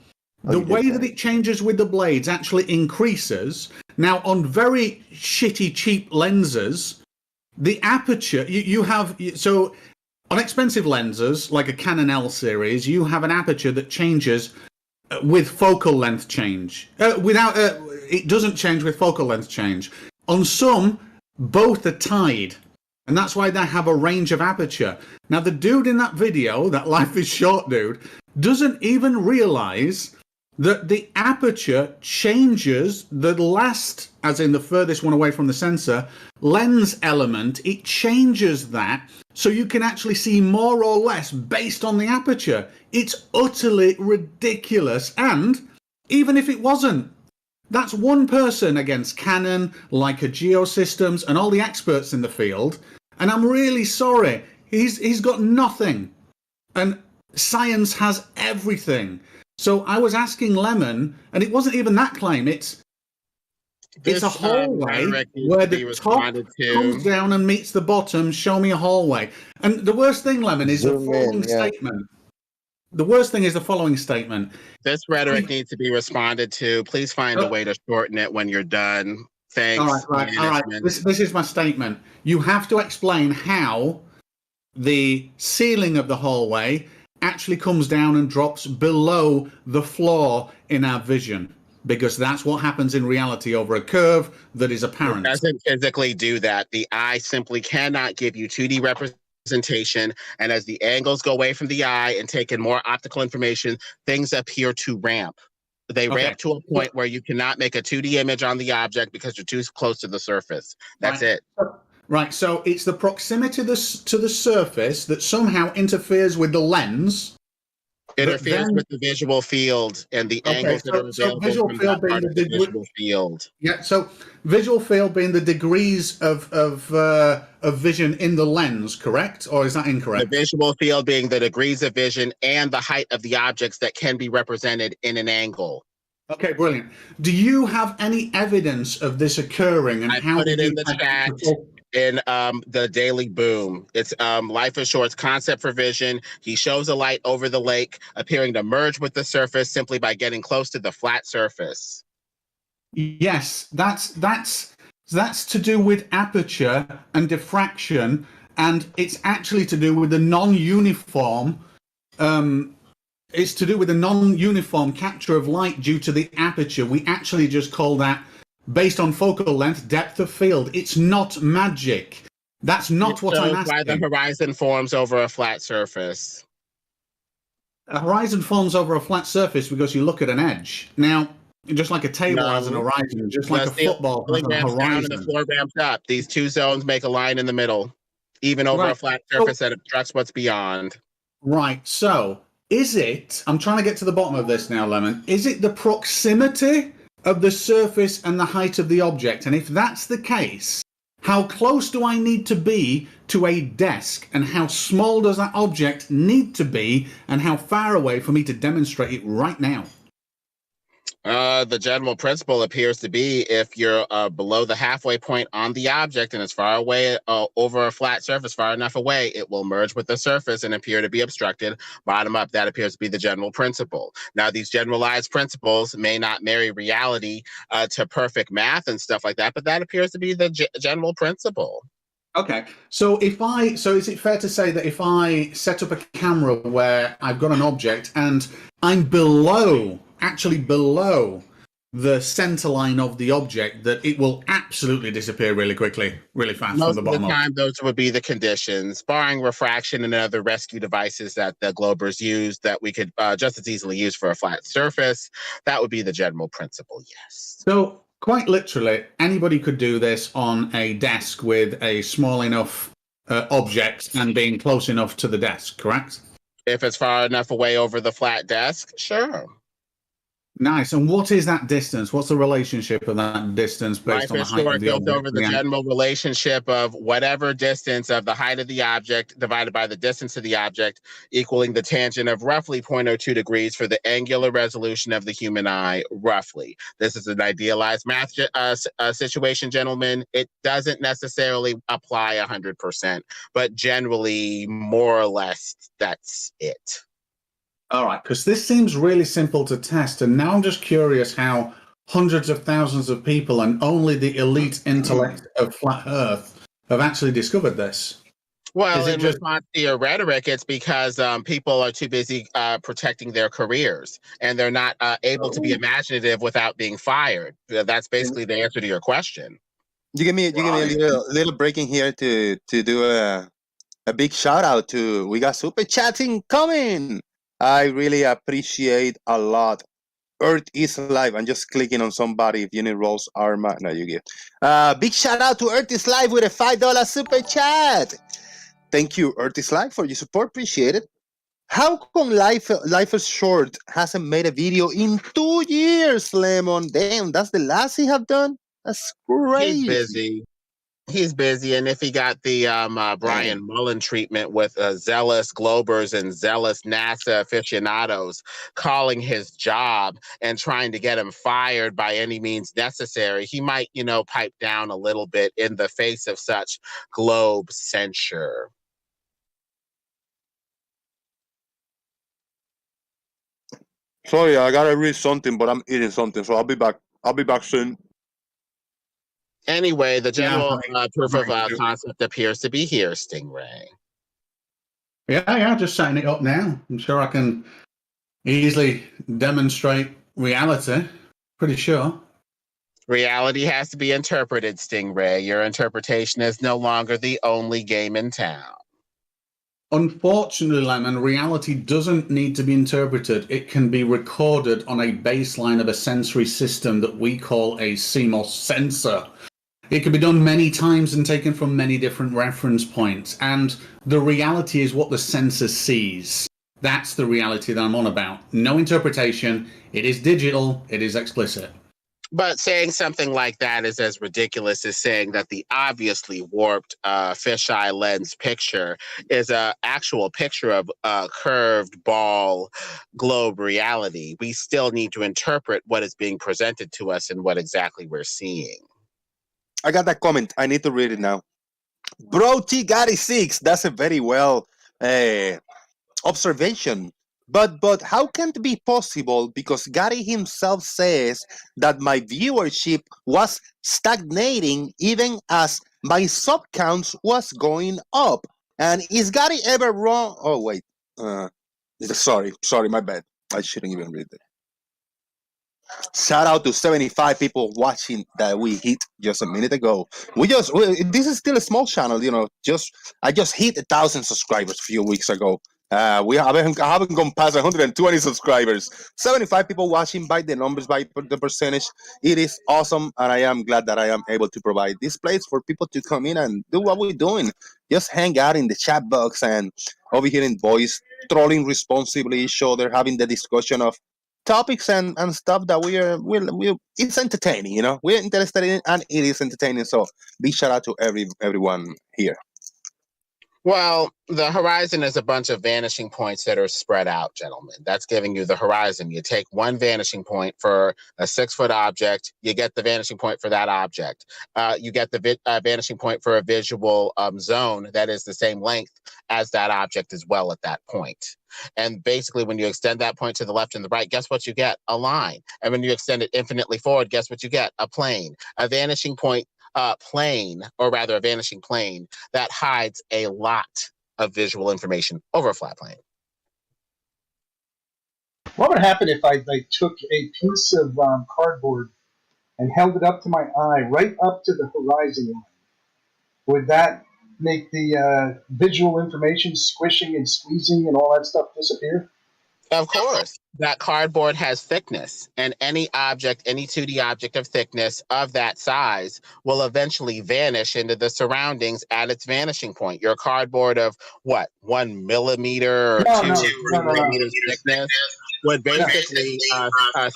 the way that it changes with the blades actually increases. Now, on very shitty, cheap lenses, the aperture, you have, so on expensive lenses, like a Canon L series, you have an aperture that changes with focal length change. It doesn't change with focal length change. On some, both are tied. And that's why they have a range of aperture. Now, the dude in that video, that Life is Short dude, doesn't even realize that the aperture changes the last, as in the furthest one away from the sensor, lens element. It changes that so you can actually see more or less based on the aperture. It's utterly ridiculous. And even if it wasn't, that's one person against Canon, Leica Geosystems, and all the experts in the field. And I'm really sorry. He's got nothing. And science has everything. So I was asking Lemon, and it wasn't even that claim. It's a hallway where the top comes down and meets the bottom. Show me a hallway. And the worst thing, Lemon, is the following statement. the worst thing is the following statement. This rhetoric needs to be responded to. Please find a way to shorten it when you're done. Thanks. All right. This is my statement. You have to explain how the ceiling of the hallway actually comes down and drops below the floor in our vision, because that's what happens in reality over a curve that is apparent. It doesn't physically do that. The eye simply cannot give you 2D representation, and as the angles go away from the eye and take in more optical information, things appear to ramp. They ramp to a point where you cannot make a 2D image on the object because you're too close to the surface. That's it. Right, so it's the proximity to the surface that somehow interferes with the lens. Interferes with the visual field and the angles that are available visual from field that part of the visual field. Yeah, so visual field being the degrees of vision in the lens, correct? Or is that incorrect? The visual field being the degrees of vision and the height of the objects that can be represented in an angle. Okay, brilliant. Do you have any evidence of this occurring? And how put it in the chat in the Daily Boom. It's Life is Short's concept for vision. He shows a light over the lake appearing to merge with the surface simply by getting close to the flat surface. Yes, that's to do with aperture and diffraction, and it's actually to do with the non-uniform. It's to do with the non-uniform capture of light due to the aperture. We actually just call that, based on focal length, depth of field. It's not magic. That's not what I'm asking. Why the horizon forms over a flat surface. A horizon forms over a flat surface because you look at an edge. Now, just like a table has an horizon, just like a football has a horizon. Down and the floor ramps up. These two zones make a line in the middle, even over a flat surface that obstructs what's beyond. Right, so is it, I'm trying to get to the bottom of this now, Lemon, is it the proximity of the surface and the height of the object? And if that's the case, how close do I need to be to a desk? And how small does that object need to be? And how far away for me to demonstrate it right now? The general principle appears to be if you're below the halfway point on the object and as far away over a flat surface, far enough away, it will merge with the surface and appear to be obstructed. Bottom up, that appears to be the general principle. Now, these generalized principles may not marry reality to perfect math and stuff like that, but that appears to be the general principle. Okay, so is it fair to say that if I set up a camera where I've got an object and I'm actually below the center line of the object, that it will absolutely disappear really quickly, really fast from the bottom up? Most of the time, those would be the conditions, barring refraction and other rescue devices that the Globers use that we could just as easily use for a flat surface. That would be the general principle, yes. So, quite literally, anybody could do this on a desk with a small enough object and being close enough to the desk, correct? If it's far enough away over the flat desk, sure. Nice. And what is that distance? What's the relationship of that distance based on the height of the object? Over the general relationship of whatever distance of the height of the object divided by the distance of the object, equaling the tangent of roughly 0.02 degrees for the angular resolution of the human eye, roughly. This is an idealized math situation, gentlemen. It doesn't necessarily apply 100%, but generally, more or less, that's it. All right, because this seems really simple to test, and now I'm just curious how hundreds of thousands of people and only the elite intellect of Flat Earth have actually discovered this. Well, in response to your rhetoric, it's because people are too busy protecting their careers, and they're not able to be imaginative without being fired. That's basically the answer to your question. You give me a little break in here to do a big shout out to, we got super chatting coming. I really appreciate a lot. Earth is Live. I'm just clicking on somebody. If you need Rolls Arma, no, you get. Big shout out to Earth is Live with a $5 super chat. Thank you, Earth is Live, for your support. Appreciate it. How come Life is Short hasn't made a video in 2 years, Lemon? Damn, that's the last he have done? That's crazy. He's busy, and if he got the Brian Mullen treatment with zealous Globers and zealous NASA aficionados calling his job and trying to get him fired by any means necessary, he might, pipe down a little bit in the face of such Globe censure. Sorry, I gotta read something, but I'm eating something, so I'll be back. I'll be back soon. Anyway, the general proof of concept appears to be here, Stingray. Yeah, just setting it up now. I'm sure I can easily demonstrate reality. Pretty sure. Reality has to be interpreted, Stingray. Your interpretation is no longer the only game in town. Unfortunately, Lemon, reality doesn't need to be interpreted. It can be recorded on a baseline of a sensory system that we call a CMOS sensor. It can be done many times and taken from many different reference points. And the reality is what the sensor sees. That's the reality that I'm on about. No interpretation. It is digital. It is explicit. But saying something like that is as ridiculous as saying that the obviously warped fisheye lens picture is an actual picture of a curved ball globe reality. We still need to interpret what is being presented to us and what exactly we're seeing. I got that comment. I need to read it now. Bro T Gotti 6. That's a very well observation. But how can it be possible? Because Gotti himself says that my viewership was stagnating even as my sub counts was going up. And is Gotti ever wrong? Oh wait, sorry, my bad. I shouldn't even read it. Shout out to 75 people watching that we hit just a minute ago. This is still a small channel, you know. I just hit 1,000 subscribers a few weeks ago. I haven't gone past 120 subscribers. 75 people watching by the numbers, by the percentage. It is awesome, and I am glad that I am able to provide this place for people to come in and do what we're doing. Just hang out in the chat box and over here in voice, trolling responsibly each other, having the discussion of topics and stuff that we it's entertaining, you know. We're interested in it and it is entertaining. So big shout out to everyone here. Well, the horizon is a bunch of vanishing points that are spread out, gentlemen. That's giving you the horizon. You take one vanishing point for a 6-foot object, you get the vanishing point for that object. You get the vanishing point for a visual zone that is the same length as that object as well at that point. And basically, when you extend that point to the left and the right, guess what you get? A line. And when you extend it infinitely forward, guess what you get? A plane. A vanishing point plane, or rather a vanishing plane, that hides a lot of visual information over a flat plane. What would happen if I took a piece of cardboard and held it up to my eye, right up to the horizon line? Would that make the visual information squishing and squeezing and all that stuff disappear? Of course. That cardboard has thickness, and any object, any 2D object of thickness of that size will eventually vanish into the surroundings at its vanishing point. Your cardboard of what, 1 millimeter or 2 millimeters thickness would basically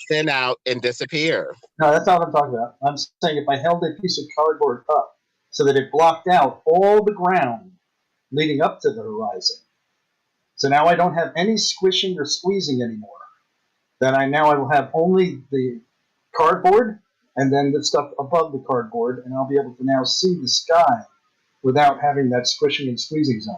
thin out and disappear. No, that's not what I'm talking about. I'm saying if I held a piece of cardboard up so that it blocked out all the ground leading up to the horizon. So now I don't have any squishing or squeezing anymore. Then I will have only the cardboard and then the stuff above the cardboard, and I'll be able to now see the sky without having that squishing and squeezing zone.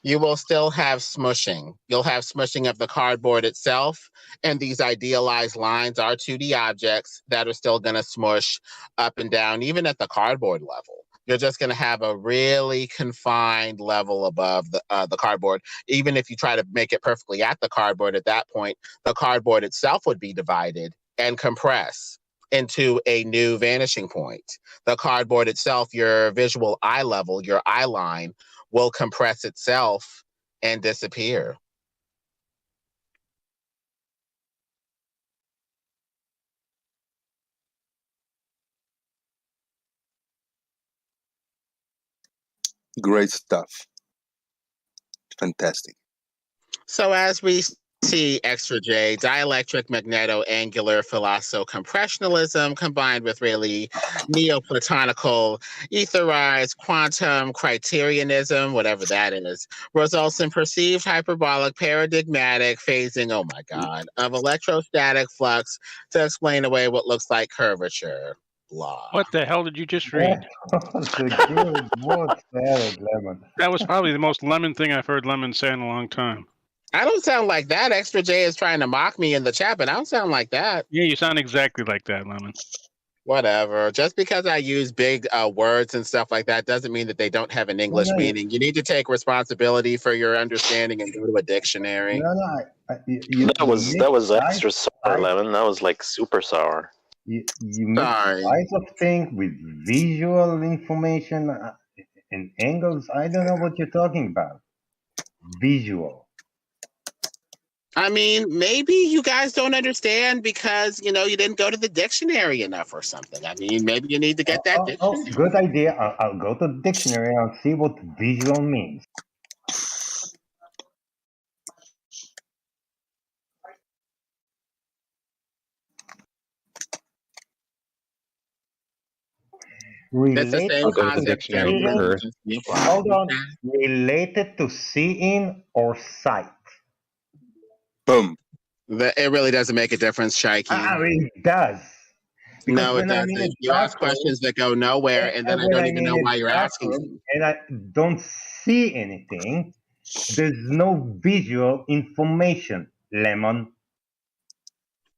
You will still have smushing. You'll have smushing of the cardboard itself, and these idealized lines are 2D objects that are still going to smush up and down, even at the cardboard level. You're just going to have a really confined level above the cardboard. Even if you try to make it perfectly at the cardboard, at that point, the cardboard itself would be divided and compress into a new vanishing point. The cardboard itself, your visual eye level, your eye line, will compress itself and disappear. Great stuff. Fantastic. So as we see Extra J, dielectric magneto-angular philosopho-compressionalism combined with really neoplatonical etherized quantum criterianism, whatever that is, results in perceived hyperbolic paradigmatic phasing, oh my God, of electrostatic flux to explain away what looks like curvature. Blah. What the hell did you just read? What said Lemon? That was probably the most Lemon thing I've heard Lemon say in a long time. I don't sound like that. Extra J is trying to mock me in the chat, but I don't sound like that. Yeah, you sound exactly like that, Lemon. Whatever. Just because I use big words and stuff like that doesn't mean that they don't have an English meaning. You need to take responsibility for your understanding and go to a dictionary. That was extra sour, Lemon. That was like super sour. You mix size of things with visual information and angles. I don't know what you're talking about. Visual. I mean, maybe you guys don't understand because, you didn't go to the dictionary enough or something. I mean, maybe you need to get that dictionary. Good idea. I'll go to the dictionary and I'll see what visual means. That's the same concept. Hold on. Related to seeing or sight. Boom. It really doesn't make a difference, Shaiki. It does. No, it doesn't. You ask questions that go nowhere, and then I don't even know why you're asking them. And I don't see anything. There's no visual information, Lemon.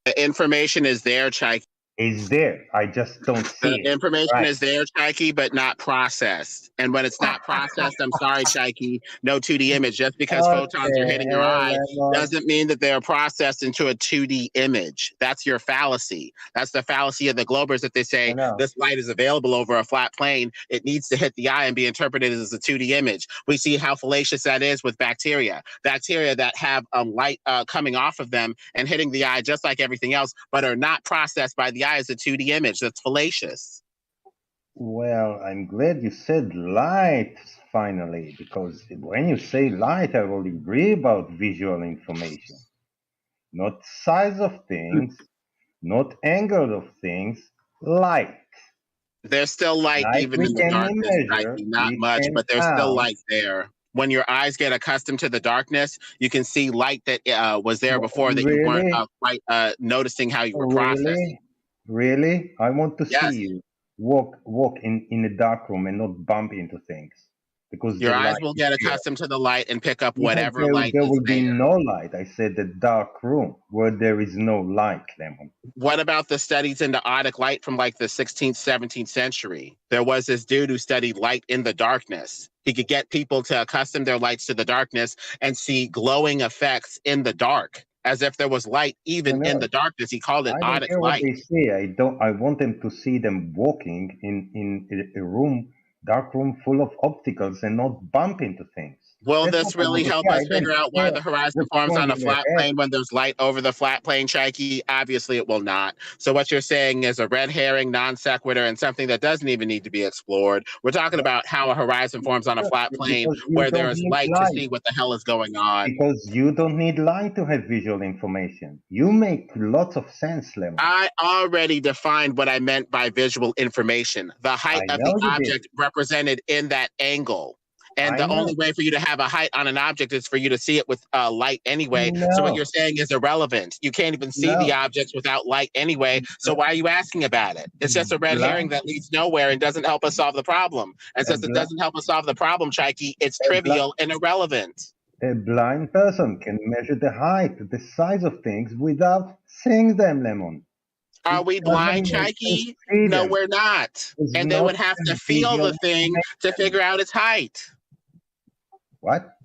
The information is there, Shaiki. Is there. I just don't see it. The information is there, Shaiki, but not processed. And when it's not processed, I'm sorry, Shaiki, no 2D image. Just because photons are hitting your eye doesn't mean that they're processed into a 2D image. That's your fallacy. That's the fallacy of the Globers, that they say this light is available over a flat plane. It needs to hit the eye and be interpreted as a 2D image. We see how fallacious that is with bacteria. Bacteria that have light coming off of them and hitting the eye just like everything else, but are not processed by the eye as a 2D image. That's fallacious. Well, I'm glad you said light finally, because when you say light, I will agree about visual information. Not size of things, not angle of things, light. There's still light even in the darkness, not much, but there's still light there. When your eyes get accustomed to the darkness, you can see light that was there before that you weren't quite noticing how you were processing. Really? I want to see you walk in a dark room and not bump into things. Because your eyes will get accustomed to the light and pick up whatever light there is will be there. no light. I said the dark room where there is no light, Lemon. What about the studies into optic light from like the 16th, 17th century? There was this dude who studied light in the darkness. He could get people to accustom their lights to the darkness and see glowing effects in the dark, as if there was light even in the darkness. He called it optic light. What they say. I want them to see them walking in a room, dark room full of opticals, and not bump into things. Will this really help us figure out why the horizon forms on a flat plane when there's light over the flat plane, Shaiki? Obviously, it will not. So what you're saying is a red herring, non sequitur, and something that doesn't even need to be explored. We're talking about how a horizon forms on a flat plane where there is light to see what the hell is going on. Because you don't need light to have visual information. You make lots of sense, Lemon. I already defined what I meant by visual information. The height of the object represented in that angle. And the only way for you to have a height on an object is for you to see it with light anyway. So what you're saying is irrelevant. You can't even see the objects without light anyway. So why are you asking about it? It's just a red herring that leads nowhere and doesn't help us solve the problem. And since it doesn't help us solve the problem, Shaiki, it's trivial and irrelevant. A blind person can measure the height, the size of things without seeing them, Lemon. Are we blind, Shaiki? No, we're not. And they would have to feel the thing to figure out its height. What?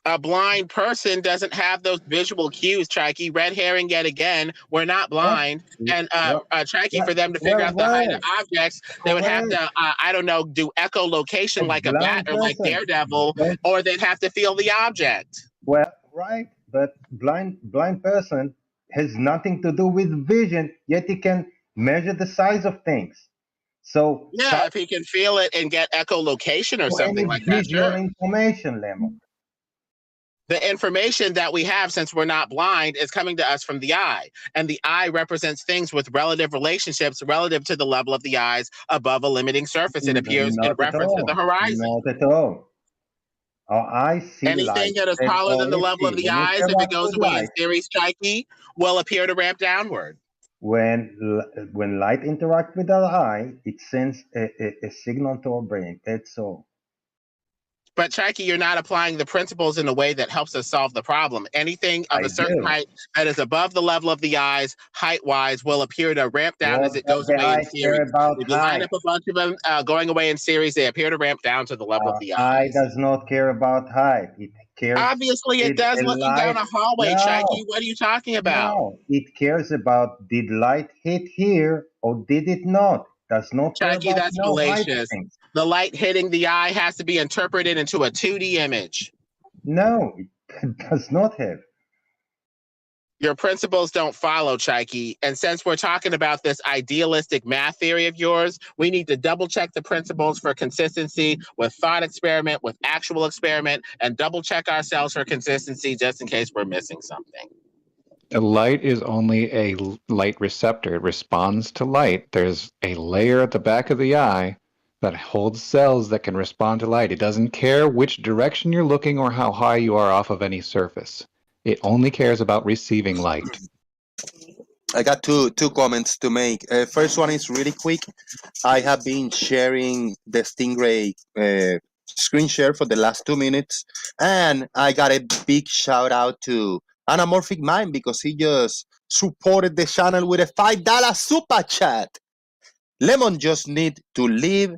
A blind person doesn't have those visual cues, Shaiki. Red herring yet again. We're not blind. And Shaiki, for them to figure out the height of objects, they would have to, I don't know, do echolocation like a bat or like Daredevil, or they'd have to feel the object. Well, right, but blind person has nothing to do with vision, yet he can measure the size of things. So yeah, if he can feel it and get echolocation or something like that. Visual information, Lemon. The information that we have, since we're not blind, is coming to us from the eye. And the eye represents things with relative relationships relative to the level of the eyes above a limiting surface. It appears in reference to the horizon. Not at all. Our eyes see anything that is taller than the level of the eyes, if it goes away in series, Shaiki, will appear to ramp downward. When light interacts with our eye, it sends a signal to our brain. That's all. But Chaiki, you're not applying the principles in a way that helps us solve the problem. Anything of a certain height that is above the level of the eyes, height-wise, will appear to ramp down as What it does goes the away in eye care series. about If you line height? up a bunch of them going away in series, they appear to ramp down to the level of the Eye eyes. does not care about height. It cares. Obviously, it does a looking down a hallway, Chaiki. What are you talking about? No, it cares about did light hit here or did it not. Does not care Chaiki, about that's no height fallacious. things. The light hitting the eye has to be interpreted into a 2D image. No, it does not have. Your principles don't follow, Chaiki. And since we're talking about this idealistic math theory of yours, we need to double check the principles for consistency with thought experiment, with actual experiment, and double check ourselves for consistency just in case we're missing something. A light is only a light receptor. It responds to light. There's a layer at the back of the eye that holds cells that can respond to light. It doesn't care which direction you're looking or how high you are off of any surface. It only cares about receiving light. I got two comments to make. First one is really quick. I have been sharing the Stingray screen share for the last 2 minutes, and I got a big shout out to Anamorphic Mind because he just supported the channel with a $5 super chat. Lemon just need to leave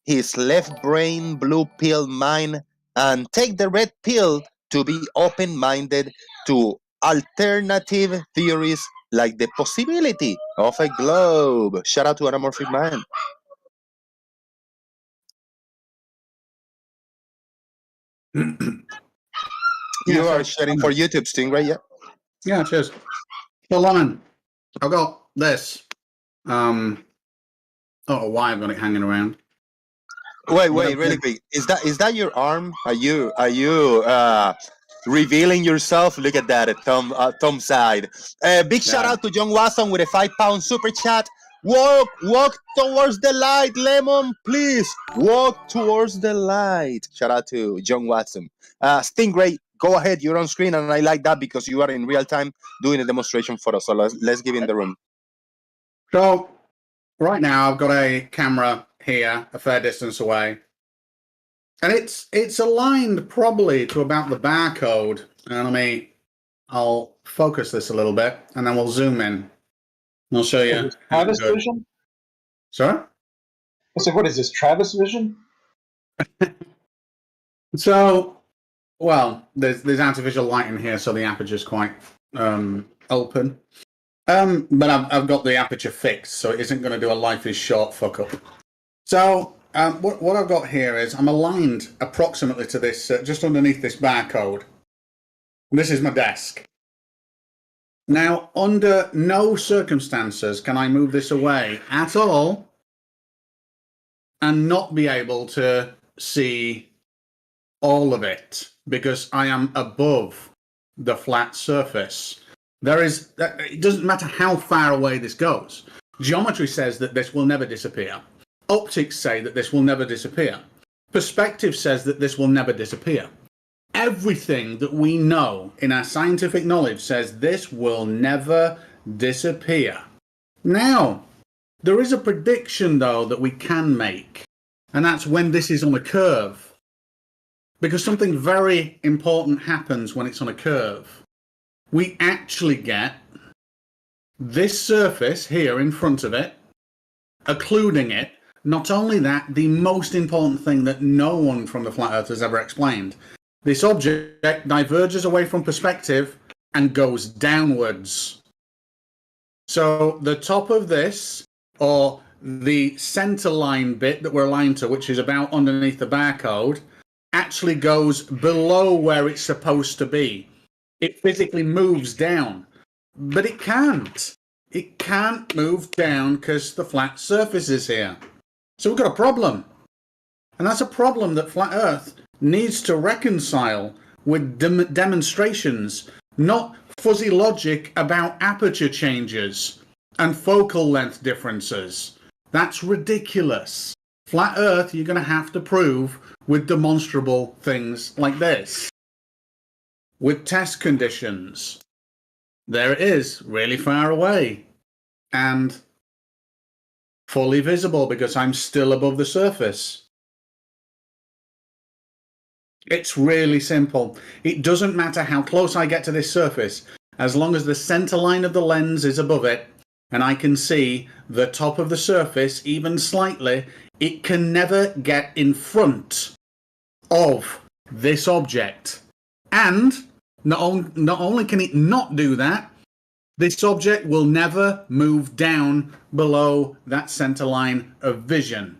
his left brain blue pill mind and take the red pill to be open-minded to alternative theories like the possibility of a globe. Shout out to Anamorphic Mind. You are sharing for YouTube, Stingray, yeah? Yeah, cheers. So, Lemon, I've got this. I don't know why I've got it hanging around. Wait, really quick. Is that your arm? Are you revealing yourself? Look at that, thumb side. Big shout out to John Watson with a £5 super chat. Walk towards the light, Lemon, please. Walk towards the light. Shout out to John Watson. Stingray, go ahead. You're on screen, and I like that because you are in real time doing a demonstration for us. So let's give him the room. So, right now I've got a camera here, a fair distance away, and it's aligned probably to about the barcode. And I'll focus this a little bit, and then we'll zoom in. I'll show you. Travis Vision? Sorry? I said, what is this, Travis Vision? So, well, there's artificial light in here, so the aperture's quite open. But I've got the aperture fixed, so it isn't going to do a life is short fuck up. So, what I've got here is I'm aligned approximately to this, just underneath this barcode. This is my desk. Now, under no circumstances can I move this away at all and not be able to see all of it because I am above the flat surface. It doesn't matter how far away this goes. Geometry says that this will never disappear. Optics say that this will never disappear. Perspective says that this will never disappear. Everything that we know in our scientific knowledge says this will never disappear. Now, there is a prediction, though, that we can make, and that's when this is on a curve. Because something very important happens when it's on a curve. We actually get this surface here in front of it, occluding it. Not only that, the most important thing that no one from the Flat Earth has ever explained. This object diverges away from perspective and goes downwards. So the top of this, or the center line bit that we're aligned to, which is about underneath the barcode, actually goes below where it's supposed to be. It physically moves down, but it can't. It can't move down because the flat surface is here. So we've got a problem. And that's a problem that Flat Earth needs to reconcile with demonstrations, not fuzzy logic about aperture changes and focal length differences. That's ridiculous. Flat Earth, you're going to have to prove with demonstrable things like this. With test conditions. There it is, really far away. And fully visible because I'm still above the surface. It's really simple. It doesn't matter how close I get to this surface, as long as the center line of the lens is above it, and I can see the top of the surface, even slightly, it can never get in front of this object. And not only can it not do that, this object will never move down below that center line of vision.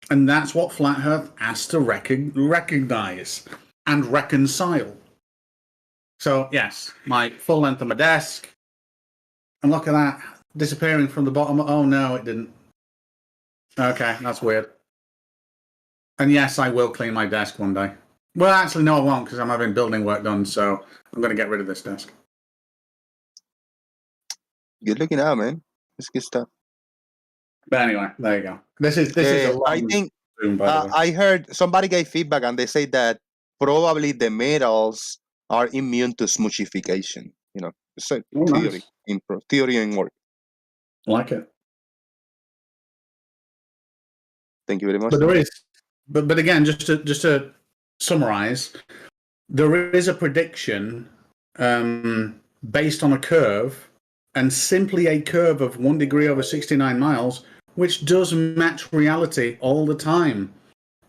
And that's what Flat Earth has to recognize and reconcile. So, yes, my full length of my desk. And look at that, disappearing from the bottom. Oh, no, it didn't. Okay, that's weird. And yes, I will clean my desk one day. Well, actually, no, I won't, because I'm having building work done, so I'm going to get rid of this desk. Good looking out, man. It's good stuff. But anyway, there you go. This is a long I think Zoom, by the way. I heard somebody gave feedback and they say that probably the metals are immune to smoochification. You know, it's a theory, Nice. theory in work. Like it. Thank you very much. But there is, but again, just to summarize, there is a prediction based on a curve, and simply a curve of 1 degree over 69 miles, which does match reality all the time.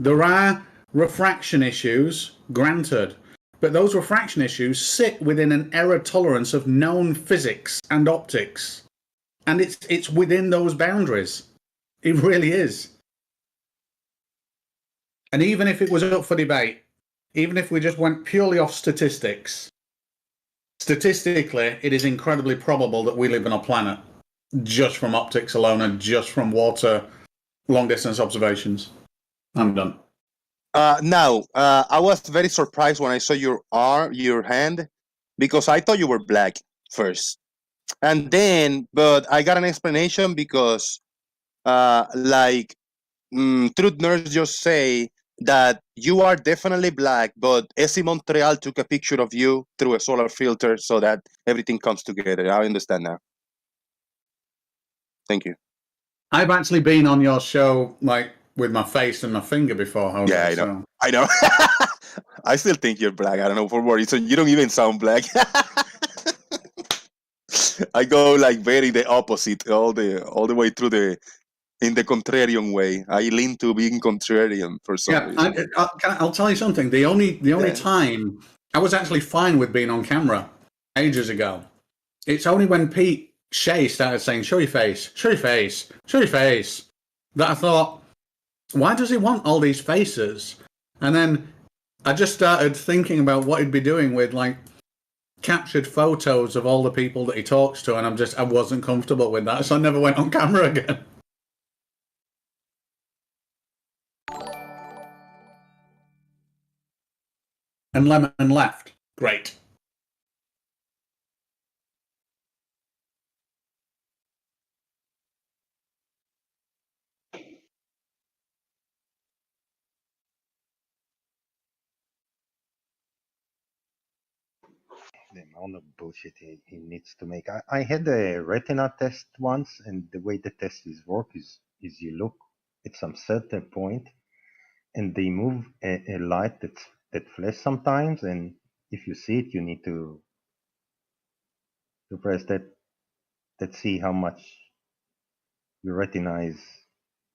There are refraction issues, granted, but those refraction issues sit within an error tolerance of known physics and optics, and it's within those boundaries. It really is. And even if it was up for debate, even if we just went purely off statistics, statistically, it is incredibly probable that we live on a planet just from optics alone and just from water long-distance observations. I'm done. Now, I was very surprised when I saw your hand, because I thought you were black first. And then, but I got an explanation because, Truth Nerds just say that you are definitely black, but Essie Montreal took a picture of you through a solar filter so that everything comes together. I understand now. Thank you. I've actually been on your show, like, with my face and my finger before, Jose. Yeah, I know. I still think you're black. I don't know for what reason. You don't even sound black. I go like very the opposite all the way through in the contrarian way. I lean to being contrarian for some reason. I'll tell you something. The only time I was actually fine with being on camera ages ago. It's only when Pete Shea started saying, "Show your face, show your face, show your face," that I thought, why does he want all these faces? And then I just started thinking about what he'd be doing with, like, captured photos of all the people that he talks to, and I wasn't comfortable with that, so I never went on camera again. And Lemon left. Great. The amount of bullshit he needs to make. I had a retina test once, and the way the test is work is you look at some certain point, and they move a light that flashes sometimes, and if you see it, you need to press that see how much your retina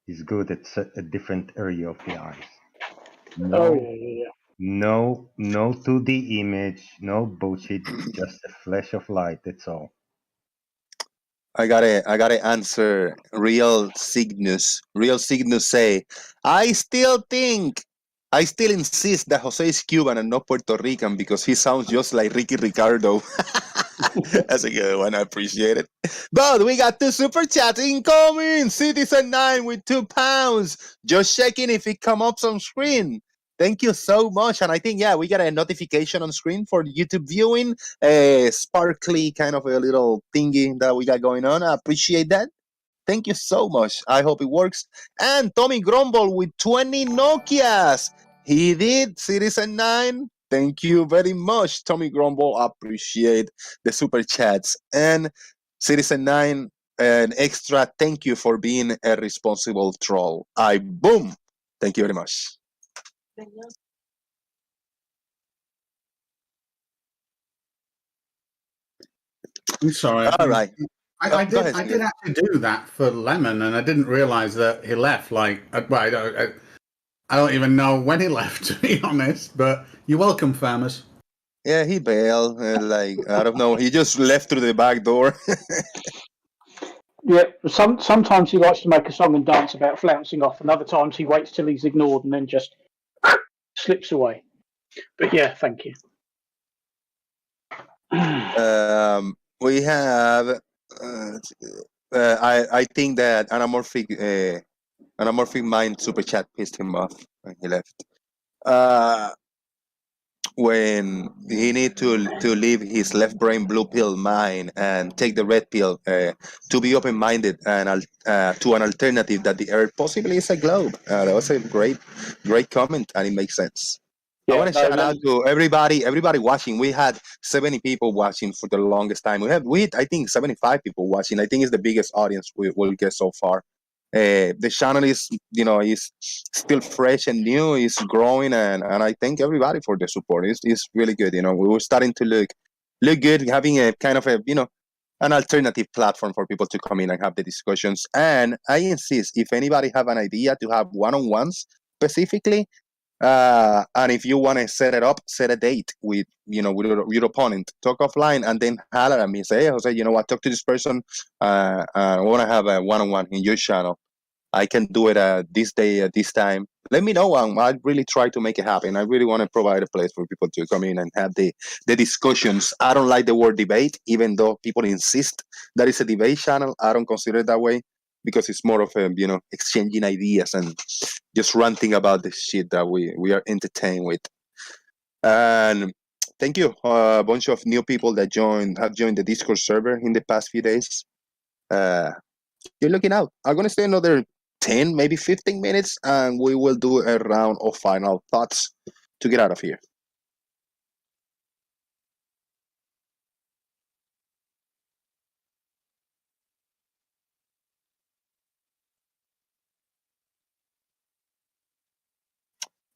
is good at a different area of the eyes. No 2D image, no bullshit, just a flash of light. That's all. I gotta answer Real Cygnus. Real Cygnus say, I still insist that Jose is Cuban and not Puerto Rican because he sounds just like Ricky Ricardo. That's a good one. I appreciate it. But we got 2 super chats incoming. Citizen9 with £2. Just checking if it come up on screen. Thank you so much. And I think, we got a notification on screen for YouTube viewing. A sparkly kind of a little thingy that we got going on. I appreciate that. Thank you so much. I hope it works. And Tommy Grumble with 20 Nokias. He did, Citizen9. Thank you very much, Tommy Grumble. I appreciate the super chats. And Citizen9, an extra thank you for being a responsible troll. Boom. Thank you very much. I'm sorry. All right. I Go did. ahead, I Singer. did actually do that for Lemon, and I didn't realize that he left. I don't even know when he left, to be honest. But you're welcome, Farmers. Yeah, he bailed. I don't know. He just left through the back door. Yeah, sometimes he likes to make a song and dance about flouncing off, and other times he waits till he's ignored and then just slips away. But yeah, thank you. We have. I think that anamorphic mind super chat pissed him off when he left. When he need to leave his left brain blue pill mind and take the red pill to be open minded and to an alternative that the earth possibly is a globe. That was a great comment, and it makes sense. I want to shout out to everybody watching. We had 70 people watching for the longest time. We I think 75 people watching. I think it's the biggest audience we will get so far. The channel is still fresh and new. It's growing, and I thank everybody for the support. It's really good. We were starting to look good, having a kind of an alternative platform for people to come in and have the discussions. And I insist, if anybody have an idea to have one-on-ones specifically, and if you want to set it up, set a date with your opponent, talk offline, and then holler at me, say, hey, Jose, you know what, talk to this person. I want to have a one-on-one in your channel. I can do it this day at this time. Let me know. I'll really try to make it happen. I really want to provide a place for people to come in and have the discussions. I don't like the word debate, even though people insist that it's a debate channel. I don't consider it that way, because it's more of a exchanging ideas and just ranting about the shit that we are entertained with. And thank you, a bunch of new people that have joined the Discord server in the past few days. You're looking out. I'm gonna stay another 10, maybe 15 minutes, and we will do a round of final thoughts to get out of here.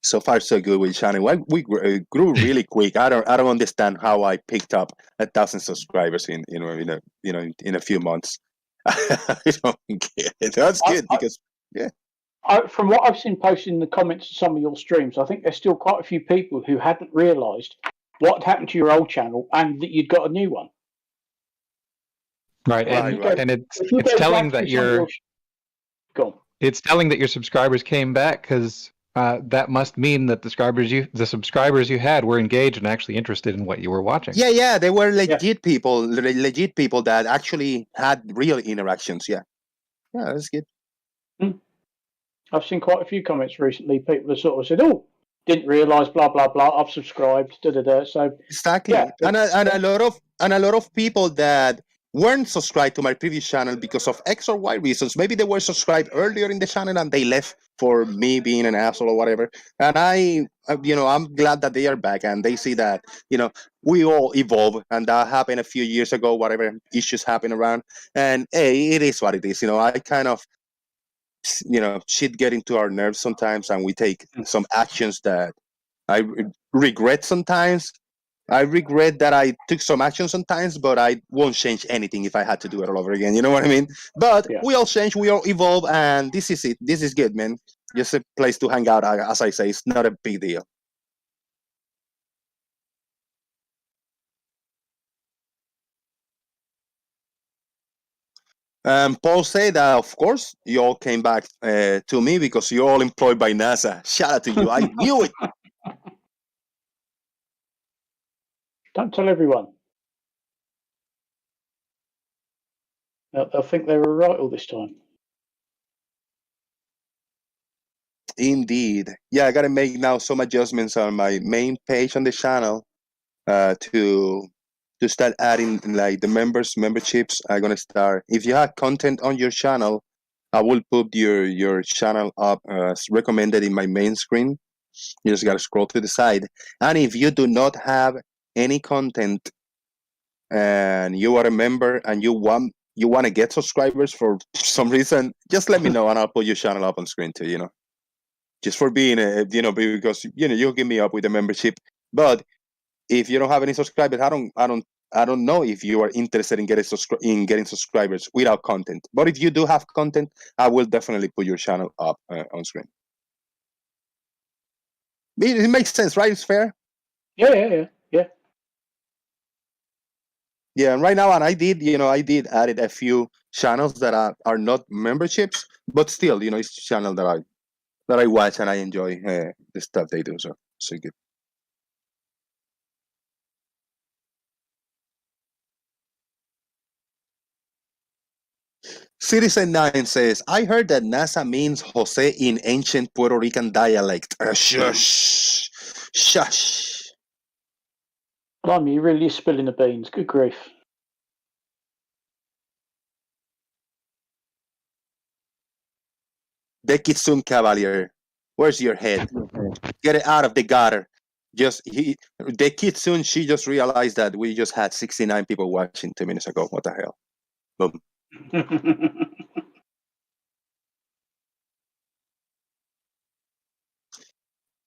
So far, so good with channel. We grew really quick. I don't understand how I picked up 1,000 subscribers in a few months. I don't get it. That's good because yeah. From what I've seen posted in the comments of some of your streams, I think there's still quite a few people who hadn't realised what happened to your old channel and that you'd got a new one. Right, and it's telling that it's telling that your subscribers came back, because that must mean that the subscribers you had were engaged and actually interested in what you were watching. Yeah, they were legit people that actually had real interactions. Yeah, that's good. I've seen quite a few comments recently. People have sort of said, "Oh, didn't realise, blah blah blah. I've subscribed." So exactly, yeah, and a lot of people that weren't subscribed to my previous channel because of X or Y reasons. Maybe they were subscribed earlier in the channel and they left for me being an asshole or whatever. And I'm glad that they are back and they see that we all evolve, and that happened a few years ago. Whatever issues happen around, and hey, it is what it is. I kind of shit get into our nerves sometimes, and we take some actions that I regret sometimes. I regret that I took some action sometimes, but I won't change anything if I had to do it all over again. You know what I mean? But we all change, we all evolve, and this is it. This is good, man. Just a place to hang out. As I say, it's not a big deal. Paul said that, of course, you all came back to me because you're all employed by NASA. Shout out to you. I knew it. Don't tell everyone. They'll think they were right all this time. Indeed. Yeah, I got to make now some adjustments on my main page on the channel to start adding like the memberships. I'm going to start. If you have content on your channel, I will put your channel up as recommended in my main screen. You just got to scroll to the side. And if you do not have any content and you are a member and you want to get subscribers for some reason, just let me know and I'll put your channel up on screen too, just for being because you'll give me up with a membership. But if you don't have any subscribers, I don't I don't know if you are interested in getting subscribers without content. But if you do have content, I will definitely put your channel up on screen. It makes sense, right? It's fair. Yeah. Yeah, and right now, and I did added a few channels that are not memberships, but still, it's a channel that I watch and I enjoy the stuff they do. So good. Citizen 9 says, I heard that NASA means Jose in ancient Puerto Rican dialect. Shush. Shush. Blimey, you really is spilling the beans. Good grief. The Kitsune Cavalier. Where's your head? Get it out of the gutter. The Kitsune, she just realized that we just had 69 people watching 2 minutes ago. What the hell? Boom.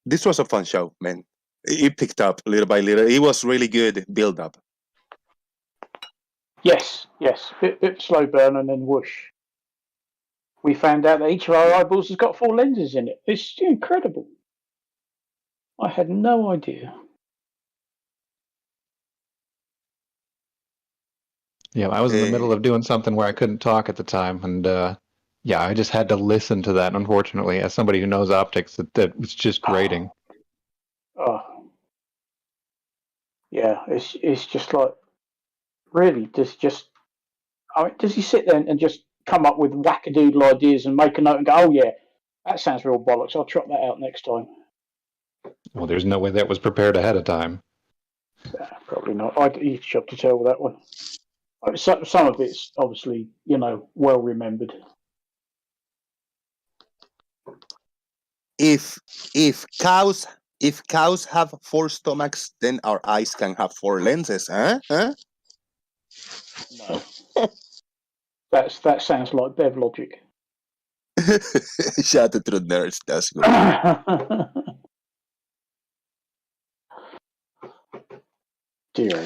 This was a fun show, man. It picked up little by little. It was really good build up. Yes. Bit slow burn and then whoosh. We found out that each of our eyeballs has got 4 lenses in it. It's incredible. I had no idea. Yeah, I was in the middle of doing something where I couldn't talk at the time, and I just had to listen to that. Unfortunately, as somebody who knows optics, that was just grating. Oh, yeah. It's just like, really, does he sit there and just come up with wackadoodle ideas and make a note and go, oh yeah, that sounds real bollocks. I'll trot that out next time. Well, there's no way that was prepared ahead of time. Probably not. I'd eat job to tell with that one. Some of it's obviously, well remembered. If cows have 4 stomachs, then our eyes can have 4 lenses, huh? No. That sounds like Bev logic. Shout out to the nerds. That's good. Dear.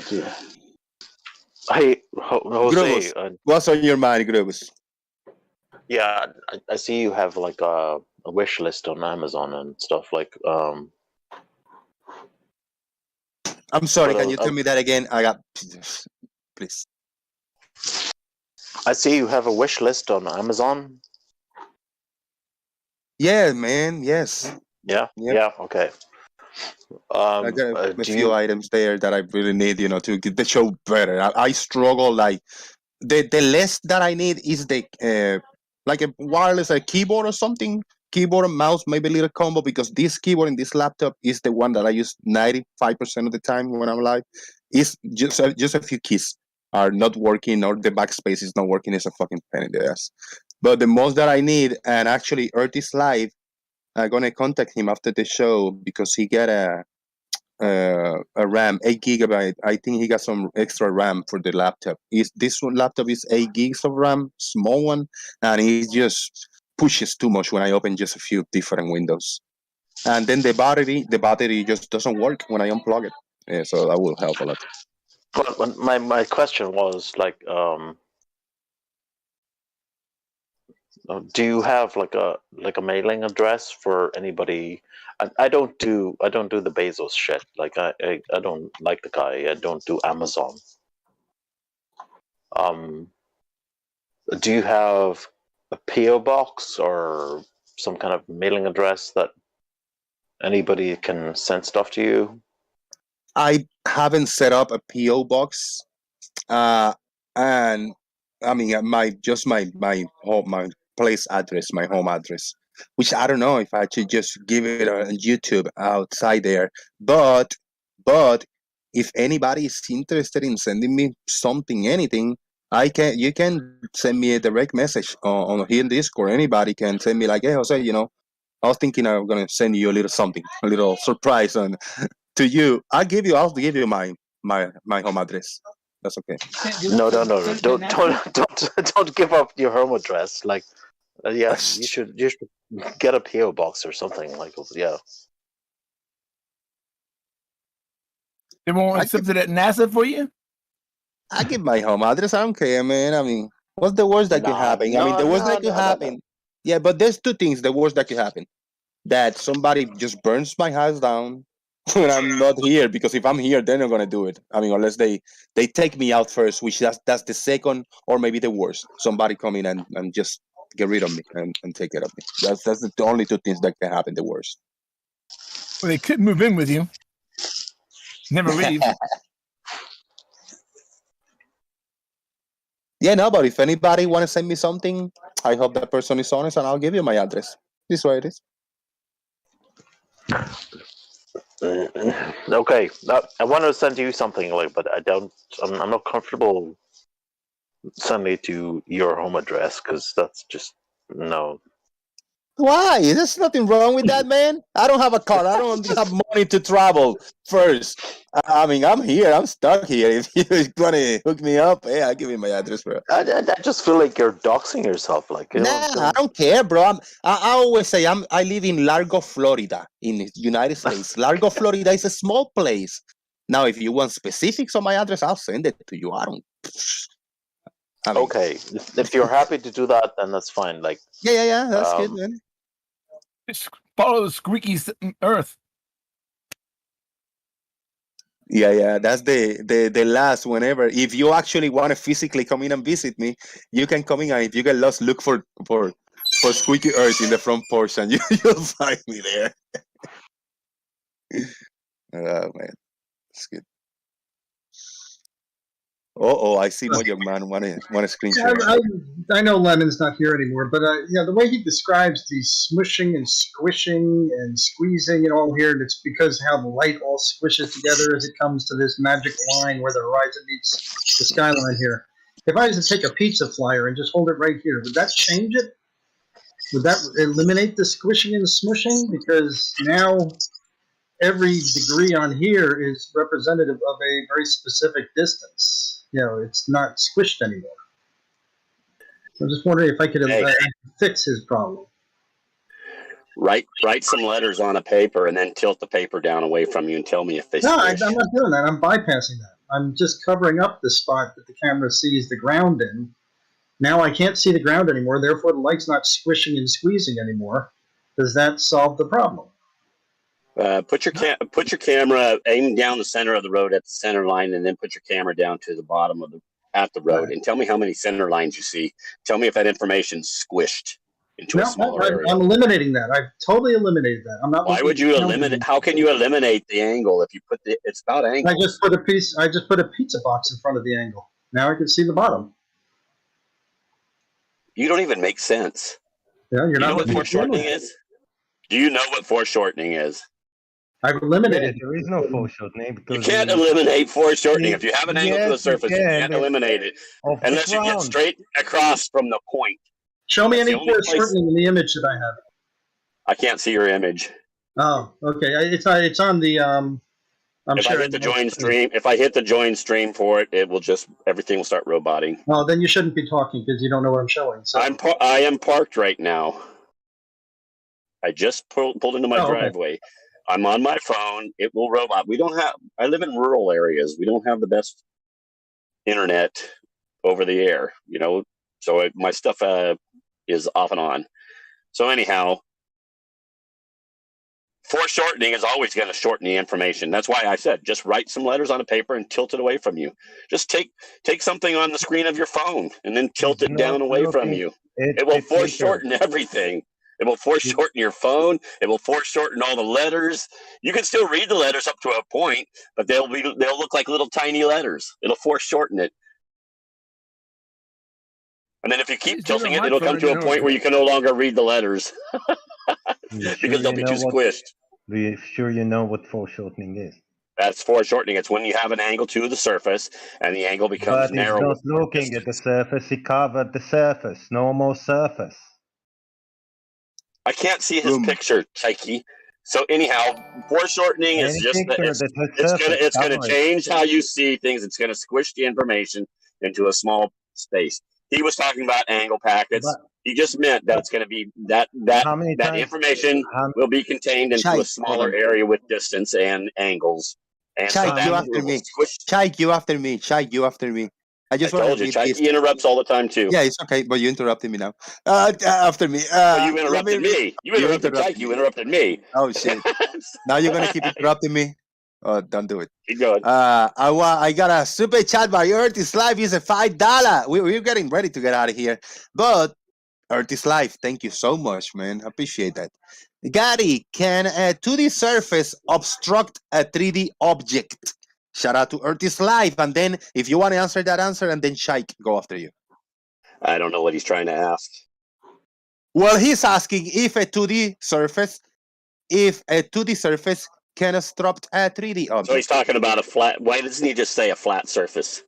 Hey, Jose. What's on your mind, Grubus? Yeah, I see you have like a wish list on Amazon and stuff like. I'm sorry. Can you tell me that again? Please. I see you have a wish list on Amazon. Yeah, man. Yes. Yeah. Yep. Yeah. Okay. I got a few items there that I really need, to get the show better. I struggle like the less that I need is the like a wireless keyboard or something, keyboard and mouse, maybe a little combo, because this keyboard in this laptop is the one that I use 95% of the time when I'm live. It's just a few keys are not working, or the backspace is not working. It's a fucking pain in the ass. But the most that I need, and actually Earth is live, I'm gonna contact him after the show because he got a RAM 8 gigabyte. I think he got some extra RAM for the laptop. This one laptop is 8 gigs of RAM, small one, and it just pushes too much when I open just a few different windows. And then the battery just doesn't work when I unplug it. Yeah, so that will help a lot. But my question was like, do you have like a mailing address for anybody? I don't do the Bezos shit. Like I don't like the guy. I don't do Amazon. Do you have a PO box or some kind of mailing address that anybody can send stuff to you? I haven't set up a PO box, and I mean my place address, my home address, which I don't know if I should just give it on YouTube outside there. But if anybody is interested in sending me something, anything, you can send me a direct message on here in Discord. Anybody can send me like, hey Jose, I was thinking I'm gonna send you a little something, a little surprise to you. I'll give you my home address. That's okay. No. Don't give up your home address. Like, you should get a PO box or something. Like, yeah. They won't accept it at NASA for you? I give my home address. I don't care, man. I mean, what's the worst that could happen? I mean, the worst that could happen. Yeah, but there's two things. The worst that could happen: that somebody just burns my house down when I'm not here. Because if I'm here, they're not gonna do it. I mean, unless they take me out first, which that's the second or maybe the worst. Somebody come in and just get rid of me and take care of me. That's the only two things that can happen. The worst. Well, they could move in with you. Never leave. Yeah, no, but if anybody want to send me something, I hope that person is honest, and I'll give you my address. This way it is. Okay, I want to send you something, but I'm not comfortable sending it to your home address because that's just no. Why? There's nothing wrong with that, man. I don't have a car. I don't have money to travel first. I mean, I'm here. I'm stuck here. If you want to hook me up, hey, I'll give you my address, bro. I just feel like you're doxing yourself. I don't care, bro. I always say I live in Largo, Florida, in the United States. Largo, Florida is a small place. Now, if you want specifics on my address, I'll send it to you. I mean, okay, if you're happy to do that, then that's fine. Yeah, that's good, man. Just follow the squeaky earth. Yeah, that's the last. Whenever, if you actually want to physically come in and visit me, you can come in, and if you get lost, look for squeaky earth in the front porch, and you'll find me there. Oh man, it's good. I see Mojo Man want to screen share. I know Lemon's not here anymore, but the way he describes the smushing and squishing and squeezing and all here, and it's because how the light all squishes together as it comes to this magic line where the horizon meets the skyline here. If I was to take a pizza flyer and just hold it right here, would that change it? Would that eliminate the squishing and smushing? Because now every degree on here is representative of a very specific distance. It's not squished anymore. I'm just wondering if I could fix his problem. Write some letters on a paper and then tilt the paper down away from you and tell me if they squish. I'm not doing that. I'm bypassing that. I'm just covering up the spot that the camera sees the ground in. Now I can't see the ground anymore, therefore the light's not squishing and squeezing anymore. Does that solve the problem? Put your camera aim down the center of the road at the center line, and then put your camera down to the bottom of the road, and tell me how many center lines you see. Tell me if that information's squished into a smaller area. I'm eliminating that. I've totally eliminated that. I'm not. Why would you eliminate? How can you eliminate the angle if you put it's about angle? I just put a pizza box in front of the angle. Now I can see the bottom. You don't even make sense. Yeah, you're not. You know what foreshortening is? Do you know what foreshortening is? I've eliminated. There is no foreshortening because you can't eliminate foreshortening. If you have an angle to the surface, you can't eliminate it unless you get straight across from the point. Show me any foreshortening in the image that I have. I can't see your image. Oh, okay. It's on the. If I hit the join stream for it, it will everything will start roboting. Oh, then you shouldn't be talking because you don't know what I'm showing. So I am parked right now. I just pulled into my driveway. Okay. I'm on my phone. It will robot. I live in rural areas. We don't have the best internet over the air, so my stuff is off and on. So anyhow, foreshortening is always going to shorten the information. That's why I said just write some letters on a paper and tilt it away from you. Just take something on the screen of your phone and then tilt it down away from you. It will foreshorten everything. It will foreshorten your phone. It will foreshorten all the letters. You can still read the letters up to a point, but they'll look like little tiny letters. It'll foreshorten it. And then if you keep tilting it, it'll come to a point where you can no longer read the letters because they'll be too squished. Are you sure you know what foreshortening is? That's foreshortening. It's when you have an angle to the surface and the angle becomes narrow. But he's not looking at the surface. He covered the surface. Normal surface. I can't see his picture, Taiki. So anyhow, foreshortening is just it's going to change how you see things. It's going to squish the information into a small space. He was talking about angle packets. He just meant that it's going to be that information will be contained into a smaller area with distance and angles. And Chike, so you that after me. squish. Chike, you after me. Chike, you after me. I just want told to you, read this. Chike interrupts all the time too. Yeah, it's okay, but you interrupted me now. After me. Well, you interrupted me. You interrupted Chike. You interrupted me. Oh shit! Now you're gonna keep interrupting me. Oh, don't do it. Keep going. I got a super chat by Earth is Life. Is a $5. We're getting ready to get out of here, but Earth is Life. Thank you so much, man. I appreciate that. Gary, can a 2D surface obstruct a 3D object? Shout out to Earth is Life. And then, if you want to answer that answer, and then Shike go after you. I don't know what he's trying to ask. Well, he's asking if a 2D surface can obstruct a 3D object. So he's talking about a flat. Why doesn't he just say a flat surface?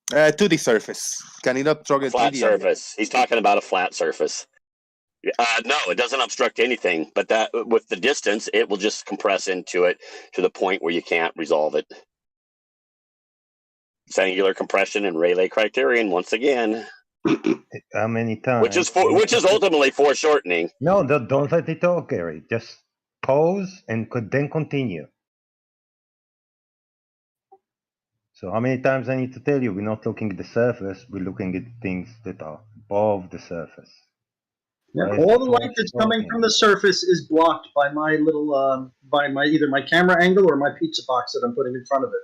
2D surface. Can it obstruct a flat 3D surface? Object? He's talking about a flat surface. No, it doesn't obstruct anything. But that with the distance, it will just compress into it to the point where you can't resolve it. It's angular compression and Rayleigh criterion once again. How many times? Which is ultimately foreshortening. No, don't let it talk, Gary. Just pause and then continue. So how many times I need to tell you? We're not looking at the surface. We're looking at things that are above the surface. Yeah, all the light that's coming from the surface is blocked by my little, by my either my camera angle or my pizza box that I'm putting in front of it.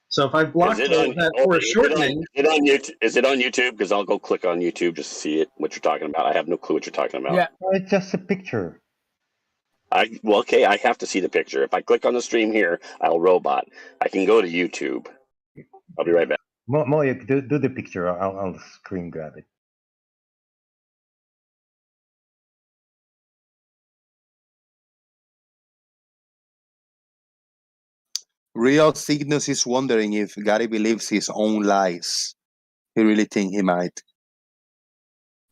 So if I block that foreshortening, is it on YouTube? Because I'll go click on YouTube just to see it. What you're talking about? I have no clue what you're talking about. Yeah, it's just a picture. Okay, I have to see the picture. If I click on the stream here, I'll robot. I can go to YouTube. I'll be right back. Moya, do the picture. I'll screen grab it. Real Cygnus is wondering if Gary believes his own lies. He really think he might.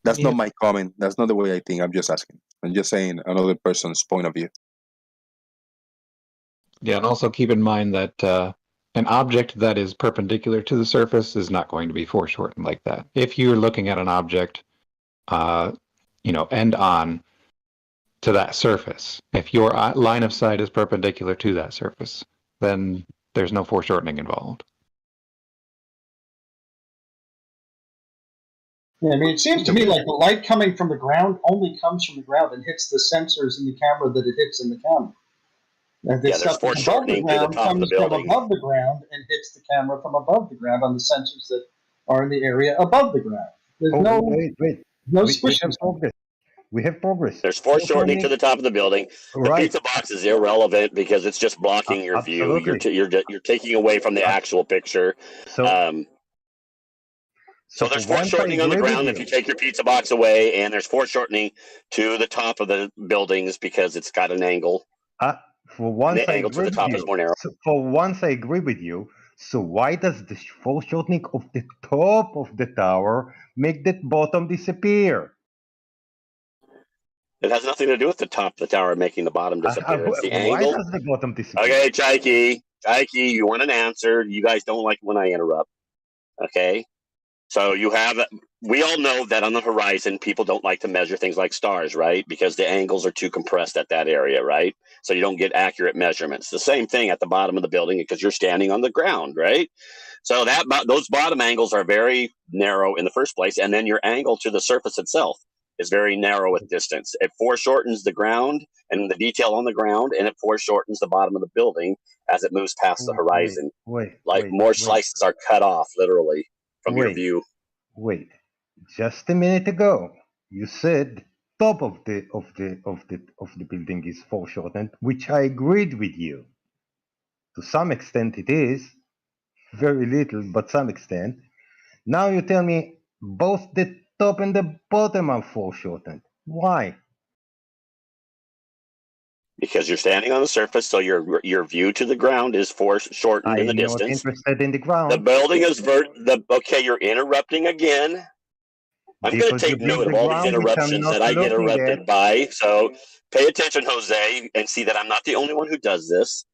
That's not my comment. That's not the way I think. I'm just asking. I'm just saying another person's point of view. Yeah, and also keep in mind that an object that is perpendicular to the surface is not going to be foreshortened like that. If you're looking at an object, end on to that surface, if your line of sight is perpendicular to that surface, then there's no foreshortening involved. yeah, I mean, it seems to me like the light coming from the ground only comes from the ground and hits the sensors in the camera that it hits in the camera. And Yeah, there's foreshortening to the top of the building. From above the ground and hits the camera from above the ground on the sensors that are in the area above the ground. There's no squishes. We have progress. There's foreshortening to the top of the building. The pizza box is irrelevant because it's just blocking your view. You're taking away from the actual picture. So there's foreshortening on the ground if you take your pizza box away, and there's foreshortening to the top of the buildings because it's got an angle. For once, the angle to the top is more narrow. So for once, I agree with you. So why does the foreshortening of the top of the tower make the bottom disappear? It has nothing to do with the top of the tower making the bottom disappear. It's the angle. Why does the bottom disappear? Okay, Chikey, you want an answer. You guys don't like when I interrupt. Okay? So we all know that on the horizon, people don't like to measure things like stars, right? Because the angles are too compressed at that area, right? So you don't get accurate measurements. The same thing at the bottom of the building because you're standing on the ground, right? So those bottom angles are very narrow in the first place, and then your angle to the surface itself is very narrow with distance. It foreshortens the ground and the detail on the ground, and it foreshortens the bottom of the building as it moves past the horizon. More slices are cut off, literally, from your view. Wait, just a minute ago, you said top of the building is foreshortened, which I agreed with you. To some extent, it is very little, but some extent. Now you tell me both the top and the bottom are foreshortened. Why? Because you're standing on the surface, so your view to the ground is foreshortened in the distance. I'm not interested in the ground. The building is okay, you're interrupting again. I'm going to take note of all these interruptions that I get interrupted by. So pay attention, Jose, and see that I'm not the only one who does this.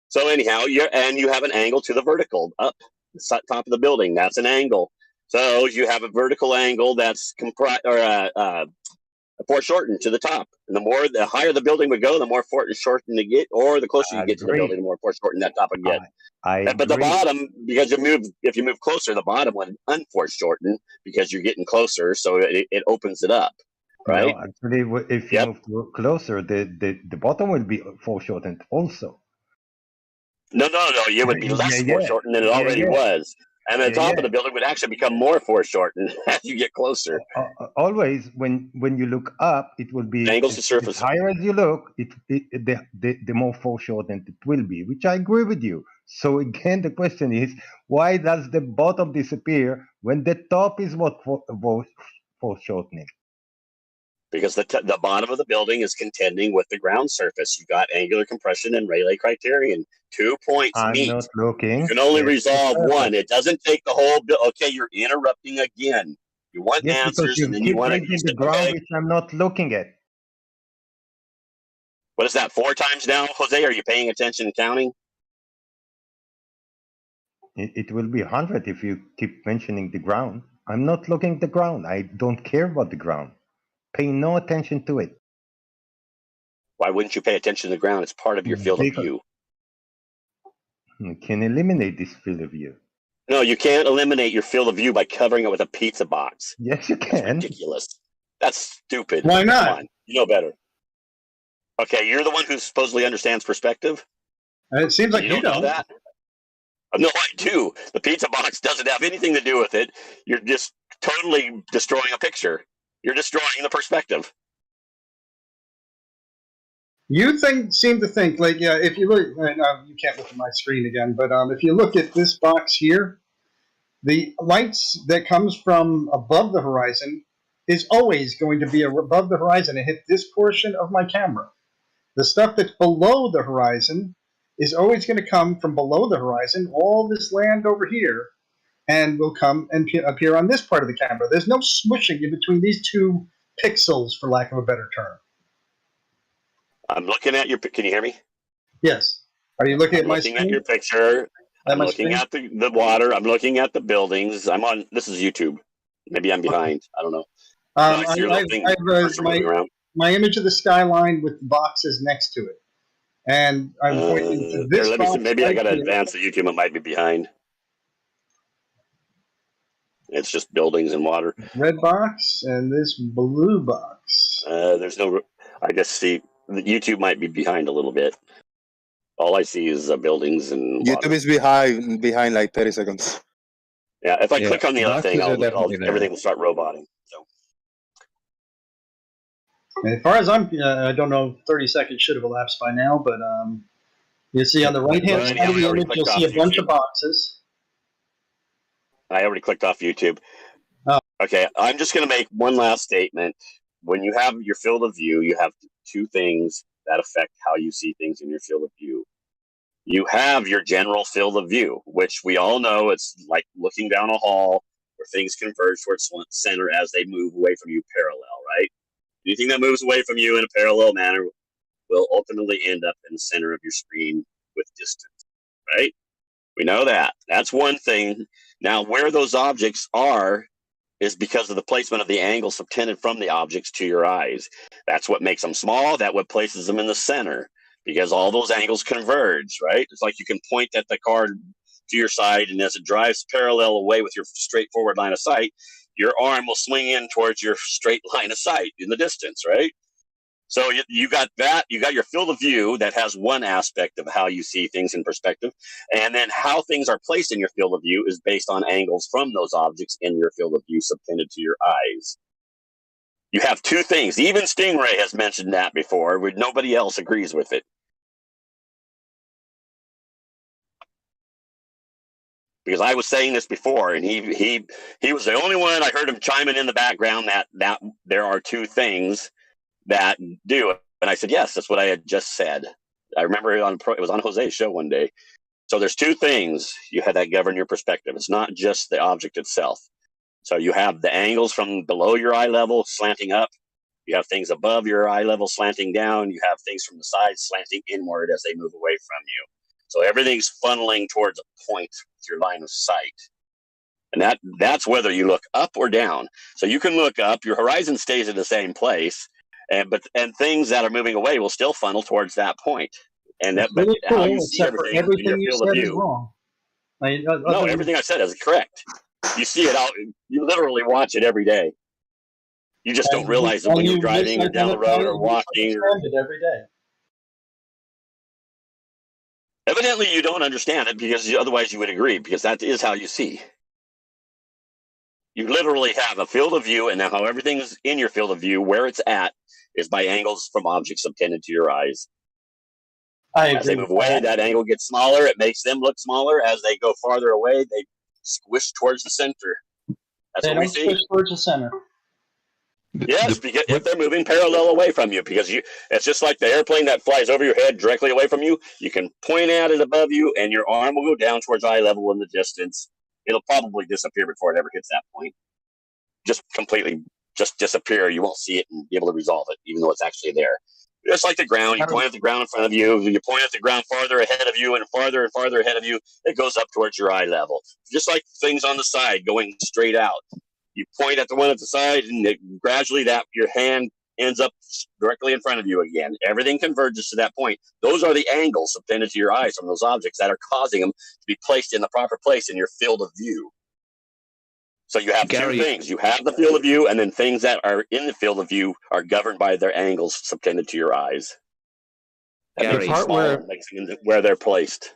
So anyhow, you have an angle to the vertical up the top of the building. That's an angle. So you have a vertical angle that's a foreshortened to the top. And the higher the building would go, the more foreshortened it get, or the closer you get to the building, the more foreshortened that top would get. But the bottom, because if you move closer, the bottom would unforeshorten because you're getting closer, so it opens it up, right? No, actually, if you move closer, the bottom will be foreshortened also. No, it would be less foreshortened than it already was. And the top of the building would actually become more foreshortened as you get closer. Always, when you look up, it will be angles to surface. The higher as you look, the more foreshortened it will be, which I agree with you. So again, the question is, why does the bottom disappear when the top is what foreshortening? Because the bottom of the building is contending with the ground surface. You got angular compression and Rayleigh criterion. 2 points meet. I'm not looking. You can only resolve one. It doesn't take the whole. Okay, you're interrupting again. You want answers, and then you want to. The ground, which I'm not looking at. What is that? 4 times now, Jose? Are you paying attention and counting? It will be 100 if you keep mentioning the ground. I'm not looking at the ground. I don't care about the ground. Pay no attention to it. Why wouldn't you pay attention to the ground? It's part of your field of view. You can eliminate this field of view. No, you can't eliminate your field of view by covering it with a pizza box. Yes, you can. That's ridiculous. That's stupid. Why not? Come on. You know better. Okay, you're the one who supposedly understands perspective? It seems like you don't know that. No, I do. The pizza box doesn't have anything to do with it. You're just totally destroying a picture. You're destroying the perspective. You seem to think, like, if you look, you can't look at my screen again, but if you look at this box here, the lights that comes from above the horizon is always going to be above the horizon and hit this portion of my camera. The stuff that's below the horizon is always going to come from below the horizon, all this land over here, and will come and appear on this part of the camera. There's no smushing in between these two pixels, for lack of a better term. I'm looking at your. Can you hear me? Yes. Are you looking at my screen? Looking at your picture. I'm looking at the water. I'm looking at the buildings. I'm on. This is YouTube. Maybe I'm behind. I don't know. I have my image of the skyline with the boxes next to it, and I'm pointing to this box. Maybe I got to advance the YouTube. It might be behind. It's just buildings and water. Red box and this blue box. There's no. I just see the YouTube might be behind a little bit. All I see is buildings and water. YouTube is behind like 30 seconds. Yeah, if I click on the other thing, everything will start roboting. So. As far as I don't know, 30 seconds should have elapsed by now, but you see on the right-hand side of the image, you'll see a bunch of boxes. I already clicked off YouTube. Oh. Okay, I'm just going to make one last statement. When you have your field of view, you have 2 things that affect how you see things in your field of view. You have your general field of view, which we all know it's like looking down a hall where things converge towards center as they move away from you parallel, right? Anything that moves away from you in a parallel manner will ultimately end up in the center of your screen with distance, right? We know that. That's one thing. Now, where those objects are is because of the placement of the angle subtended from the objects to your eyes. That's what makes them small. That's what places them in the center, because all those angles converge, right? It's like you can point at the car to your side, and as it drives parallel away with your straightforward line of sight, your arm will swing in towards your straight line of sight in the distance, right? So you got that. You got your field of view that has one aspect of how you see things in perspective, and then how things are placed in your field of view is based on angles from those objects in your field of view subtended to your eyes. You have 2 things. Even Stingray has mentioned that before, where nobody else agrees with it. Because I was saying this before, and he was the only one. I heard him chiming in the background that there are 2 things that do it. And I said, yes, that's what I had just said. I remember it was on Jose's show one day. So there's 2 things you have that govern your perspective. It's not just the object itself. So you have the angles from below your eye level slanting up. You have things above your eye level slanting down. You have things from the sides slanting inward as they move away from you. So everything's funneling towards a point with your line of sight. And that's whether you look up or down. So you can look up, your horizon stays in the same place, And things that are moving away will still funnel towards that point. And that, It's really but how you cool, see except for everything in your everything you field of said is view. wrong. No, everything I said is correct. You see it out. You literally watch it every day. You just don't realize it when you're driving or down the road or walking. It every day. Evidently, you don't understand it because otherwise you would agree, because that is how you see. You literally have a field of view, and now how everything is in your field of view, where it's at, is by angles from objects obtended to your eyes. As they move away, that angle gets smaller. It makes them look smaller. As they go farther away, they squish towards the center. That's what we see. Squish towards the center. Yes, because if they're moving parallel away from you, because it's just like the airplane that flies over your head directly away from you. You can point at it above you, and your arm will go down towards eye level in the distance. It'll probably disappear before it ever hits that point. Just completely disappear. You won't see it and be able to resolve it, even though it's actually there. Just like the ground, you point at the ground in front of you, you point at the ground farther ahead of you and farther ahead of you, it goes up towards your eye level. Just like things on the side going straight out. You point at the one at the side, and gradually your hand ends up directly in front of you again. Everything converges to that point. Those are the angles obtended to your eyes from those objects that are causing them to be placed in the proper place in your field of view. So you have two things. You have the field of view, and then things that are in the field of view are governed by their angles subtended to your eyes. And Gary, the part where they're placed.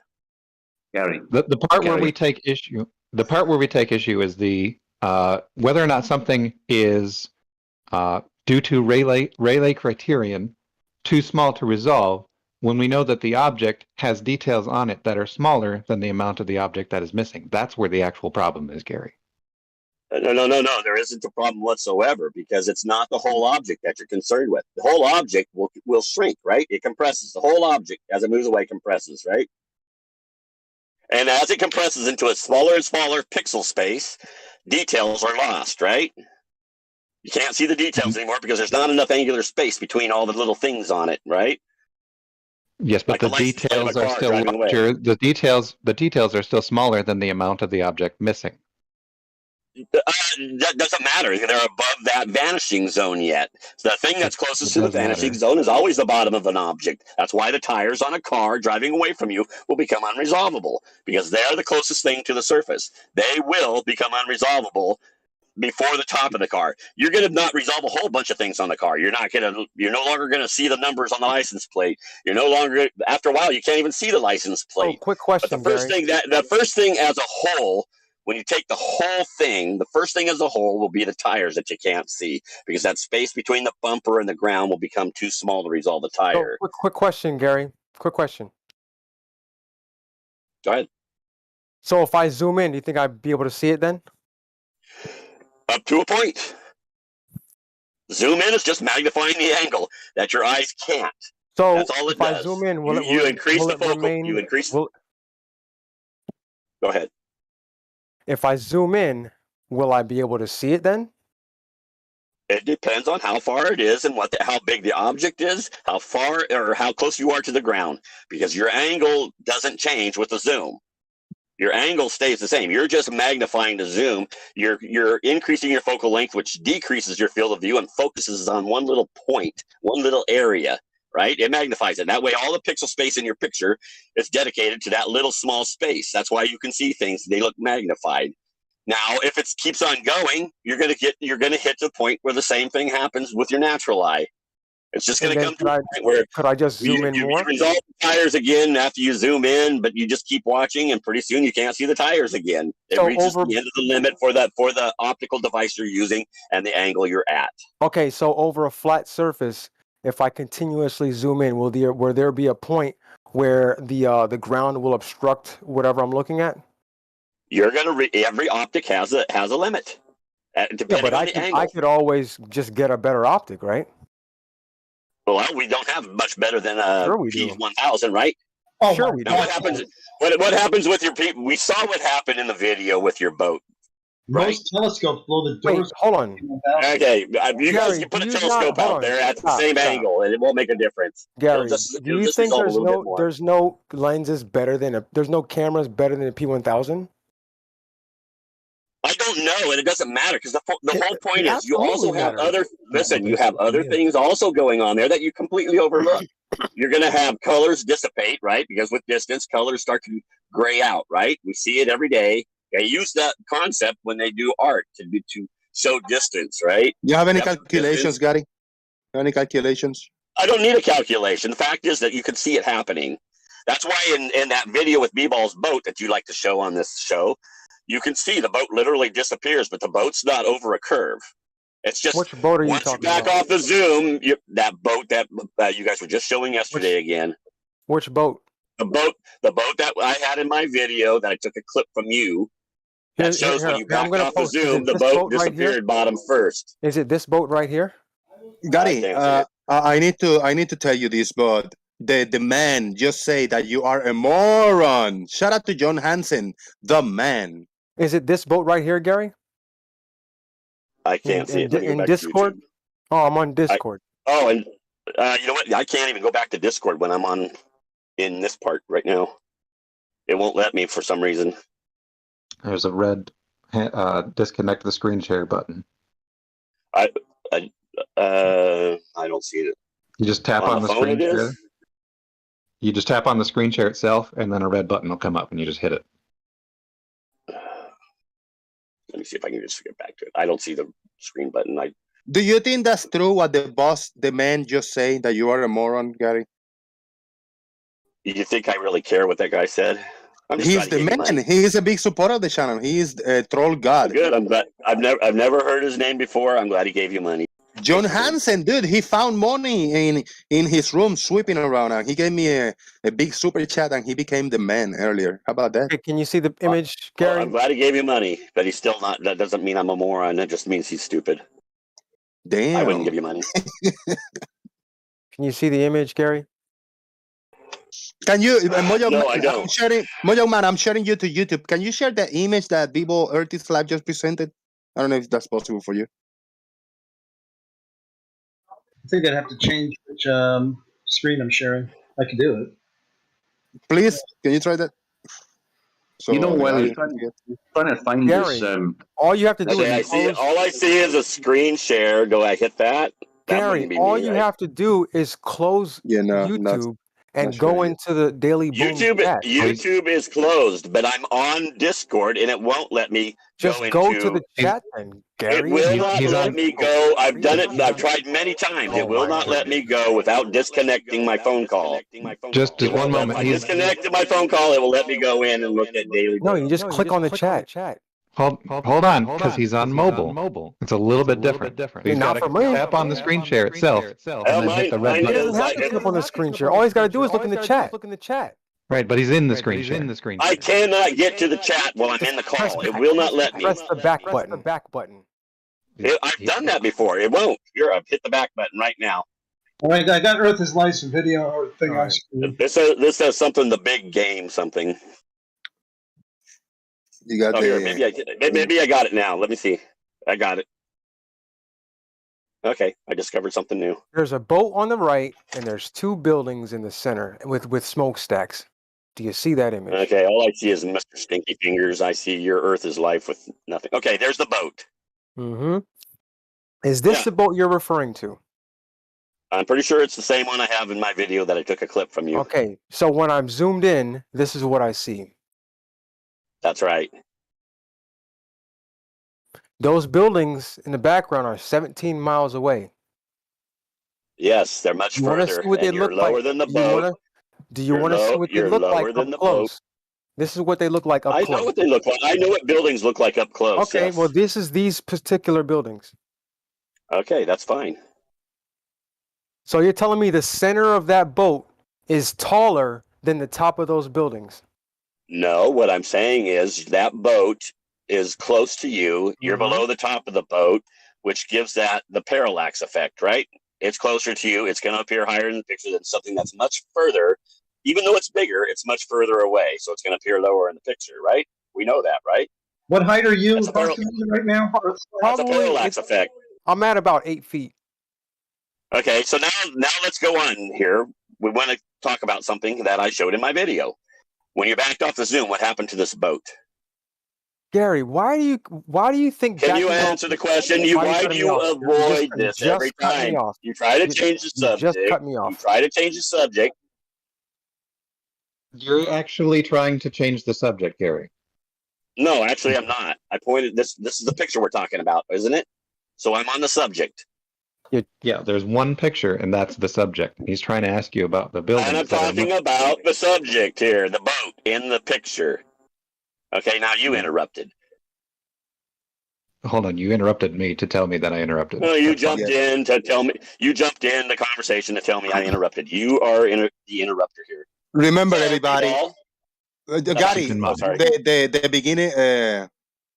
Gary, the part where we take issue, is the whether or not something is due to Rayleigh criterion too small to resolve when we know that the object has details on it that are smaller than the amount of the object that is missing. That's where the actual problem is, Gary. No. There isn't a problem whatsoever, because it's not the whole object that you're concerned with. The whole object will shrink, right? It compresses. The whole object, as it moves away, compresses, right? And as it compresses into a smaller and smaller pixel space, details are lost, right? You can't see the details anymore because there's not enough angular space between all the little things on it, right? Yes, but the details are still larger. The details are still smaller than the amount of the object missing. That doesn't matter. They're above that vanishing zone yet. So the thing that's closest to the vanishing zone is always the bottom of an object. That's why the tires on a car driving away from you will become unresolvable, because they're the closest thing to the surface. They will become unresolvable before the top of the car. You're going to not resolve a whole bunch of things on the car. You're no longer going to see the numbers on the license plate. You're no longer, after a while, you can't even see the license plate. Oh, quick question, but the first thing as a whole, when you take the whole thing, the first thing as a whole will be the tires that you can't see, because that space between the bumper and the ground will become too small to resolve the tire. So, quick question, Gary. Quick question. Go ahead. So if I zoom in, do you think I'd be able to see it then? Up to a point. Zoom in is just magnifying the angle that your eyes can't. So that's all it does. I zoom in, you increase the focal. You increase. Go ahead. If I zoom in, will I be able to see it then? It depends on how far it is and how big the object is, how far or how close you are to the ground, because your angle doesn't change with the zoom. Your angle stays the same. You're just magnifying the zoom. You're increasing your focal length, which decreases your field of view and focuses on one little point, one little area, right? It magnifies it. That way, all the pixel space in your picture is dedicated to that little small space. That's why you can see things. They look magnified. Now, if it keeps on going, you're gonna hit the point where the same thing happens with your natural eye. It's just going to come to a point where could I just zoom in more? You resolve the tires again after you zoom in, but you just keep watching, and pretty soon you can't see the tires again. It reaches the end of the limit for the optical device you're using and the angle you're at. Okay, so over a flat surface, if I continuously zoom in, will there be a point where the ground will obstruct whatever I'm looking at? You're going to every optic has a limit. Depending on the angle. I could always just get a better optic, right? Well, we don't have much better than P1000, right? Oh, sure we do. Now, what happens with your people? We saw what happened in the video with your boat. Right? Most telescopes blow the doors. Wait, hold on. Okay, you guys can put a telescope out there at the same angle, and it won't make a difference. Gary, do you think there's no lenses better than there's no cameras better than a P1000? I don't know, and it doesn't matter because the whole point is you also absolutely have matters. you have other things also going on there that you completely overlook. You're going to have colors dissipate, right? Because with distance, colors start to gray out, right? We see it every day. They use that concept when they do art to show distance, right? You have any calculations, Gary? Any calculations? I don't need a calculation. The fact is that you can see it happening. That's why in that video with B-Ball's boat that you like to show on this show, you can see the boat literally disappears, but the boat's not over a curve. It's just Which boat are you once you talking back about? off the zoom, that boat that you guys were just showing yesterday again. Which boat? The boat that I had in my video that I took a clip from you. That shows when you back off the zoom, the boat disappeared bottom first. Is it this boat right here? Gary, I need to tell you this, but the man just say that you are a moron. Shout out to John Hansen, the man. Is it this boat right here, Gary? I can't see it. Let me go In back to Discord? YouTube. Oh, I'm on Discord. And you know what? I can't even go back to Discord when I'm in this part right now. It won't let me for some reason. There's a red disconnect the screen share button. I don't see it. You just tap on the phone screen it share. is? You just tap on the screen share itself, and then a red button will come up, and you just hit it. Let me see if I can just get back to it. I don't see the screen button. Do you think that's true what the man just say, that you are a moron, Gary? You think I really care what that guy said? I'm just He's trying to the get you man. money. He is a big supporter of the channel. He is a troll god. Good. I'm glad. I've never heard his name before. I'm glad he gave you money. John Hansen, dude, he found money in his room sweeping around, and he gave me a big super chat, and he became the man earlier. How about that? Hey, can you see the image, Well, Gary? I'm glad he gave you money, but he's still not. That doesn't mean I'm a moron. That just means he's stupid. Damn. I wouldn't give you money. Can you see the image, Gary? Can you, Mojo No, Man, I don't. Mojo Man, I'm sharing you to YouTube. Can you share the image that Vivo Artist Live just presented? I don't know if that's possible for you. I think I'd have to change which screen I'm sharing. I can do it. Please, can you try that? So, you know, while you're trying to find Gary, this, all you have to do Okay, is all I see is a screen share. Do I hit that? That Gary, wouldn't be all me, you right? have to do is close YouTube and go into the Daily Boom chat. YouTube is closed, but I'm on Discord and it won't let me Just go to the chat then, Gary. It will not let me go. I've done it. I've tried many times. It will not let me go without disconnecting my phone call. Just one moment. If I disconnected my phone call, it will let me go in and look at Daily Boom. No, you just click on the chat. Hold on, because he's on mobile. It's a little bit different. He's got to tap on the screen share itself, and then hit the red He button. doesn't have to click on the screen share. All he's got to do is look in the chat. Right, but he's in the screen share. I cannot get to the chat while I'm in the call. It will not let me. Press the back button. I've done that before. It won't. Here, I've hit the back button right now. All right, I got Earth is Life video or thing on screen. This says something. The big game something. You got here. Maybe I got it now. Let me see. I got it. Okay, I discovered something new. There's a boat on the right, and there's two buildings in the center with smokestacks. Do you see that image? Okay, all I see is Mr. Stinky Fingers. I see your Earth is Life with nothing. Okay, there's the boat. Mm-hmm. Is this the boat you're referring to? I'm pretty sure it's the same one I have in my video that I took a clip from you. Okay, so when I'm zoomed in, this is what I see. That's right. Those buildings in the background are 17 miles away. Yes, they're much You want to further. see what they and look you're lower like? than the boat. Do you want to see what they You're look lower like than up the close? boat. This is what they look like up I close. know what they look like. I know what buildings look like up close. Okay, yes. well, this is these particular buildings. Okay, that's fine. So you're telling me the center of that boat is taller than the top of those buildings? No, what I'm saying is that boat is close to you. You're below the top of the boat, which gives that the parallax effect, right? It's closer to you. It's going to appear higher in the picture than something that's much further. Even though it's bigger, it's much further away. So it's going to appear lower in the picture, right? We know that, right? What height are you approximately right now? That's a parallax effect. I'm at about 8 feet. Okay, so now let's go on here. We want to talk about something that I showed in my video. When you backed off the zoom, what happened to this boat? Gary, why do you think? Can you answer the question? Why do you avoid this every time? You try to change the subject. Just cut me off. You try to change the subject. You're actually trying to change the subject, Gary. No, actually, I'm not. I pointed this. This is the picture we're talking about, isn't it? So I'm on the subject. Yeah, there's one picture, and that's the subject. He's trying to ask you about the building. And I'm talking about the subject here, the boat in the picture. Okay, now you interrupted. Hold on, you interrupted me to tell me that I interrupted. No, you jumped in to tell me. You jumped in the conversation to tell me I interrupted. You are the interrupter here. Remember, everybody. Gary, sorry. the beginning,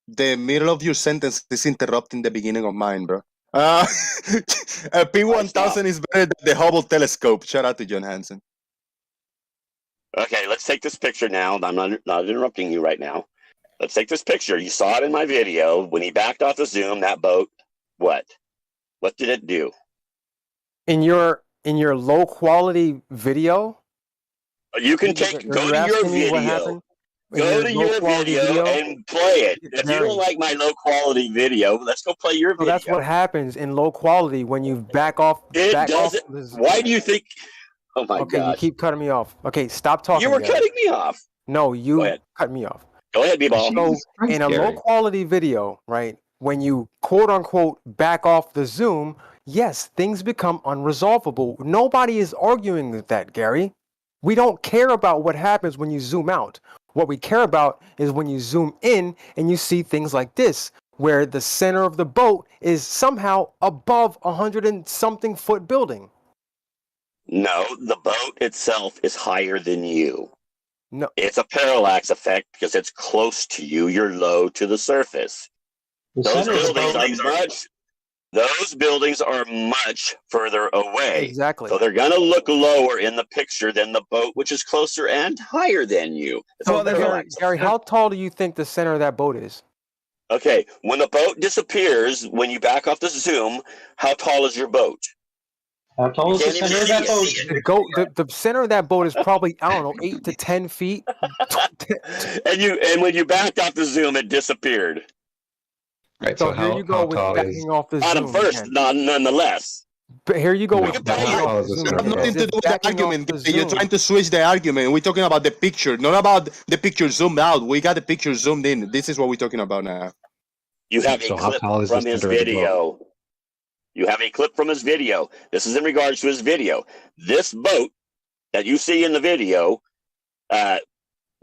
the middle of your sentence is interrupting the beginning of mine, bro. P1000 is better than the Hubble telescope. Shout out to John Hansen. Okay, let's take this picture now. I'm not interrupting you right now. Let's take this picture. You saw it in my video. When he backed off the zoom, that boat, what? What did it do? In your low quality video? You can go to your video. Go to your video and play it. If you don't like my low quality video, let's go play your video. That's what happens in low quality when you back off. Why do you think? Oh my God! Okay, you keep cutting me off. Okay, stop talking. You were cutting me off. No, you cut me off. Go ahead, B-ball. So in a low quality video, right, when you quote unquote back off the zoom, yes, things become unresolvable. Nobody is arguing with that, Gary. We don't care about what happens when you zoom out. What we care about is when you zoom in and you see things like this, where the center of the boat is somehow above 100-something foot building. No, the boat itself is higher than you. No, it's a parallax effect because it's close to you. You're low to the surface. Those buildings are much further away. Exactly. So they're going to look lower in the picture than the boat, which is closer and higher than you. Gary, how tall do you think the center of that boat is? Okay, when the boat disappears, when you back off the zoom, how tall is your boat? How tall is the center of that boat? The center of that boat is probably, I don't know, 8 to 10 feet. and when you backed off the zoom, it disappeared. Right. So here you go with backing off the zoom. First, nonetheless. But here you go with backing off the zoom. It has nothing to do with the argument. You're trying to switch the argument. We're talking about the picture, not about the picture zoomed out. We got the picture zoomed in. This is what we're talking about now. You have a clip from his video. You have a clip from his video. This is in regards to his video. This boat that you see in the video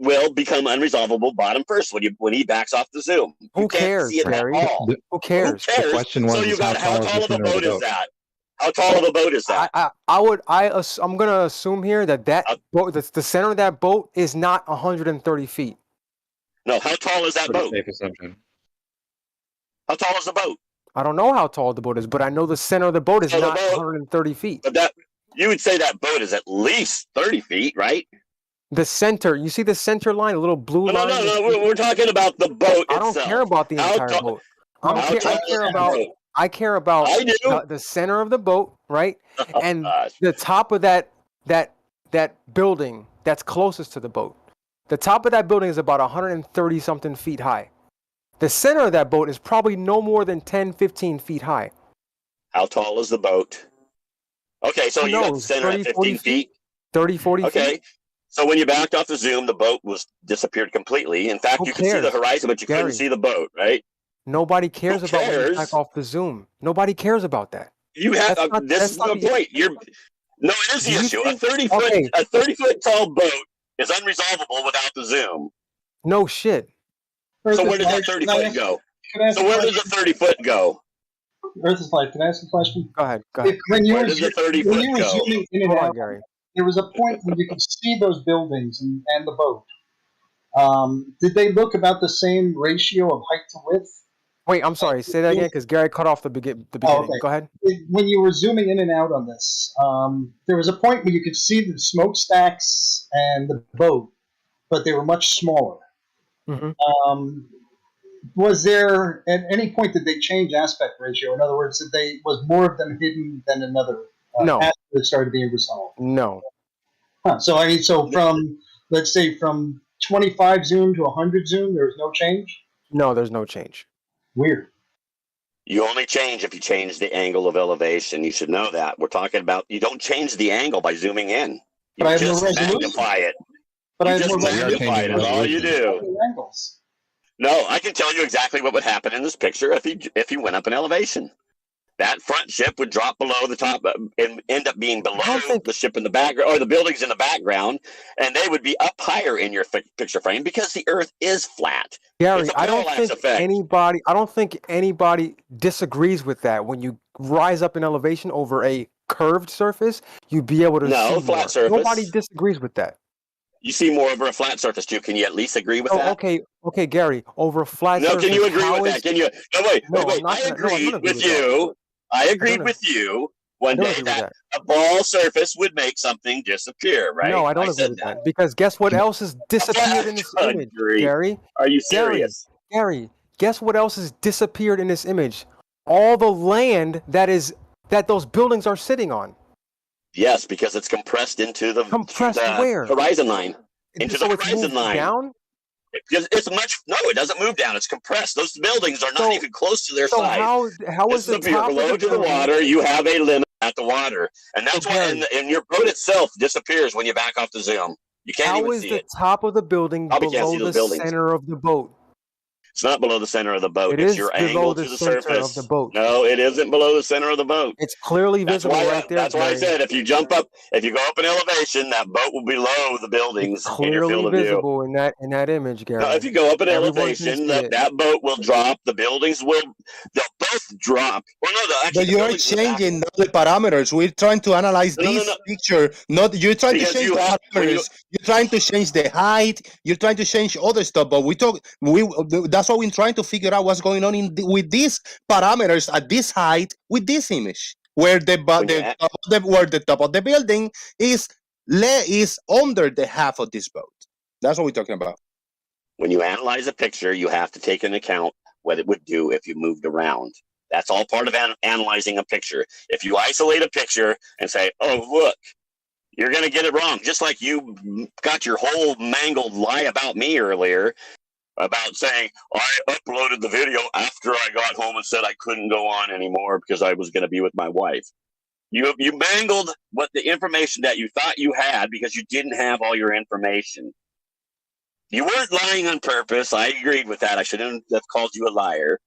will become unresolvable bottom first when he backs off the zoom. Who cares, Gary? Who cares? The question was, so you got how tall of a boat is that? How tall of a boat is that? I'm gonna assume here that boat, the center of that boat is not 130 feet. No, how tall is that boat? Safe assumption. How tall is the boat? I don't know how tall the boat is, but I know the center of the boat is not 130 feet. But you would say that boat is at least 30 feet, right? The center, you see the center line, a little blue line? No, we're talking about the boat itself. I don't care about the entire boat. I care about the center of the boat, right? And the top of that building that's closest to the boat. The top of that building is about 130 something feet high. The center of that boat is probably no more than 10, 15 feet high. How tall is the boat? Okay, so you got the center at 15 feet? 30, 40 feet. Okay, so when you backed off the zoom, the boat disappeared completely. In fact, you could see the horizon, but you couldn't see the boat, right? Nobody cares about when you back off the zoom. Nobody cares about that. You have this is the point. No, it is the issue. A 30-foot tall boat is unresolvable without the zoom. No shit. So where does that 30-foot go? So where does the 30-foot go? Earth is Light, can I ask a question? Go ahead. Where does the 30-foot go? Zooming in and out, there was a point when you could see those buildings and the boat. Did they look about the same ratio of height to width? Wait, I'm sorry. Say that again, because Gary cut off the beginning. Oh, okay. Go ahead. When you were zooming in and out on this, there was a point where you could see the smokestacks and the boat, but they were much smaller. Mm-hmm. Was there at any point did they change aspect ratio? In other words, was more of them hidden than another? No. After it started being resolved. No. So from let's say from 25 zoom to 100 zoom, there was no change. No, there's no change. Weird. You only change if you change the angle of elevation. You should know that. We're talking about you don't change the angle by zooming in. You But I have more just resolution. magnify it. But You I have just more magnify it. That's all you do. Angles. No, I can tell you exactly what would happen in this picture if you went up an elevation. That front ship would drop below the top and end up being below the ship in the background or the buildings in the background, and they would be up higher in your picture frame because the Earth is flat. Gary, I don't think anybody disagrees with that. When you rise up in elevation over a curved surface, you'd be able to see flat more. surface. Nobody disagrees with that. You see more over a flat surface too. Can you at least agree with that? Okay, Gary, over a flat surface. No, can you agree with that? Can you? No, wait. I agreed with you. I agreed with you one day that a ball surface would make something disappear, right? No, I don't agree with that. Because guess what else has disappeared in this image, Gary? Are you serious? Gary, guess what else has disappeared in this image? All the land that those buildings are sitting on. Yes, because it's compressed into the where? Horizon line. Into the horizon line. Down? It doesn't move down. It's compressed. Those buildings are not even close to their size. How is the top below of the to the water? You have a limit at the water, and that's why. And your boat itself disappears when you back off the zoom. You can't even see it. How is the top of the building below the center of the boat? It's not below the center of the boat. It it's is your below angle the to the center surface of the boat. No, it isn't below the center of the boat. It's clearly visible right there. That's why I said if you go up an elevation, that boat will be below the buildings in your field of view. Visible in that image, Gary. No, if you go up an elevation, that boat will drop. The buildings they'll both drop. Well, no, but you're changing the parameters. We're trying to analyze this picture. You're trying to change the parameters. You're trying to change the height. You're trying to change other stuff. But that's what we're trying to figure out what's going on with these parameters at this height with this image, where the top of the building is under the half of this boat. That's what we're talking about. When you analyze a picture, you have to take into account what it would do if you moved around. That's all part of analyzing a picture. If you isolate a picture and say, "Oh, look," you're going to get it wrong. Just like you got your whole mangled lie about me earlier about saying I uploaded the video after I got home and said I couldn't go on anymore because I was going to be with my wife. You mangled what the information that you thought you had because you didn't have all your information. You weren't lying on purpose. I agreed with that. I shouldn't have called you a liar.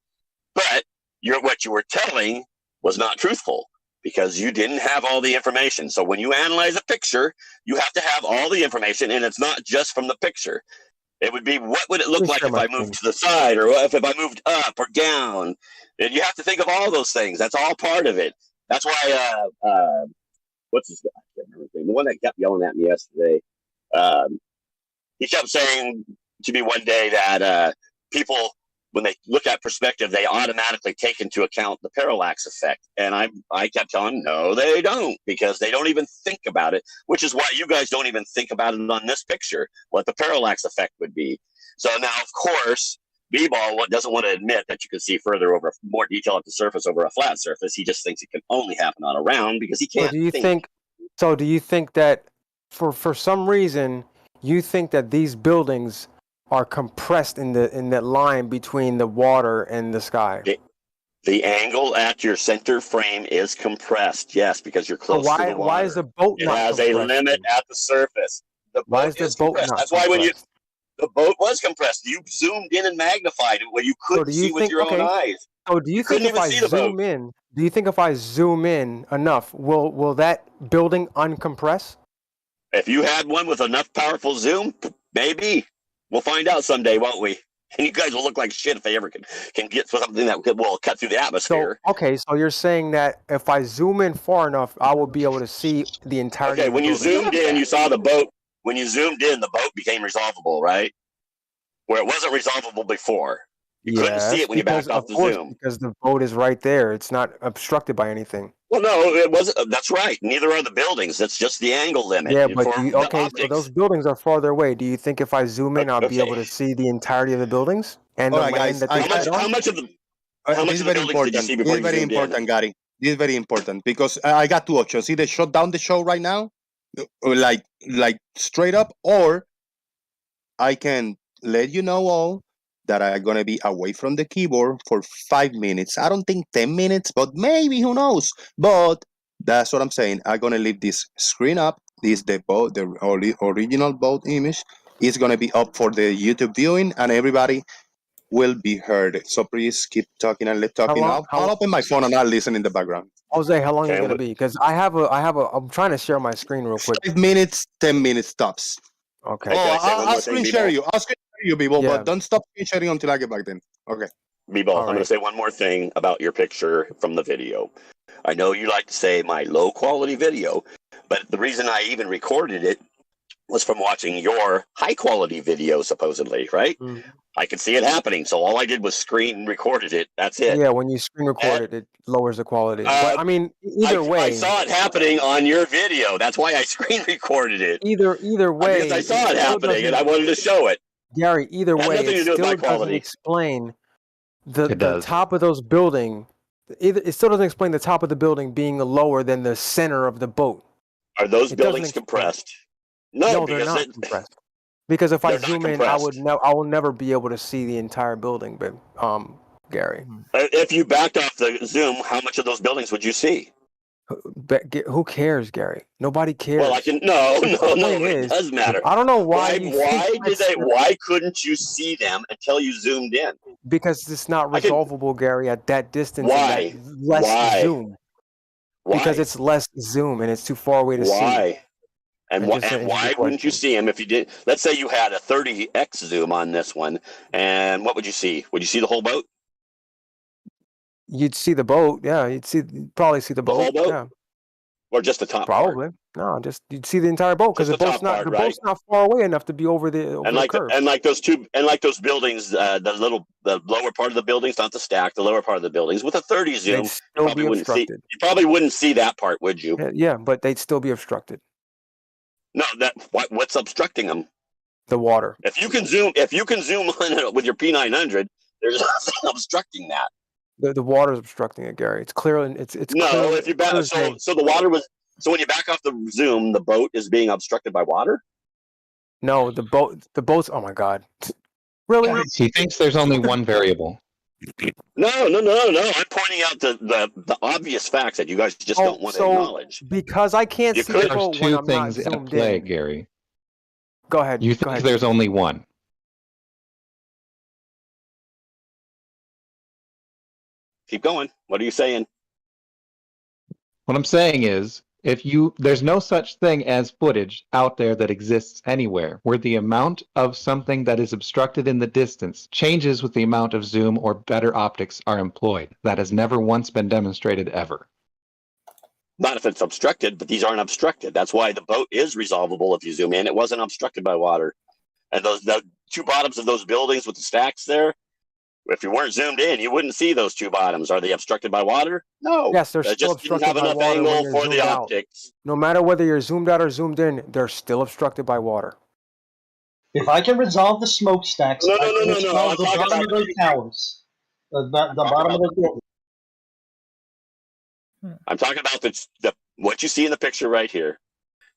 But what you were telling was not truthful because you didn't have all the information. So when you analyze a picture, you have to have all the information, and it's not just from the picture. It would be, what would it look like if I moved to the side, or if I moved up or down? And you have to think of all those things. That's all part of it. That's why, what's his name? I can't remember his name. The one that kept yelling at me yesterday. He kept saying to me one day that people, when they look at perspective, they automatically take into account the parallax effect. And I kept telling him, no, they don't, because they don't even think about it, which is why you guys don't even think about it on this picture, what the parallax effect would be. So now, of course, B-Ball doesn't want to admit that you can see further over more detail at the surface over a flat surface. He just thinks it can only happen on a round because he can't think. So do you think that for some reason you think that these buildings are compressed in that line between the water and the sky? The angle at your center frame is compressed, yes, because you're close to the water. Why is the boat not compressed? It has a limit at the surface. The why is the boat not That's why the boat was compressed. You zoomed in and magnified it where you couldn't see with your own eyes. So do you think if I zoom in, enough, will that building uncompress? If you had one with enough powerful zoom, maybe. We'll find out someday, won't we? And you guys will look like shit if they ever can get something that will cut through the atmosphere. So you're saying that if I zoom in far enough, I will be able to see the entirety. Okay, when you zoomed in, you saw the boat. When you zoomed in, the boat became resolvable, right? Where it wasn't resolvable before. You couldn't see it when you backed off the zoom. Because the boat is right there. It's not obstructed by anything. Well, no, it wasn't. That's right. Neither are the buildings. It's just the angle limit. Yeah, but so those buildings are farther away. Do you think if I zoom in, I'll be able to see the entirety of the buildings and the land that they how much of the buildings did you see before you zoomed in? This is very important, Gary. This is very important because I got two options: either shut down the show right now, like straight up, or I can let you know all that I'm going to be away from the keyboard for 5 minutes. I don't think 10 minutes, but maybe, who knows? But that's what I'm saying. I'm going to leave this screen up. This the boat, the original boat image is going to be up for the YouTube viewing, and everybody will be heard. So please keep talking and let's talking. I'll open my phone and I'll listen in the background. Jose, how long is it Okay, gonna be? Because I'm trying to share my screen real quick. 5 minutes, 10 minutes tops. Okay. Hey, can I say one I'll more screen thing, share B-Ball? you. I'll screen share you, people, Yeah. but don't stop screen sharing until I get back then. Okay. B-Ball, All I'm going right. to say one more thing about your picture from the video. I know you like to say my low quality video, but the reason I even recorded it was from watching your high quality video, supposedly, right? Mm. I could see it happening, so all I did was screen recorded it. That's it. Yeah, when you screen record it, it lowers the quality. But I mean, either way, I saw it happening on your video. That's why I screen recorded it. either way, Because I saw it still happening and I doesn't- wanted to show it. Gary, either It has way, nothing it to do with my still doesn't quality. explain the It does. top of those building. It still doesn't explain the top of the building being lower than the center of the boat. Are those It buildings doesn't explain. compressed? No, No, they're because not compressed. Because if I they're not zoom in, I compressed. will never be able to see the entire building. But Gary, If you backed off the zoom, how much of those buildings would you see? who cares, Gary? Nobody cares. Well, I can no. The point It is, does matter. I don't know why you think Why couldn't you see them until you zoomed in? because it's not resolvable, Gary, at that distance Why? and that less Why? zoom. Why? Because it's less zoom and it's too far away to see. Why? And It just answers why your wouldn't you question. see them if you did? Let's say you had a 30x zoom on this one, and what would you see? Would you see the whole boat? You'd see the boat, yeah. You'd probably see the boat, whole boat? yeah. Or just the top Probably. part? No, just you'd see the entire boat because Just the the boat's top not part, the right? boat's not far away enough to be over the And like curve. those buildings, the lower part of the buildings, not the stack, the lower part of the buildings with a 30 zoom, They'd still be obstructed. You probably wouldn't see that part, would you? Yeah, but they'd still be obstructed. No, what's obstructing them? The water. If you can zoom on it with your P900, there's nothing obstructing that. The water's obstructing it, Gary. It's clear and it's No, clear, if you back, clear as day. so the water was so when you back off the zoom, the boat is being obstructed by water. No, the boat's oh my god. Really? He thinks there's only one variable. No. I'm pointing out the obvious facts that you guys just don't want to acknowledge. Because I can't see the boat when There's two I'm not things at zoomed play, in. Gary. Go ahead. You go think ahead. there's only one. Keep going. What are you saying? What I'm saying is, there's no such thing as footage out there that exists anywhere where the amount of something that is obstructed in the distance changes with the amount of zoom or better optics are employed. That has never once been demonstrated ever. Not if it's obstructed, but these aren't obstructed. That's why the boat is resolvable if you zoom in. It wasn't obstructed by water. And the two bottoms of those buildings with the stacks there, if you weren't zoomed in, you wouldn't see those two bottoms. Are they obstructed by water? No. Yes, they're They still just didn't obstructed have by enough water when angle you're for zoomed the out. optics. No matter whether you're zoomed out or zoomed in, they're still obstructed by water. If I can resolve the smokestacks, No. I can I'm resolve the talking bottom about of those towers. The bottom of those buildings. I'm talking about what you see in the picture right here.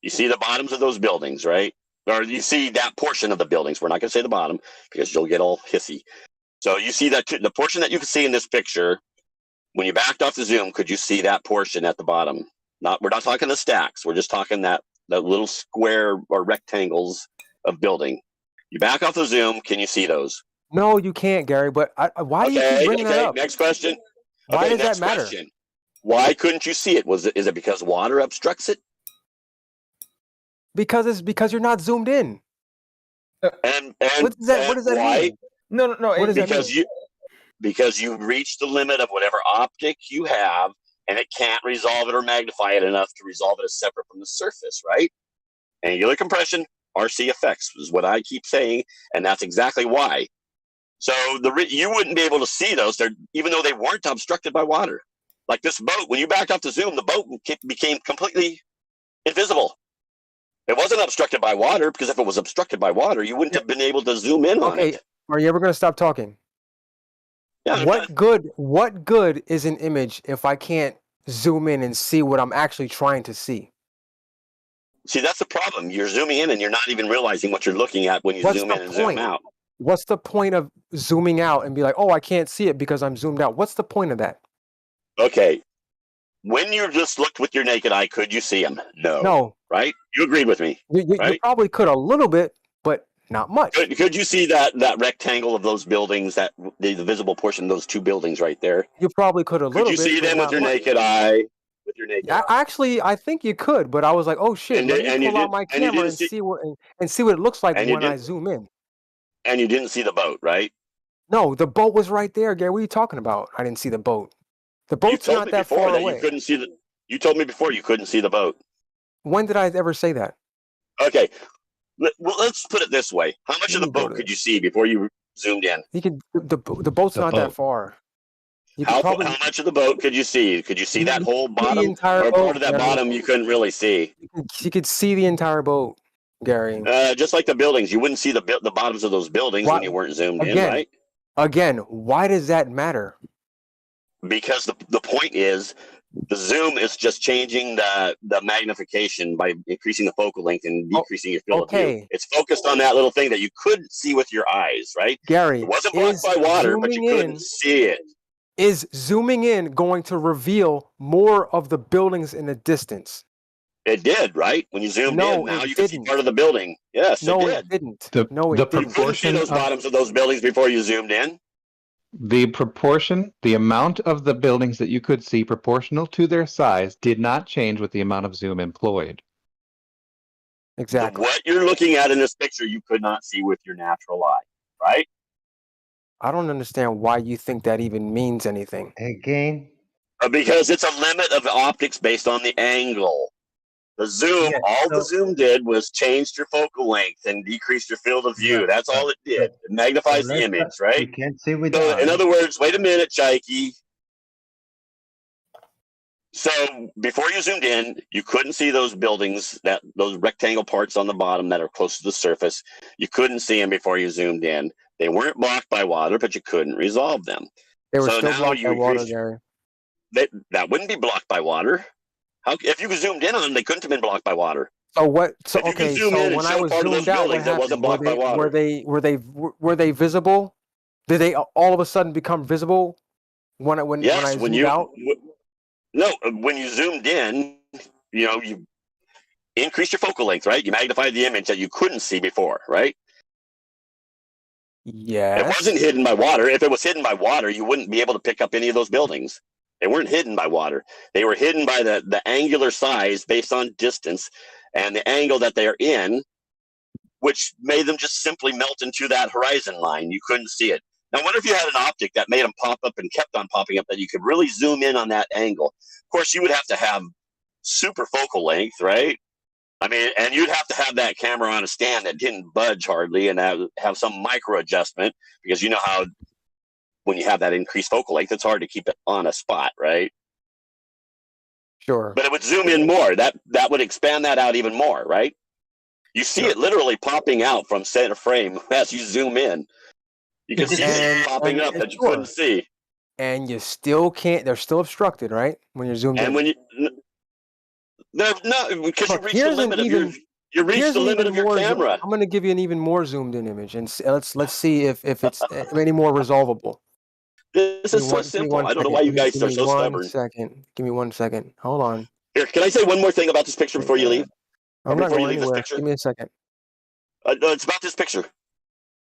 You see the bottoms of those buildings, right? Or you see that portion of the buildings. We're not going to say the bottom because you'll get all hissy. So you see that the portion that you can see in this picture, when you backed off the zoom, could you see that portion at the bottom? We're not talking the stacks. We're just talking that little square or rectangles of building. You back off the zoom, can you see those? No, you can't, Gary. But why do you keep bringing that up? Next question. Why does next that matter? question. Why couldn't you see it? Is it because water obstructs it? Because you're not zoomed in. And what does that why? mean? No. What does that mean? Because you've reached the limit of whatever optic you have, and it can't resolve it or magnify it enough to resolve it as separate from the surface, right? Angular compression, RC effects is what I keep saying, and that's exactly why. So you wouldn't be able to see those, even though they weren't obstructed by water. Like this boat, when you backed off the zoom, the boat became completely invisible. It wasn't obstructed by water, because if it was obstructed by water, you wouldn't have been able to zoom in on it. Are you ever going to stop talking? Yeah, What good is an image if I can't zoom in and see what I'm actually trying to see? See, that's the problem. You're zooming in and you're not even realizing what you're looking at when you zoom in and zoom out. What's the point of zooming out and be like, oh, I can't see it because I'm zoomed out? What's the point of that? Okay. When you just looked with your naked eye, could you see them? No. No. Right? You agreed with me. You right? probably could a little bit, but not much. Could you see that rectangle of those buildings, that the visible portion of those two buildings right there? You probably could a little bit. Could you see them with your much. naked eye? With your naked eye? Actually, I think you could, but I was like, oh shit, let me pull out my camera and see what it looks like when I zoom in. And you didn't see the boat, right? No, the boat was right there, Gary. What are you talking about? I didn't see the boat. The boat's not that far away. You couldn't see the. You told me before you couldn't see the boat. When did I ever say that? Okay, well, let's put it this way: how much of the boat could you see before you zoomed in? You could. The boat's not that far. How much of the boat could you see? Could you see that whole bottom, or part of that bottom you couldn't really see? You could see the entire boat, Gary. Just like the buildings, you wouldn't see the bottoms of those buildings when you weren't zoomed in, right? Again, why does that matter? Because the point is, the zoom is just changing the magnification by increasing the focal length and decreasing your field of view. It's focused on that little thing that you couldn't see with your eyes, right? Gary, it wasn't blocked by water, but you couldn't see it. Is zooming in going to reveal more of the buildings in the distance? It did, right? When you zoomed in, now you can see part of the building. Yes, no, it didn't. The You couldn't see those bottoms of those buildings before you zoomed in. The amount of the buildings that you could see proportional to their size did not change with the amount of zoom employed. Exactly. What you're looking at in this picture, you could not see with your natural eye, right? I don't understand why you think that even means anything. Again? Because it's a limit of optics based on the angle. The zoom, the zoom did was changed your focal length and decreased your field of view. That's all it did. It magnifies the image, right? You can't see with So, in other words, wait a minute, Chaiki. So before you zoomed in, you couldn't see those buildings, those rectangle parts on the bottom that are close to the surface. You couldn't see them before you zoomed in. They weren't blocked by water, but you couldn't resolve them. They were still blocked by water, Gary. That wouldn't be blocked by water. If you zoomed in on them, they couldn't have been blocked by water. So what? So if you okay. could zoom in and when I show was part of those zoomed out, what buildings, it wasn't blocked by water. Were they visible? Did they all of a sudden become visible when I zoomed out? No, when you zoomed in, you increased your focal length, right? You magnified the image that you couldn't see before, right? Yes. It wasn't hidden by water. If it was hidden by water, you wouldn't be able to pick up any of those buildings. They weren't hidden by water. They were hidden by the angular size based on distance and the angle that they're in, which made them just simply melt into that horizon line. You couldn't see it. Now, what if you had an optic that made them pop up and kept on popping up that you could really zoom in on that angle? Of course, you would have to have super focal length, right? I mean, and you'd have to have that camera on a stand that didn't budge hardly and have some micro adjustment, because you know how when you have that increased focal length, it's hard to keep it on a spot, right? Sure. But it would zoom in more. That would expand that out even more, right? You see it literally popping out from center frame as you zoom in. You can see it popping up that you couldn't see. And you still can't. They're still obstructed, right? When you're zoomed in. And when you because you reach the limit of your camera. I'm going to give you an even more zoomed in image, and let's see if it's any more resolvable. This is so simple. I don't know why you guys are so stubborn. Give me 1 second. Hold on. Here, can I say one more thing about this picture before you leave? I'm not going anywhere. Give me a second. No, it's about this picture.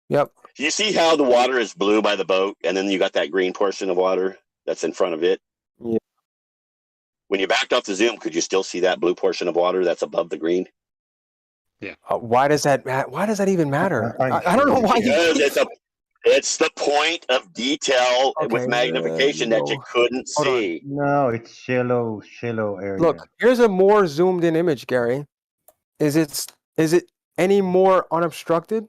Yep. You see how the water is blue by the boat, and then you got that green portion of water that's in front of it? Yeah. When you backed off the zoom, could you still see that blue portion of water that's above the green? Yeah. Why does that even matter? I don't know why. Because it's the point of detail with magnification that you couldn't see. No, it's shallow area. Look, here's a more zoomed in image, Gary. Is it any more unobstructed?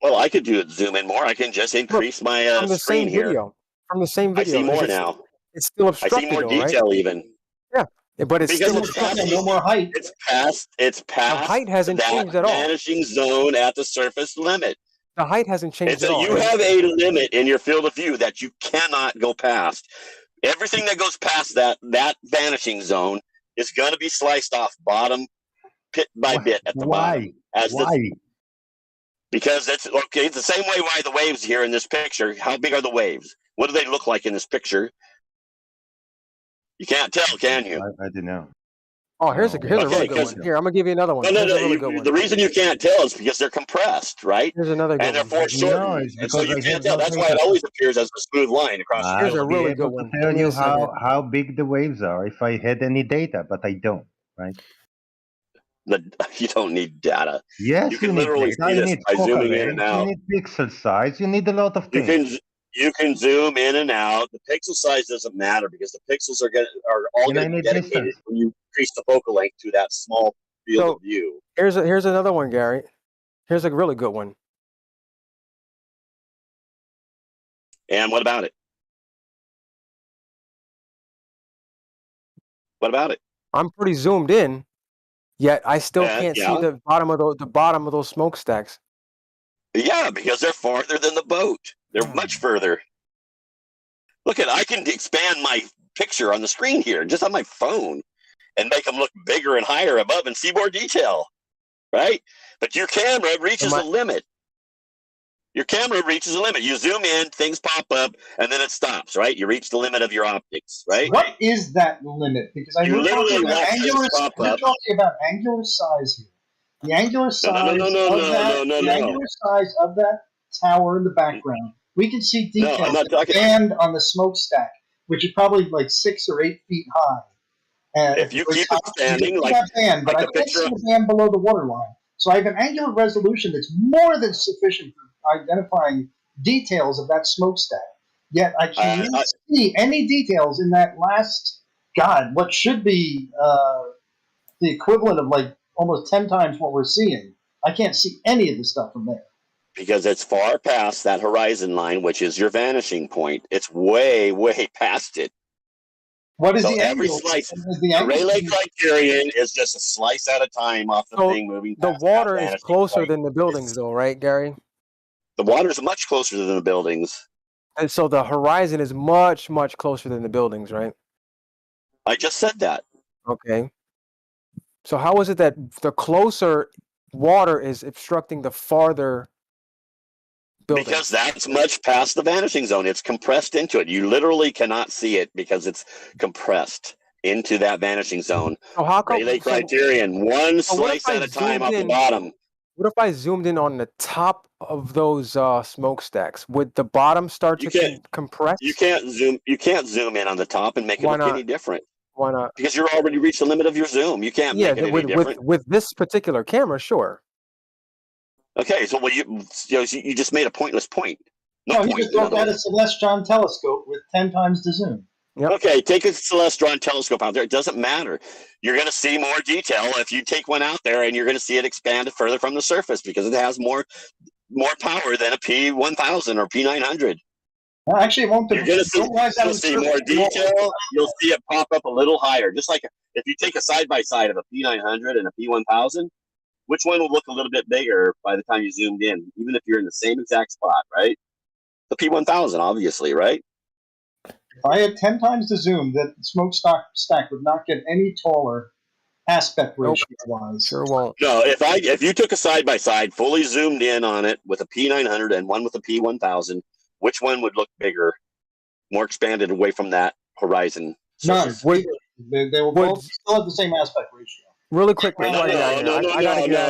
Well, I could zoom in more. I can just increase my screen here. From the same video. I see more now. It's still obstructed. I see more detail even. Yeah, but it's because still obstructed. No more height. It's past. The height hasn't changed at all. Vanishing zone at the surface limit. The height hasn't changed at all. You have a limit in your field of view that you cannot go past. Everything that goes past that vanishing zone is going to be sliced off bottom, bit by bit at the bottom. Why? Because it's okay. It's the same way why the waves here in this picture. How big are the waves? What do they look like in this picture? You can't tell, can you? I don't know. Oh, here's a really good one. Here, I'm gonna give you another one. No, Here's a really good one. the reason you can't tell is because they're compressed, right? Here's another good and they're one. foreshortened, No, it's and so because you I can't have tell. no That's why it data. always appears as a smooth line across the I'll screen. be able to tell you how big the waves are if I had any data, but I don't, right? You don't need data. Yes, you can need literally data. see You this need by focal zooming in and length, you out. need pixel size, you need a lot of things. You can zoom in and out. The pixel size doesn't matter because the pixels are all And I going to be need dedicated distance. when you increase the focal length to that small field So of view. here's another one, Gary. Here's a really good one. And what about it? What about it? I'm pretty zoomed in, yet I still can't see yeah. the bottom of those smokestacks. Yeah, because they're farther than the boat. They're much further. Look I can expand my picture on the screen here, just on my phone, and make them look bigger and higher above and see more detail, right? But your camera reaches a limit. Your camera reaches a limit. You zoom in, things pop up, and then it stops, right? You reach the limit of your optics, right? What is that limit? Because You we're literally talking about watch things angular. pop We're up. talking about angular size here. The angular size angular size of that tower in the background. We can see No, I'm details not of the talking- band on the smokestack, which is probably like 6 or 8 feet high. If you keep expanding, you like that band, but like I the can't picture see the band below the waterline. So I have an angular resolution that's more than sufficient for identifying details of that smokestack. Yet I cannot see any details in that last, what should be the equivalent of like almost 10 times what we're seeing. I can't see any of the stuff from there. because it's far past that horizon line, which is your vanishing point. It's way, way past it. What is so the every angle? slice? The Rayleigh criterion is just a slice at a time off the thing moving. The Past water that is vanishing closer point. than the buildings, though, right, Gary? The water's much closer than the buildings. And so the horizon is much, much closer than the buildings, right? I just said that. Okay. So how is it that the closer water is obstructing the farther buildings? Because that's much past the vanishing zone. It's compressed into it. You literally cannot see it because it's compressed into that vanishing zone. So how come? Rayleigh criterion, one So what if slice I at a time zoomed off the in? bottom. What if I zoomed in on the top of those smokestacks? Would the bottom start to compress? You can't zoom. You can't zoom in on the top and make it Why look not? any different. Why not? Because you're already reached the limit of your zoom. You can't Yeah, make it any different. with this particular camera, sure. Okay, so you just made a pointless point. No, he just looked at a Celestron telescope with 10 times the zoom. Yep. Okay, take a Celestron telescope out there. It doesn't matter. You're going to see more detail if you take one out there, and you're going to see it expand further from the surface because it has more power than a P1000 or P900. Well, actually, it won't. You're going to see more detail. You'll see it pop up a little higher. Just like if you take a side by side of a P900 and a P1000, which one will look a little bit bigger by the time you zoomed in, even if you're in the same exact spot, right? The P1000, obviously, right? If I had 10 times the zoom, that smokestack would not get any taller aspect ratio wise. Sure won't. No, if you took a side by side, fully zoomed in on it with a P900 and one with a P1000, which one would look bigger, more expanded away from that horizon? None. They will both still have the same aspect ratio. Really quick, No,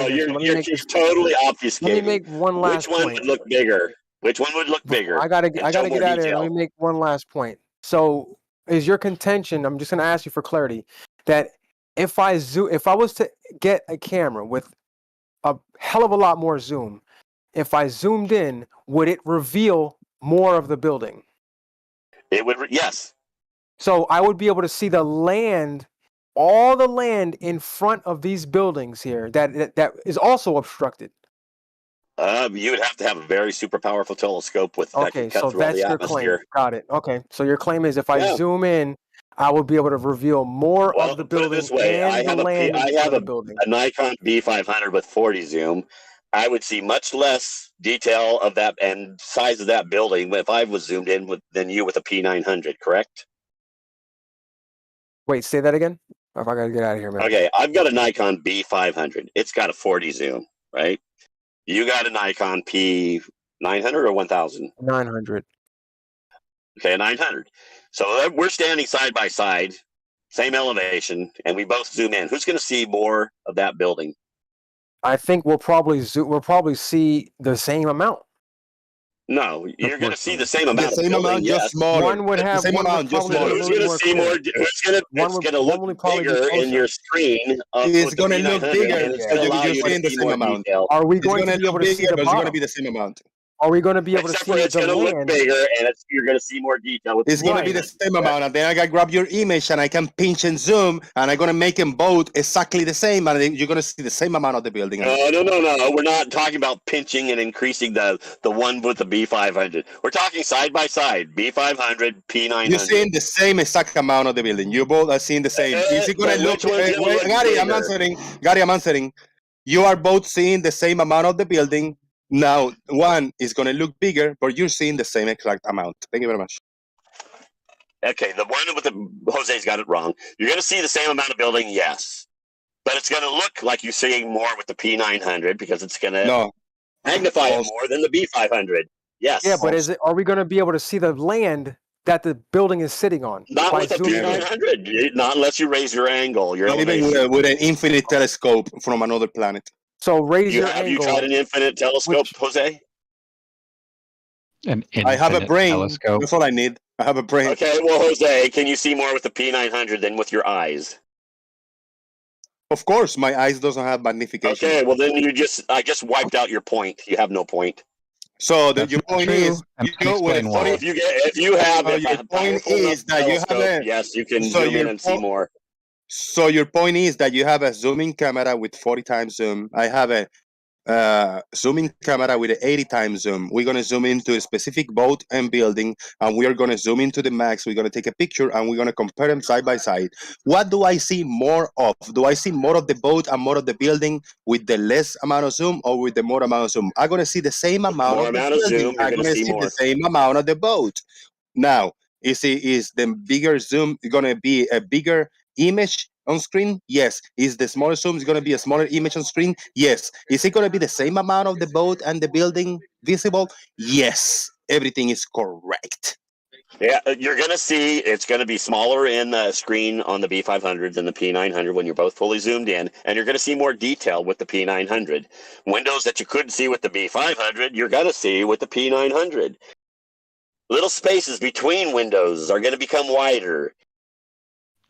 you're totally obfuscating. Let me make one last point. Which one would look bigger? Which one would look bigger? I gotta get out of here. Let me make one last point. So, is your contention? I'm just gonna ask you for clarity that if I was to get a camera with a hell of a lot more zoom, if I zoomed in, would it reveal more of the building? It would, yes. So I would be able to see the land, all the land in front of these buildings here that is also obstructed. You would have to have a very super powerful telescope that can cut through all the atmosphere. Claim. Got it. Okay, so your claim is if I zoom in, I would be able to reveal more of the building this way, and the land I have the building. A Nikon B500 with 40 zoom. I would see much less detail of that and size of that building if I was zoomed in than you with a P900, correct? Wait, say that again? If I gotta get out of here, man. Okay, I've got a Nikon B500. It's got a 40 zoom, right? You got a Nikon P900 or 1000? 900. Okay, a 900. So we're standing side by side, same elevation, and we both zoom in. Who's going to see more of that building? I think we'll probably see the same amount. No, you're going to see the same amount The same of building, amount, yes. just smaller. One would have the same one would amount, just probably smaller. Who's going to see more? It's going to look bigger in your screen. It's going to look bigger and it's because going to allow you're you to seeing the see same more amount. detail. Are we It's going going to to be able look to see bigger, the but it's going to bottom? be the same amount. Are we going to be able Except to for see it's the going to look land? bigger, and you're going to see more detail. It's going to be the same amount, and then I can grab your image and I can pinch and zoom, and I'm going to make them both exactly the same, and then you're going to see the same amount of the building. No. We're not talking about pinching and increasing the one with the B500. We're talking side by side, B500, P900. You're seeing the same exact amount of the building. You both are seeing the same. Is it going to look? Wait, Gary, I'm answering. Gary, I'm answering. You are both seeing the same amount of the building. Now, one is going to look bigger, but you're seeing the same exact amount. Thank you very much. Okay, the one with the Jose's got it wrong. You're going to see the same amount of building, yes, but it's going to look like you're seeing more with the P900 because it's going to magnify it more than the B500. Yes. Yeah, but are we going to be able to see the land that the building is sitting on? Not with a P900. Not unless you raise your angle. Your Not even with an infinite telescope from another planet. So raise your Have angle. you tried an infinite telescope, Jose? I have a brain. Telescope. That's all I need. I have a brain. Okay, well, Jose, can you see more with the P900 than with your eyes? Of course, my eyes doesn't have magnification. Okay, well then I just wiped out your point. You have no point. So your point is, if you have a powerful enough telescope, yes, you can zoom in and see more. So your point is that you have a zooming camera with 40 times zoom. I have a zooming camera with an 80 times zoom. We're going to zoom into a specific boat and building, and we are going to zoom into the max. We're going to take a picture, and we're going to compare them side by side. What do I see more of? Do I see more of the boat and more of the building with the less amount of zoom, or with the more amount of zoom? I'm going to see the same amount of the building. I'm going to see the same amount of the boat. Now, is the bigger zoom going to be a bigger image on screen? Yes. Is the smaller zoom going to be a smaller image on screen? Yes. Is it going to be the same amount of the boat and the building visible? Yes. Everything is correct. Yeah, you're going to see it's going to be smaller in the screen on the B500 than the P900 when you're both fully zoomed in, and you're going to see more detail with the P900. Windows that you couldn't see with the B500, you're going to see with the P900. Little spaces between windows are going to become wider.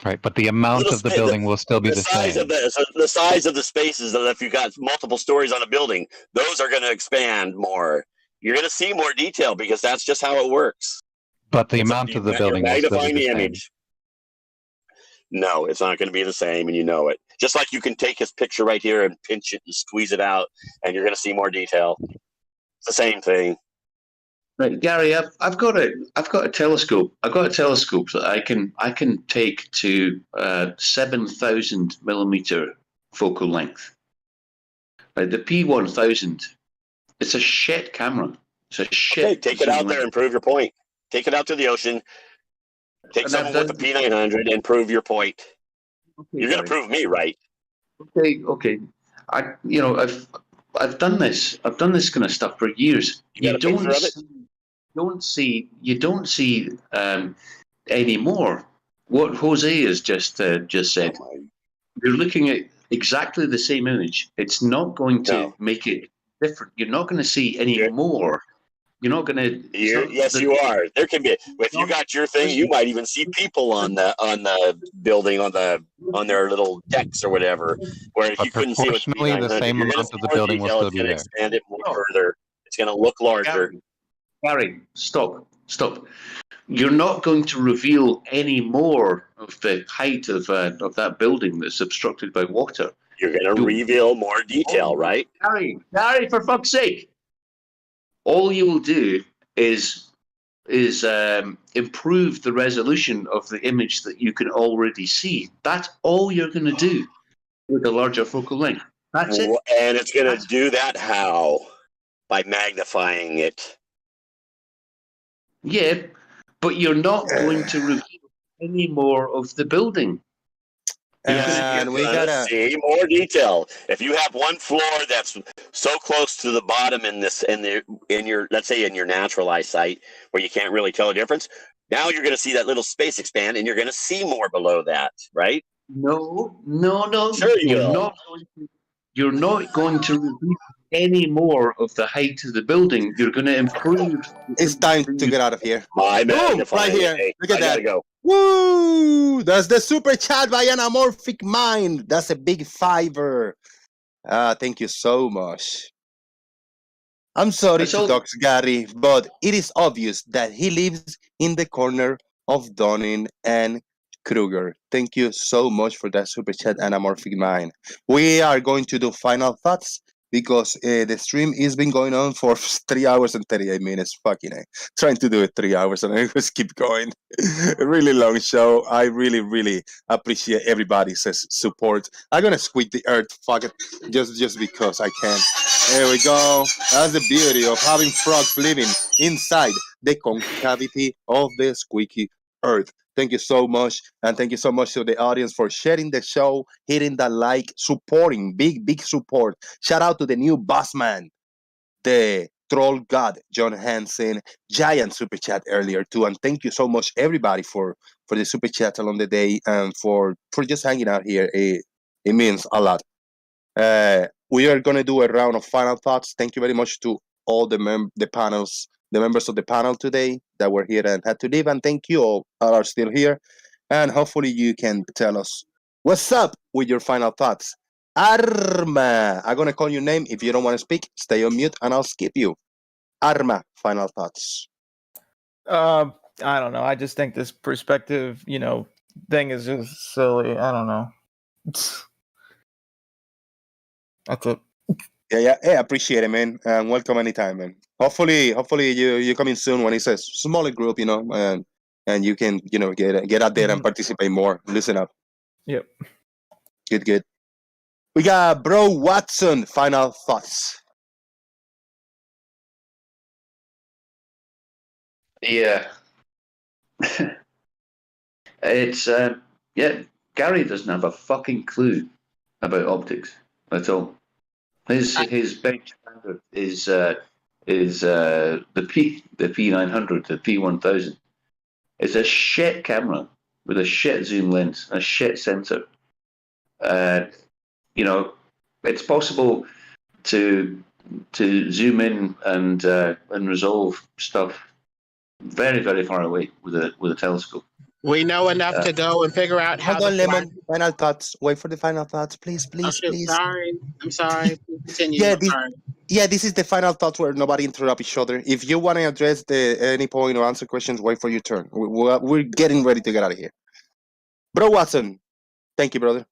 Right, but the amount of the building will still be the size same. of the size of the spaces, that if you've got multiple stories on a building, those are going to expand more. You're going to see more detail because that's just how it works. But the amount of the building will still be the same. Image. No, it's not going to be the same, and you know it. Just like you can take his picture right here and pinch it and squeeze it out, and you're going to see more detail. It's the same thing. Right, Gary, I've got a telescope. I've got a telescope that I can take to 7,000 millimeter focal length. Right, the P1000, it's a shit camera. It's a shit. Okay, take it out there and prove your point. Take it out to the ocean. Take someone with a P900 and prove your point. Okay, you're going to prove me right. Okay. I've done this. I've done this kind of stuff for years. You don't see anymore what Jose has just said. You're looking at exactly the same image. It's not going to make it different. You're not going to see any more. You're not going to. Yes, you are. There can be. If you got your thing, you might even see people on the building on their little decks or whatever. Where if you couldn't see with P900, the same amount of the building will still be there. Expand it more further. It's going to look larger. Gary, stop. You're not going to reveal any more of the height of that building that's obstructed by water. You're going to reveal more detail, right? Gary, for fuck's sake! All you will do is improve the resolution of the image that you can already see. That's all you're going to do with a larger focal length. That's it. And it's going to do that how? By magnifying it. Yeah, but you're not going to reveal any more of the building. And we You're got gonna a see more detail. If you have one floor that's so close to the bottom in your let's say in your natural eyesight where you can't really tell a difference, now you're gonna see that little space expand and you're gonna see more below that, right? No. Sure you will. You're not going to reduce any more of the height of the building. You're going to improve. It's time to get out of here. My Boom! magnifying. Right here. Hey, Look at I that. gotta go. Woo! That's the super chat by Anamorphic Mind. That's a big fiver. Thank you so much. I'm sorry to dox Gary, but it is obvious that he lives in the corner of Dunning and Kruger. Thank you so much for that super chat, Anamorphic Mind. We are going to do final thoughts because the stream has been going on for 3 hours and 38 minutes. Fucking A. Trying to do it 3 hours and I just keep going. A really long show. I really, really appreciate everybody's support. I'm gonna squeak the earth, fuck it, just because I can. There we go. That's the beauty of having frogs living inside the concavity of the squeaky earth. Thank you so much. And thank you so much to the audience for sharing the show, hitting that like, supporting, big support. Shout out to the new boss man, the troll god, John Hansen, giant super chat earlier too. And thank you so much, everybody, for the super chat along the day and for just hanging out here. It means a lot. We are going to do a round of final thoughts. Thank you very much to all the members of the panel today that were here and had to leave. And thank you all that are still here. And hopefully you can tell us what's up with your final thoughts. Arma, I'm going to call your name. If you don't want to speak, stay on mute and I'll skip you. Arma, final thoughts. I don't know. I just think this perspective, thing is just silly. I don't know. That's it. Yeah, appreciate it, man. And welcome anytime, man. Hopefully you come in soon when it's a smaller group, and you can, get out there and participate more. Listen up. Yep. Good. We got Bro Watson. Final thoughts. Yeah. It's Gary doesn't have a fucking clue about optics at all. His bench standard is the P900, the P1000. It's a shit camera with a shit zoom lens, a shit sensor. It's possible to zoom in and resolve stuff very, very far away with a telescope. We know enough to go and figure out how. Hold on, Lemon. Final thoughts. Wait for the final thoughts, please. Okay, sorry. I'm sorry. Please continue. This is the final thoughts where nobody interrupt each other. If you want to address any point or answer questions, wait for your turn. We're getting ready to get out of here. Bro Watson, thank you, brother.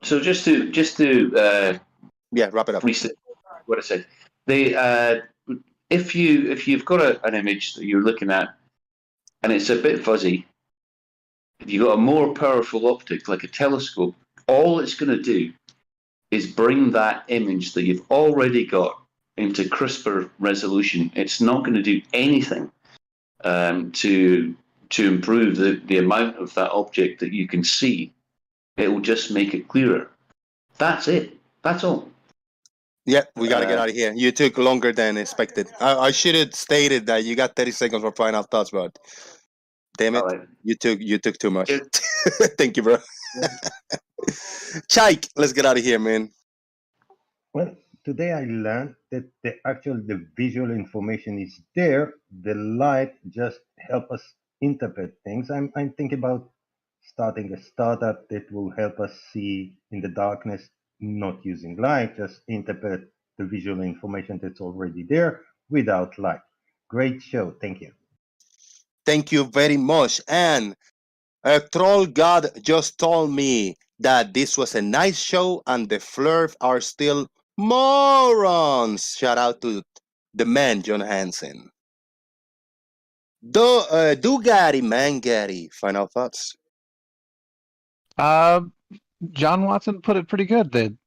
So just to wrap it up. Reset what I said. If you've got an image that you're looking at and it's a bit fuzzy, if you've got a more powerful optic like a telescope, all it's going to do is bring that image that you've already got into crisper resolution. It's not going to do anything to improve the amount of that object that you can see. It will just make it clearer. That's it. That's all. Yeah, we got to get out of here. You took longer than expected. I should have stated that you got 30 seconds for final thoughts, but damn it, you took too much. Thank you, bro. Chaik, let's get out of here, man. Well, today I learned that the visual information is there. The light just help us interpret things. I'm thinking about starting a startup that will help us see in the darkness, not using light, just interpret the visual information that's already there without light. Great show. Thank you. Thank you very much. And a troll god just told me that this was a nice show and the Flurf are still morons. Shout out to the man, John Hansen. Do Gary, man, Gary. Final thoughts? John Watson put it pretty good. The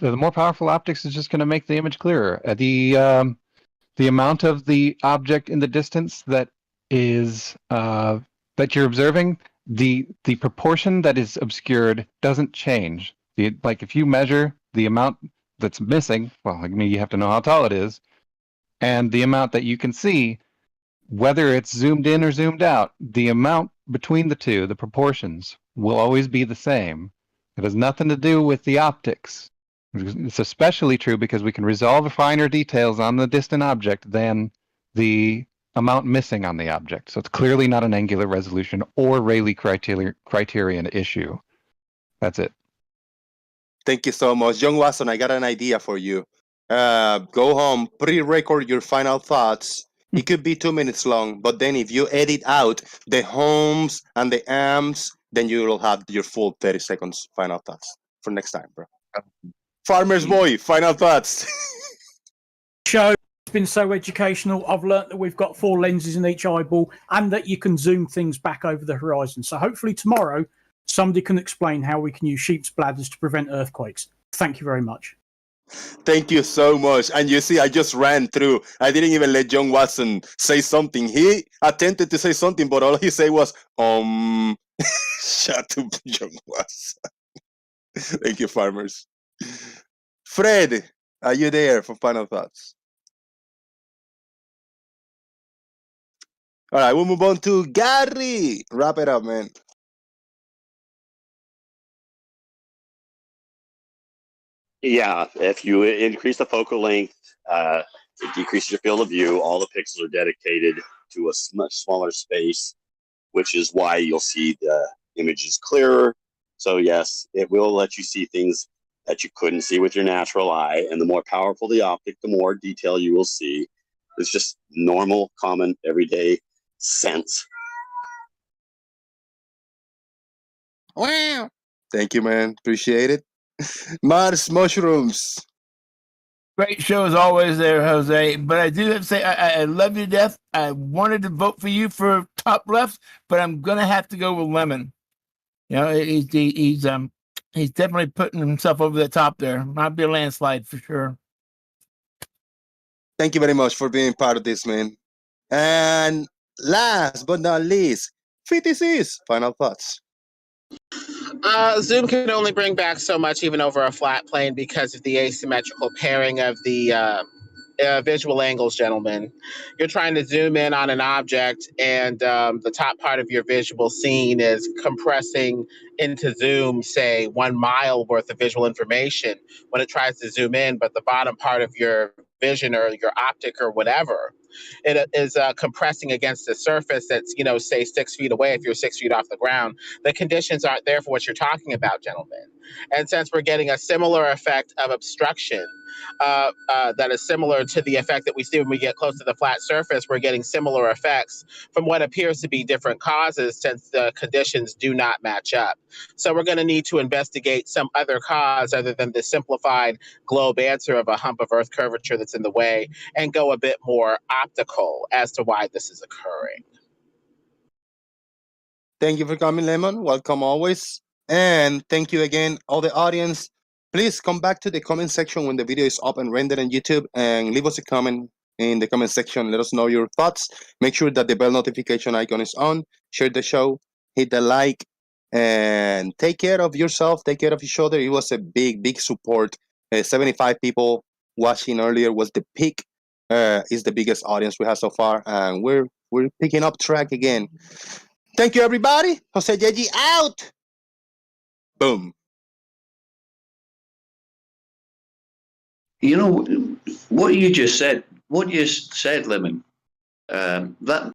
more powerful optics is just going to make the image clearer. The amount of the object in the distance that is that you're observing the proportion that is obscured doesn't change. Like if you measure the amount that's missing, well, I mean, you have to know how tall it is, and the amount that you can see, whether it's zoomed in or zoomed out, the amount between the two, the proportions, will always be the same. It has nothing to do with the optics. It's especially true because we can resolve finer details on the distant object than the amount missing on the object. So it's clearly not an angular resolution or Rayleigh criterion issue. That's it. Thank you so much. John Watson, I got an idea for you. Go home, pre-record your final thoughts. It could be 2 minutes long, but then if you edit out the homes and the amps, then you will have your full 30 seconds final thoughts for next time, bro. Farmer's Boy, final thoughts. Show has been so educational. I've learnt that we've got 4 lenses in each eyeball and that you can zoom things back over the horizon. So hopefully tomorrow somebody can explain how we can use sheep's bladders to prevent earthquakes. Thank you very much. Thank you so much. And you see, I just ran through. I didn't even let John Watson say something. He attempted to say something, but all he said was, shut up, John Watson. Thank you, farmers. Fred, are you there for final thoughts? All right, we'll move on to Gary. Wrap it up, man. Yeah, if you increase the focal length, it decreases your field of view. All the pixels are dedicated to a much smaller space, which is why you'll see the images clearer. So yes, it will let you see things that you couldn't see with your natural eye. And the more powerful the optic, the more detail you will see. It's just normal, common, everyday sense. Wow. Thank you, man. Appreciate it. Mars Mushrooms. Great show as always there, Jose. But I do have to say, I love you to death. I wanted to vote for you for top left, but I'm going to have to go with Lemon. You know, he's definitely putting himself over the top there. Might be a landslide for sure. Thank you very much for being part of this, man. And last but not least, FTC's final thoughts. Zoom can only bring back so much, even over a flat plane, because of the asymmetrical pairing of the visual angles, gentlemen. You're trying to zoom in on an object, and the top part of your visual scene is compressing into zoom, say, 1 mile worth of visual information when it tries to zoom in, but the bottom part of your vision or your optic or whatever, it is compressing against the surface that's, say 6 feet away. If you're 6 feet off the ground, the conditions aren't there for what you're talking about, gentlemen. And since we're getting a similar effect of obstruction, that is similar to the effect that we see when we get close to the flat surface, we're getting similar effects from what appears to be different causes, since the conditions do not match up. So we're going to need to investigate some other cause other than the simplified globe answer of a hump of Earth curvature that's in the way, and go a bit more optical as to why this is occurring. Thank you for coming, Lemon. Welcome always. And thank you again, all the audience. Please come back to the comment section when the video is up and rendered on YouTube and leave us a comment in the comment section. Let us know your thoughts. Make sure that the bell notification icon is on. Share the show. Hit the like. And take care of yourself. Take care of each other. It was a big support. 75 people watching earlier was the peak. Is the biggest audience we have so far. And we're picking up track again. Thank you, everybody. Jose Yeji out. Boom. You know what you just said. What you said, Lemon. That